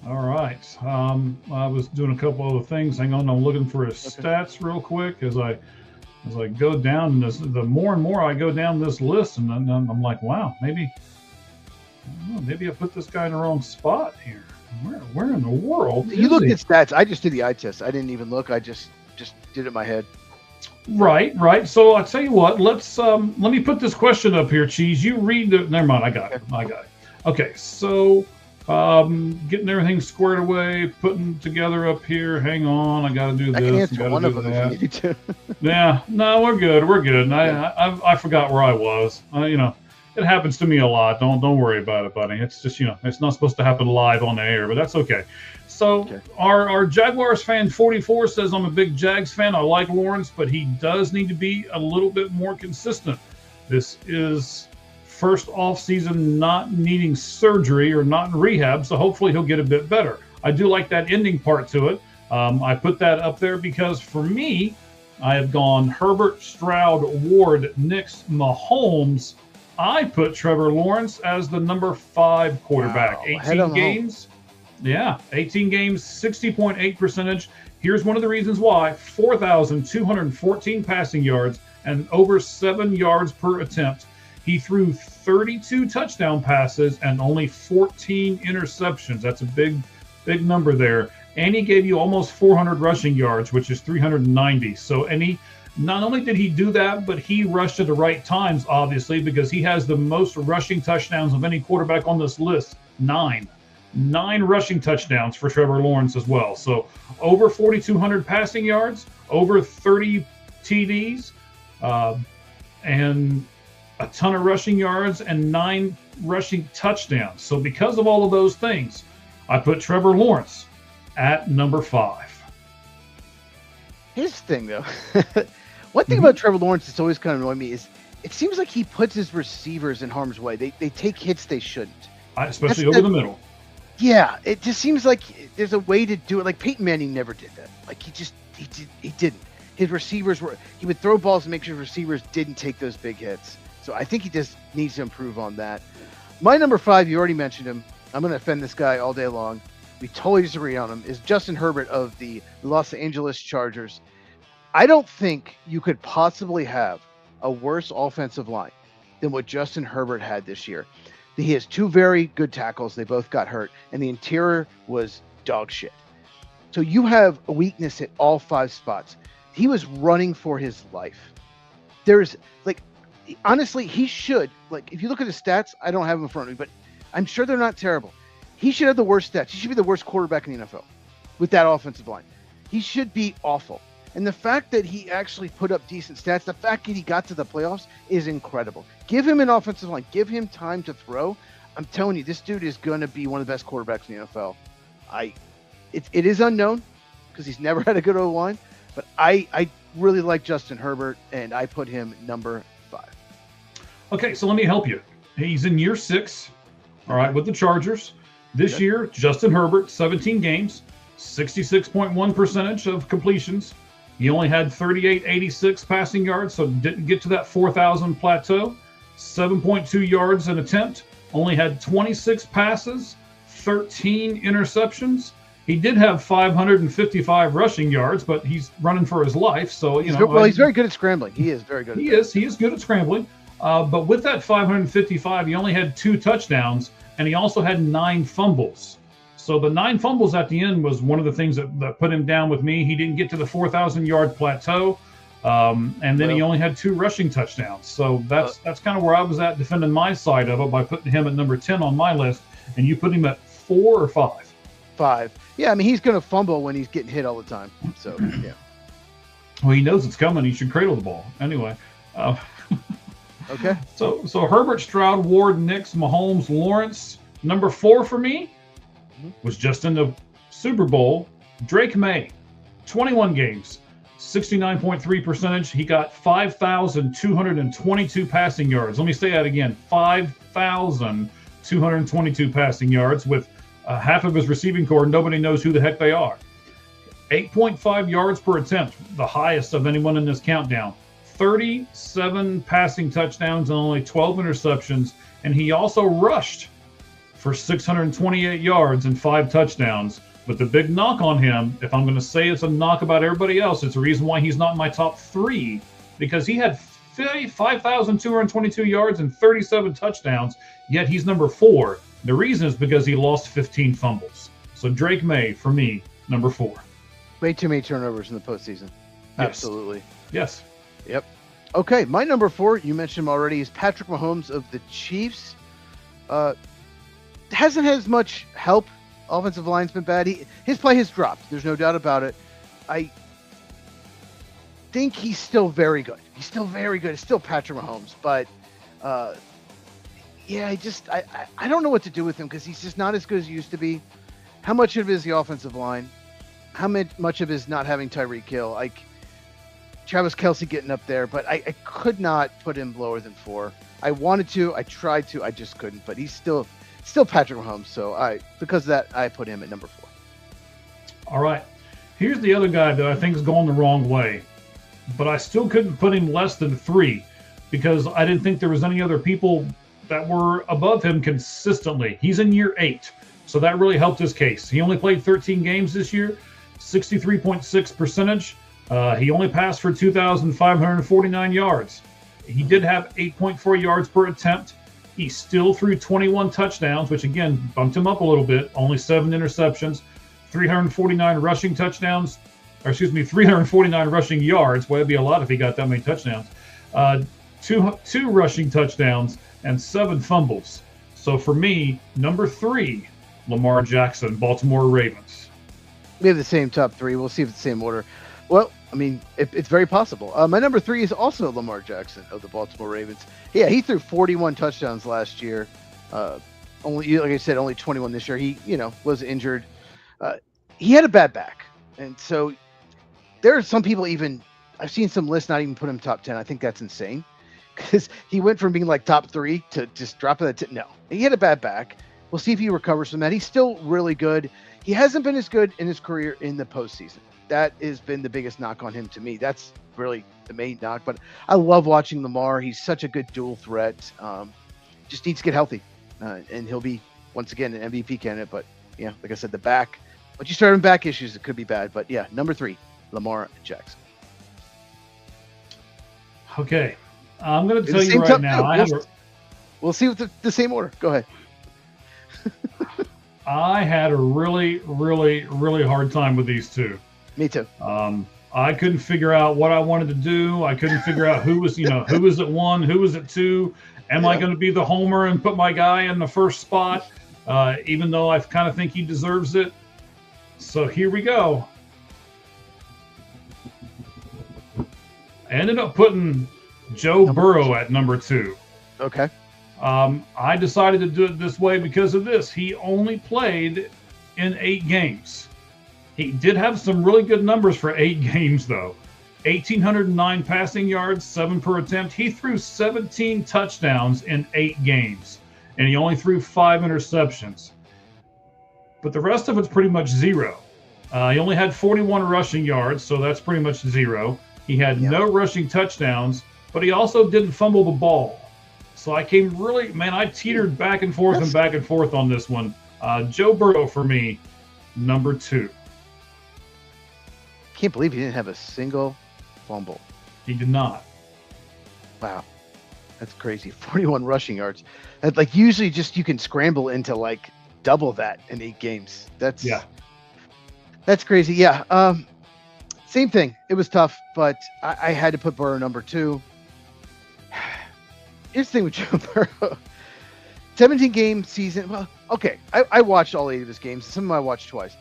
All right. I was doing a couple other things. Hang on, I'm looking for his stats real quick as I go down this. The more and more I go down this list, and I'm like, wow, maybe I put this guy in the wrong spot here. Where in the world? You looked at stats. I just did the eye test. I didn't even look. I just did it in my head. Right. So I tell you what. Let me put this question up here, Cheese. You read the. Never mind. I got it. Okay. So. Getting everything squared away, putting together up here. Hang on, I got to do this. I can answer one of them that. if you need to. Yeah, no, we're good. And I forgot where I was. It happens to me a lot. Don't worry about it, buddy. It's just it's not supposed to happen live on the air, but that's okay. So our Jaguars fan 44 says I'm a big Jags fan. I like Lawrence, but he does need to be a little bit more consistent. This is first off season not needing surgery or not in rehab, so hopefully he'll get a bit better. I do like that ending part to it. I put that up there because for me, I have gone Herbert, Stroud, Ward, Nix, Mahomes. I put Trevor Lawrence as the number 5 quarterback. Wow, 18 games. Yeah, 18 games, 60.8 percentage. Here's one of the reasons why: 4,214 passing yards and over 7 yards per attempt. He threw 32 touchdown passes and only 14 interceptions. That's a big number there. And he gave you almost 400 rushing yards, which is 390. So, not only did he do that, but he rushed at the right times, obviously, because he has the most rushing touchdowns of any quarterback on this list. 9 rushing touchdowns for Trevor Lawrence as well. So over 4,200 passing yards, over 30 TDs, and a ton of rushing yards and 9 rushing touchdowns. So because of all of those things, I put Trevor Lawrence at number 5. Here's the thing, though. One thing about Trevor Lawrence that's always kind of annoyed me is it seems like he puts his receivers in harm's way. They take hits they shouldn't. Especially over the middle. Yeah, it just seems like there's a way to do it. Like Peyton Manning never did that. Like he didn't. His receivers he would throw balls and make sure receivers didn't take those big hits. So I think he just needs to improve on that. My number 5, you already mentioned him. I'm going to offend this guy all day long. We totally disagree on him. Is Justin Herbert of the Los Angeles Chargers. I don't think you could possibly have a worse offensive line than what Justin Herbert had this year. He has 2 very good tackles. They both got hurt, and the interior was dog shit. So you have a weakness at all 5 spots. He was running for his life. There's honestly, he should, if you look at his stats, I don't have them in front of me, but I'm sure they're not terrible. He should have the worst stats. He should be the worst quarterback in the NFL with that offensive line. He should be awful. And the fact that he actually put up decent stats, the fact that he got to the playoffs is incredible. Give him an offensive line. Give him time to throw. I'm telling you, this dude is going to be one of the best quarterbacks in the NFL. It is unknown because he's never had a good O-line, but I really like Justin Herbert, and I put him number 5. Okay, so let me help you. He's in year 6, all right, with the Chargers. This year, Justin Herbert, 17 games, 66.1% of completions. He only had 38.86 passing yards, so didn't get to that 4,000 plateau. 7.2 yards an attempt. Only had 26 passes, 13 interceptions. He did have 555 rushing yards, but he's running for his life. So, he's very good at scrambling. He is very good. He is good at scrambling. But with that 555, he only had 2 touchdowns, and he also had 9 fumbles. So the 9 fumbles at the end was one of the things that put him down with me. He didn't get to the 4,000-yard plateau, and then he only had 2 rushing touchdowns. So that's kind of where I was at defending my side of it by putting him at number 10 on my list, and you put him at 4 or 5? 5. Yeah, I mean, he's going to fumble when he's getting hit all the time. So, yeah. Well, he knows it's coming. He should cradle the ball. Anyway. Okay. So Herbert, Stroud, Ward, Nix, Mahomes, Lawrence. Number 4 for me was just in the Super Bowl. Drake May, 21 games, 69.3%. He got 5,222 passing yards. Let me say that again, 5,222 passing yards with half of his receiving core. Nobody knows who the heck they are. 8.5 yards per attempt, the highest of anyone in this countdown. 37 passing touchdowns and only 12 interceptions. And he also rushed for 628 yards and 5 touchdowns. But the big knock on him, if I'm going to say it's a knock about everybody else, it's the reason why he's not in my top 3, because he had 5,222 yards and 37 touchdowns, yet he's number 4. The reason is because he lost 15 fumbles. So Drake May, for me, number 4. Way too many turnovers in the postseason. Yes. Absolutely. Yes. Yep. Okay, my number 4, you mentioned him already, is Patrick Mahomes of the Chiefs. Hasn't had as much help. Offensive line's been bad. His play has dropped. There's no doubt about it. I think he's still very good. He's still very good. It's still Patrick Mahomes, but yeah, I don't know what to do with him because he's just not as good as he used to be. How much of it is the offensive line? How much of it is not having Tyreek Hill? Like Travis Kelce getting up there, but I could not put him lower than 4. I wanted to, I tried to, I just couldn't. But he's still Patrick Mahomes. So because of that, I put him at number 4. All right. Here's the other guy that I think is going the wrong way, but I still couldn't put him less than 3 because I didn't think there was any other people that were above him consistently. He's in year 8, so that really helped his case. He only played 13 games this year, 63.6%. He only passed for 2,549 yards. He did have 8.4 yards per attempt. He still threw 21 touchdowns, which again bumped him up a little bit. Only 7 interceptions, 349 rushing touchdowns, 349 rushing yards. Well, it'd be a lot if he got that many touchdowns. Two rushing touchdowns and 7 fumbles. So for me, number 3, Lamar Jackson, Baltimore Ravens. We have the same top 3. We'll see if it's the same order. Well, I mean, it's very possible. My number 3 is also Lamar Jackson of the Baltimore Ravens. Yeah, he threw 41 touchdowns last year. Only, like I said, only 21 this year. He, was injured. He had a bad back, and so there are some people I've seen some lists not even put him top 10. I think that's insane because he went from being like top 3 to just dropping that. No, he had a bad back. We'll see if he recovers from that. He's still really good. He hasn't been as good in his career in the postseason. That has been the biggest knock on him to me. That's really the main knock. But I love watching Lamar. He's such a good dual threat. Just needs to get healthy. And he'll be, once again, an MVP candidate. But, yeah, like I said, the back. Once you start having back issues, it could be bad. But, yeah, number 3, Lamar Jackson. Okay. I'm going to tell you right now. We'll see with the same order. Go ahead. I had a really, really, really hard time with these two. Me too. I couldn't figure out what I wanted to do. I couldn't figure out who was at 1, who was at 2. Am I going to be the homer and put my guy in the first spot, even though I kind of think he deserves it? So here we go. I ended up putting Joe Burrow at number 2. Okay. I decided to do it this way because of this. He only played in 8 games. He did have some really good numbers for 8 games, though. 1,809 passing yards, 7 per attempt. He threw 17 touchdowns in 8 games, and he only threw 5 interceptions. But the rest of it's pretty much 0. He only had 41 rushing yards, so that's pretty much 0. He had no rushing touchdowns, but he also didn't fumble the ball. So I came I teetered back and forth on this one. Joe Burrow for me, number 2. Can't believe he didn't have a single fumble. He did not. Wow. That's crazy. 41 rushing yards. That, like, usually just you can scramble into like double that in 8 games. That's crazy. Yeah. Same thing. It was tough, but I had to put Burrow number 2. Here's the thing with Joe Burrow. 17-game season. Well, okay. I watched all 8 of his games. Some of them I watched twice.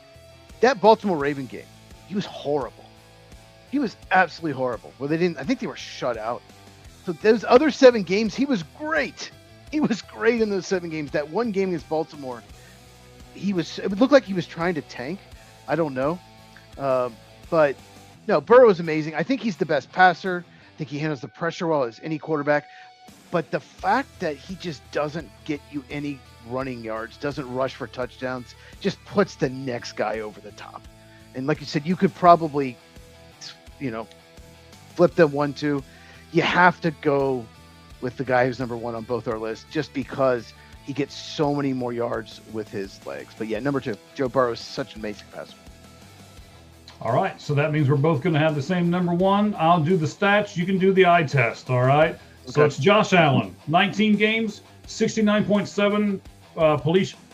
That Baltimore Raven game, he was horrible. He was absolutely horrible. Well, I think they were shut out. So those other 7 games, he was great. He was great in those 7 games. That one game against Baltimore, it would look like he was trying to tank. I don't know. But no, Burrow is amazing. I think he's the best passer. I think he handles the pressure well as any quarterback. But the fact that he just doesn't get you any running yards, doesn't rush for touchdowns, just puts the next guy over the top. And like you said, you could probably, flip them 1-2. You have to go with the guy who's number 1 on both our lists just because he gets so many more yards with his legs. But yeah, number 2, Joe Burrow is such an amazing passer. All right, so that means we're both going to have the same number 1. I'll do the stats. You can do the eye test, all right? Okay. So it's Josh Allen, 19 games, 69.7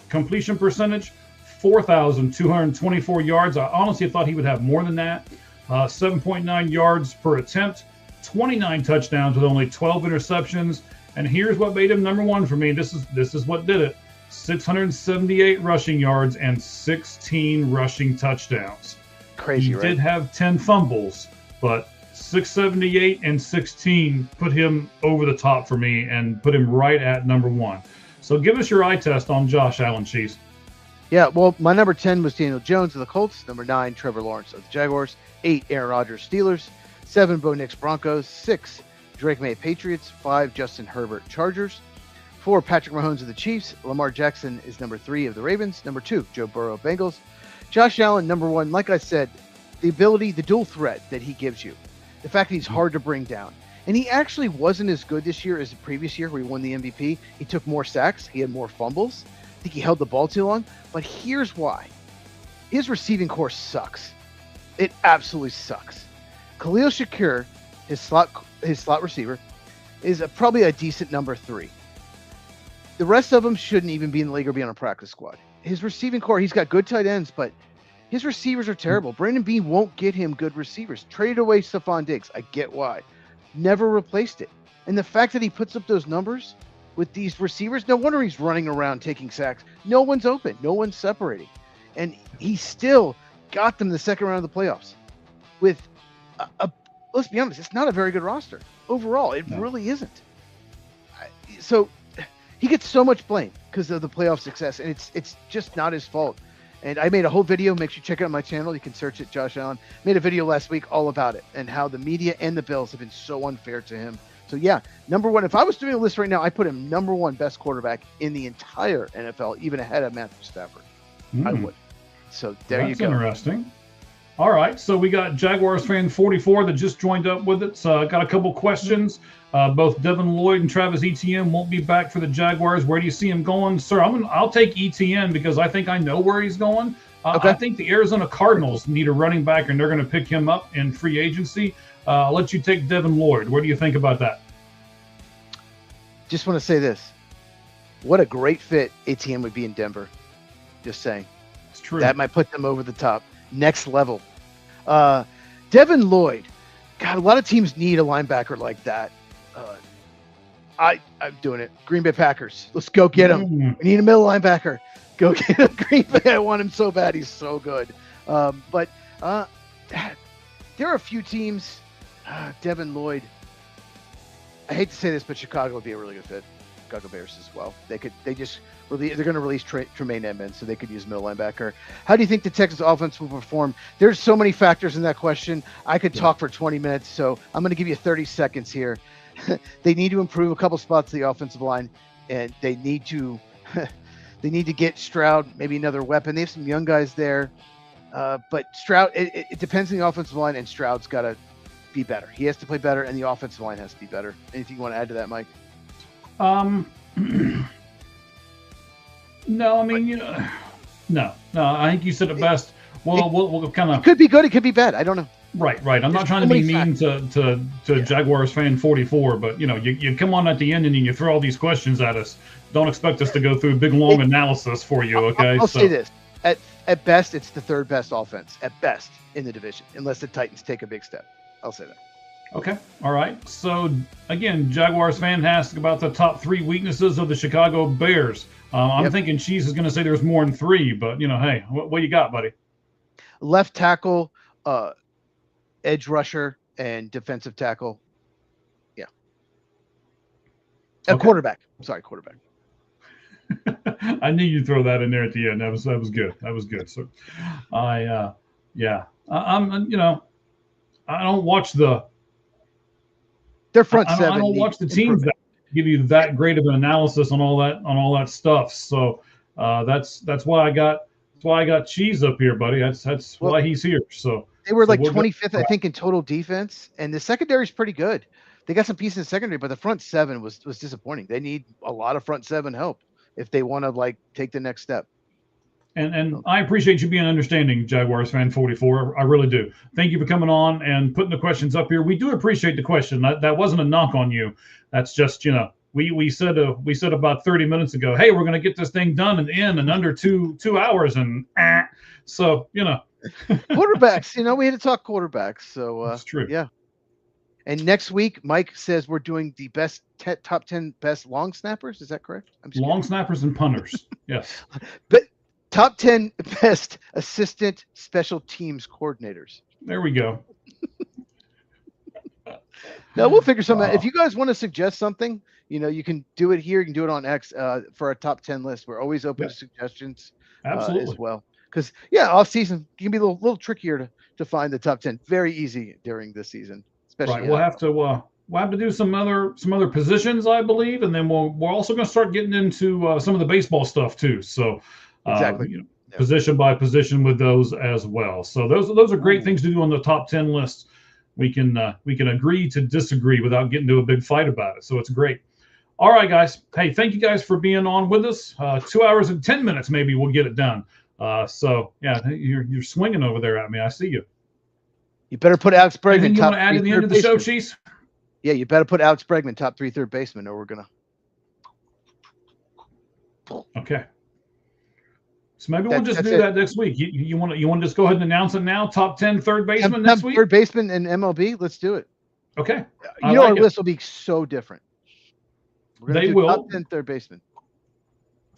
completion percentage, 4,224 yards. I honestly thought he would have more than that. 7.9 yards per attempt, 29 touchdowns with only 12 interceptions. And here's what made him number 1 for me. This is what did it. 678 rushing yards and 16 rushing touchdowns. Crazy, right? He did have 10 fumbles, but 678 and 16 put him over the top for me and put him right at number 1. So give us your eye test on Josh Allen, Cheese. Yeah, well, my number 10 was Daniel Jones of the Colts. Number 9, Trevor Lawrence of the Jaguars. 8, Aaron Rodgers, Steelers. 7, Bo Nix, Broncos. 6, Drake May, Patriots. 5, Justin Herbert, Chargers. 4, Patrick Mahomes of the Chiefs. Lamar Jackson is number 3 of the Ravens. Number 2, Joe Burrow, Bengals. Josh Allen, number 1. Like I said, the ability, the dual threat that he gives you. The fact that he's hard to bring down. And he actually wasn't as good this year as the previous year where he won the MVP. He took more sacks. He had more fumbles. I think he held the ball too long. But here's why. His receiving core sucks. It absolutely sucks. Khalil Shakir, his slot receiver, is probably a decent number 3. The rest of them shouldn't even be in the league or be on a practice squad. His receiving core, he's got good tight ends, but his receivers are terrible. Brandon Beane won't get him good receivers. Traded away Stephon Diggs. I get why. Never replaced it. And the fact that he puts up those numbers with these receivers, no wonder he's running around taking sacks. No one's open. No one's separating. And he still got them the second round of the playoffs with let's be honest, it's not a very good roster. Overall, it really isn't. So he gets so much blame because of the playoff success, and it's just not his fault. And I made a whole video. Make sure you check it out on my channel. You can search it, Josh Allen. Made a video last week all about it and how the media and the Bills have been so unfair to him. So yeah, number 1. If I was doing a list right now, I put him number 1 best quarterback in the entire NFL, even ahead of Matthew Stafford. I would. So there you go. That's interesting. All right, so we got Jaguars fan 44 that just joined up with it. So I got a couple questions. Both Devin Lloyd and Travis Etienne won't be back for the Jaguars. Where do you see him going, sir? I'll take Etienne because I think I know where he's going. Okay. I think the Arizona Cardinals need a running back, and they're going to pick him up in free agency. I'll let you take Devin Lloyd. What do you think about that? Just want to say this. What a great fit Etienne would be in Denver. Just saying. It's true. That might put them over the top. Next level. Devin Lloyd. God, a lot of teams need a linebacker like that. I'm doing it. Green Bay Packers. Let's go get him. We need a middle linebacker. Go get him. Green Bay. I want him so bad. He's so good. But there are a few teams. Devin Lloyd. I hate to say this, but Chicago would be a really good fit. Chicago Bears as well. They're going to release Tremaine Edmonds, so they could use middle linebacker. How do you think the Texans offense will perform? There's so many factors in that question. I could talk for 20 minutes, so I'm going to give you 30 seconds here. They need to improve a couple spots of the offensive line, and they need to get Stroud, maybe another weapon. They have some young guys there, but Stroud, it depends on the offensive line, and Stroud's got to be better. He has to play better, and the offensive line has to be better. Anything you want to add to that, Mike? No, I mean, no. I think you said it best. Well, we'll kind of. It could be good. It could be bad. I don't know. Right. I'm not trying to be mean to Jaguars fan 44, but you come on at the end and you throw all these questions at us. Don't expect us to go through a big long analysis for you. Okay. I'll say this: at best, it's the third best offense at best in the division, unless the Titans take a big step. I'll say that. Okay. All right. So again, Jaguars fan asked about the top 3 weaknesses of the Chicago Bears. I'm thinking Cheese is going to say there's more than 3, but hey, what you got, buddy? Left tackle, edge rusher, and defensive tackle. Yeah. Quarterback. Sorry, quarterback. I knew you'd throw that in there at the end. That was good. That was good. So, I'm I don't watch their front seven. I don't watch the teams that give you that great of an analysis on all that stuff. So that's why I got Cheese up here, buddy. That's why he's here. So they were 25th, I think, in total defense, and the secondary is pretty good. They got some pieces in the secondary, but the front seven was disappointing. They need a lot of front seven help if they want to take the next step. And I appreciate you being understanding, Jaguars fan 44. I really do. Thank you for coming on and putting the questions up here. We do appreciate the question. That wasn't a knock on you. That's just, we said about 30 minutes ago, hey, we're going to get this thing done and in under two hours. And so, quarterbacks, we had to talk quarterbacks. So that's true. Yeah. And next week, Mike says we're doing the best top 10 best long snappers. Is that correct? Long snappers and punters. Yes. But top 10 best assistant special teams coordinators. There we go. Now we'll figure something out. If you guys want to suggest something, you can do it here. You can do it on X for our top 10 list. We're always open to suggestions. Absolutely. As well. Because off season can be a little trickier to find the top 10. Very easy during this season. Especially right. We'll have to do some other positions, I believe, and then we're also going to start getting into some of the baseball stuff too. So exactly. Position by position with those as well. So those are great things to do on the top 10 lists. We can agree to disagree without getting into a big fight about it. So it's great. All right, guys. Hey, thank you guys for being on with us. 2 hours and 10 minutes, maybe we'll get it done. So yeah, you're swinging over there at me. I see you. You better put Alex Bregman. Anything you want to add to the end of the show, Cheese? Yeah, you better put Alex Bregman top 3 third baseman, or we're gonna. Okay. So maybe we'll just do that next week. You want to just go ahead and announce it now? Top 10 third baseman next week? Third baseman in MLB? Let's do it. Okay. Our list will be so different. They will. Top 10 third baseman.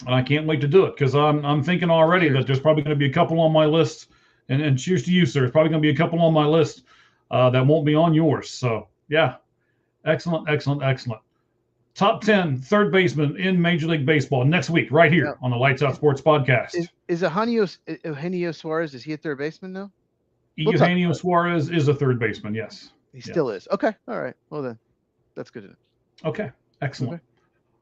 And I can't wait to do it because I'm thinking already that there's probably going to be a couple on my list. And cheers to you, sir. There's probably going to be a couple on my list that won't be on yours. So, yeah. Excellent. Top 10 third baseman in Major League Baseball next week, right here on the Lights Out Sports podcast. Is Eugenio Suarez, is he a third baseman now? Eugenio Suarez is a third baseman, yes. He still is. Okay. All right. Well, then, that's good to know. Okay. Excellent. Okay.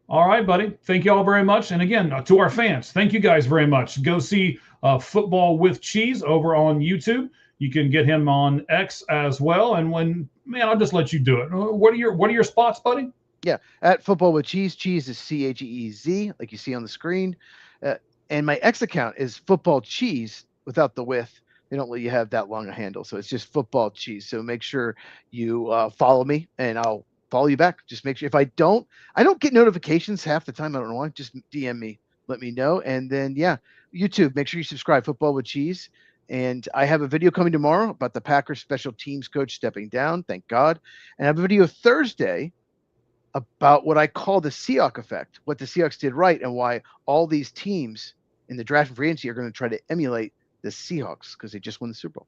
All right, buddy. Thank you all very much. And again, to our fans, thank you guys very much. Go see Football with Cheese over on YouTube. You can get him on X as well. And I'll just let you do it. What are your spots, buddy? Yeah, at Football with Cheese. Cheese is CHEEZ, like you see on the screen. And my X account is Football Cheese without the with. They don't let you have that long a handle, so it's just Football Cheese. So make sure you follow me, and I'll follow you back. Just make sure. If I don't get notifications half the time. I don't know why. Just DM me, let me know. And then YouTube. Make sure you subscribe. Football with Cheese. And I have a video coming tomorrow about the Packers special teams coach stepping down. Thank God. And I have a video Thursday about what I call the Seahawks effect, what the Seahawks did right, and why all these teams in the draft and free agency are going to try to emulate the Seahawks because they just won the Super Bowl.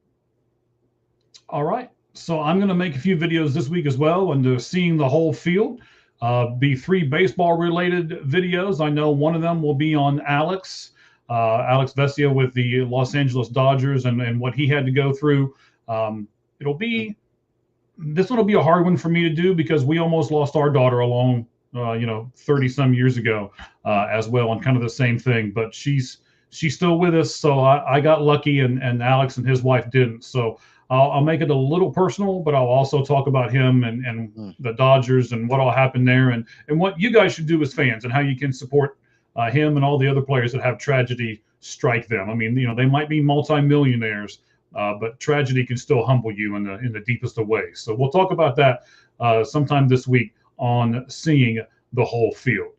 All right. So I'm going to make a few videos this week as well, and seeing the whole field. Be 3 baseball related videos. I know one of them will be on Alex Vesia with the Los Angeles Dodgers and what he had to go through. This one will be a hard one for me to do because we almost lost our daughter along 30 some years ago as well, and kind of the same thing, but she's still with us. So I got lucky, and Alex and his wife didn't. So I'll make it a little personal, but I'll also talk about him and the Dodgers and what all happened there, and what you guys should do as fans, and how you can support him and all the other players that have tragedy strike them. I mean, they might be multimillionaires, but tragedy can still humble you in the deepest of ways. So we'll talk about that sometime this week on Seeing the Whole Field.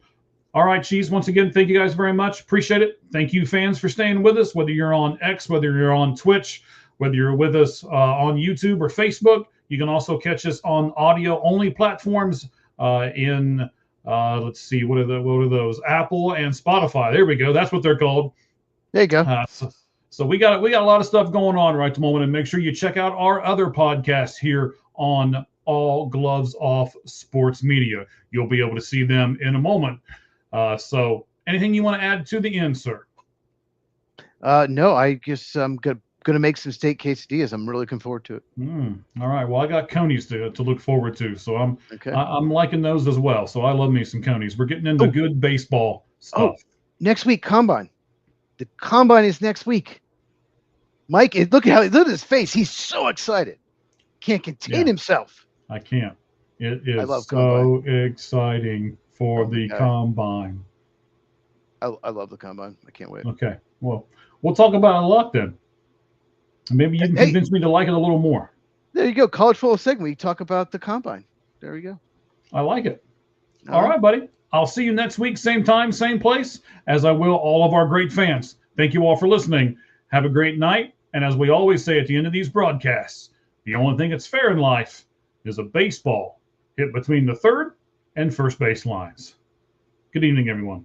All right, Cheese, once again, thank you guys very much. Appreciate it. Thank you, fans, for staying with us, whether you're on X, whether you're on Twitch, whether you're with us on YouTube or Facebook. You can also catch us on audio-only platforms let's see, what are those? Apple and Spotify. There we go. That's what they're called. There you go. So we got a lot of stuff going on right at the moment, and make sure you check out our other podcasts here on All Gloves Off Sports Media. You'll be able to see them in a moment. So anything you want to add to the end, sir? No, I guess I'm going to make some steak quesadillas. I'm really looking forward to it. All right. Well, I got conies to look forward to, so I'm liking those as well. So I love me some conies. We're getting into good baseball stuff. Next week, Combine. The Combine is next week. Mike, look at his face. He's so excited. Can't contain himself. I can't. It is so exciting for the Combine. I love the Combine. I can't wait. Okay. Well, we'll talk about it a lot then. Maybe you can convince me to like it a little more. There you go. College Full of Segment. We talk about the Combine. There we go. I like it. All right, buddy. I'll see you next week, same time, same place, as I will all of our great fans. Thank you all for listening. Have a great night. And as we always say at the end of these broadcasts, the only thing that's fair in life is a baseball hit between the third and first base lines. Good evening, everyone.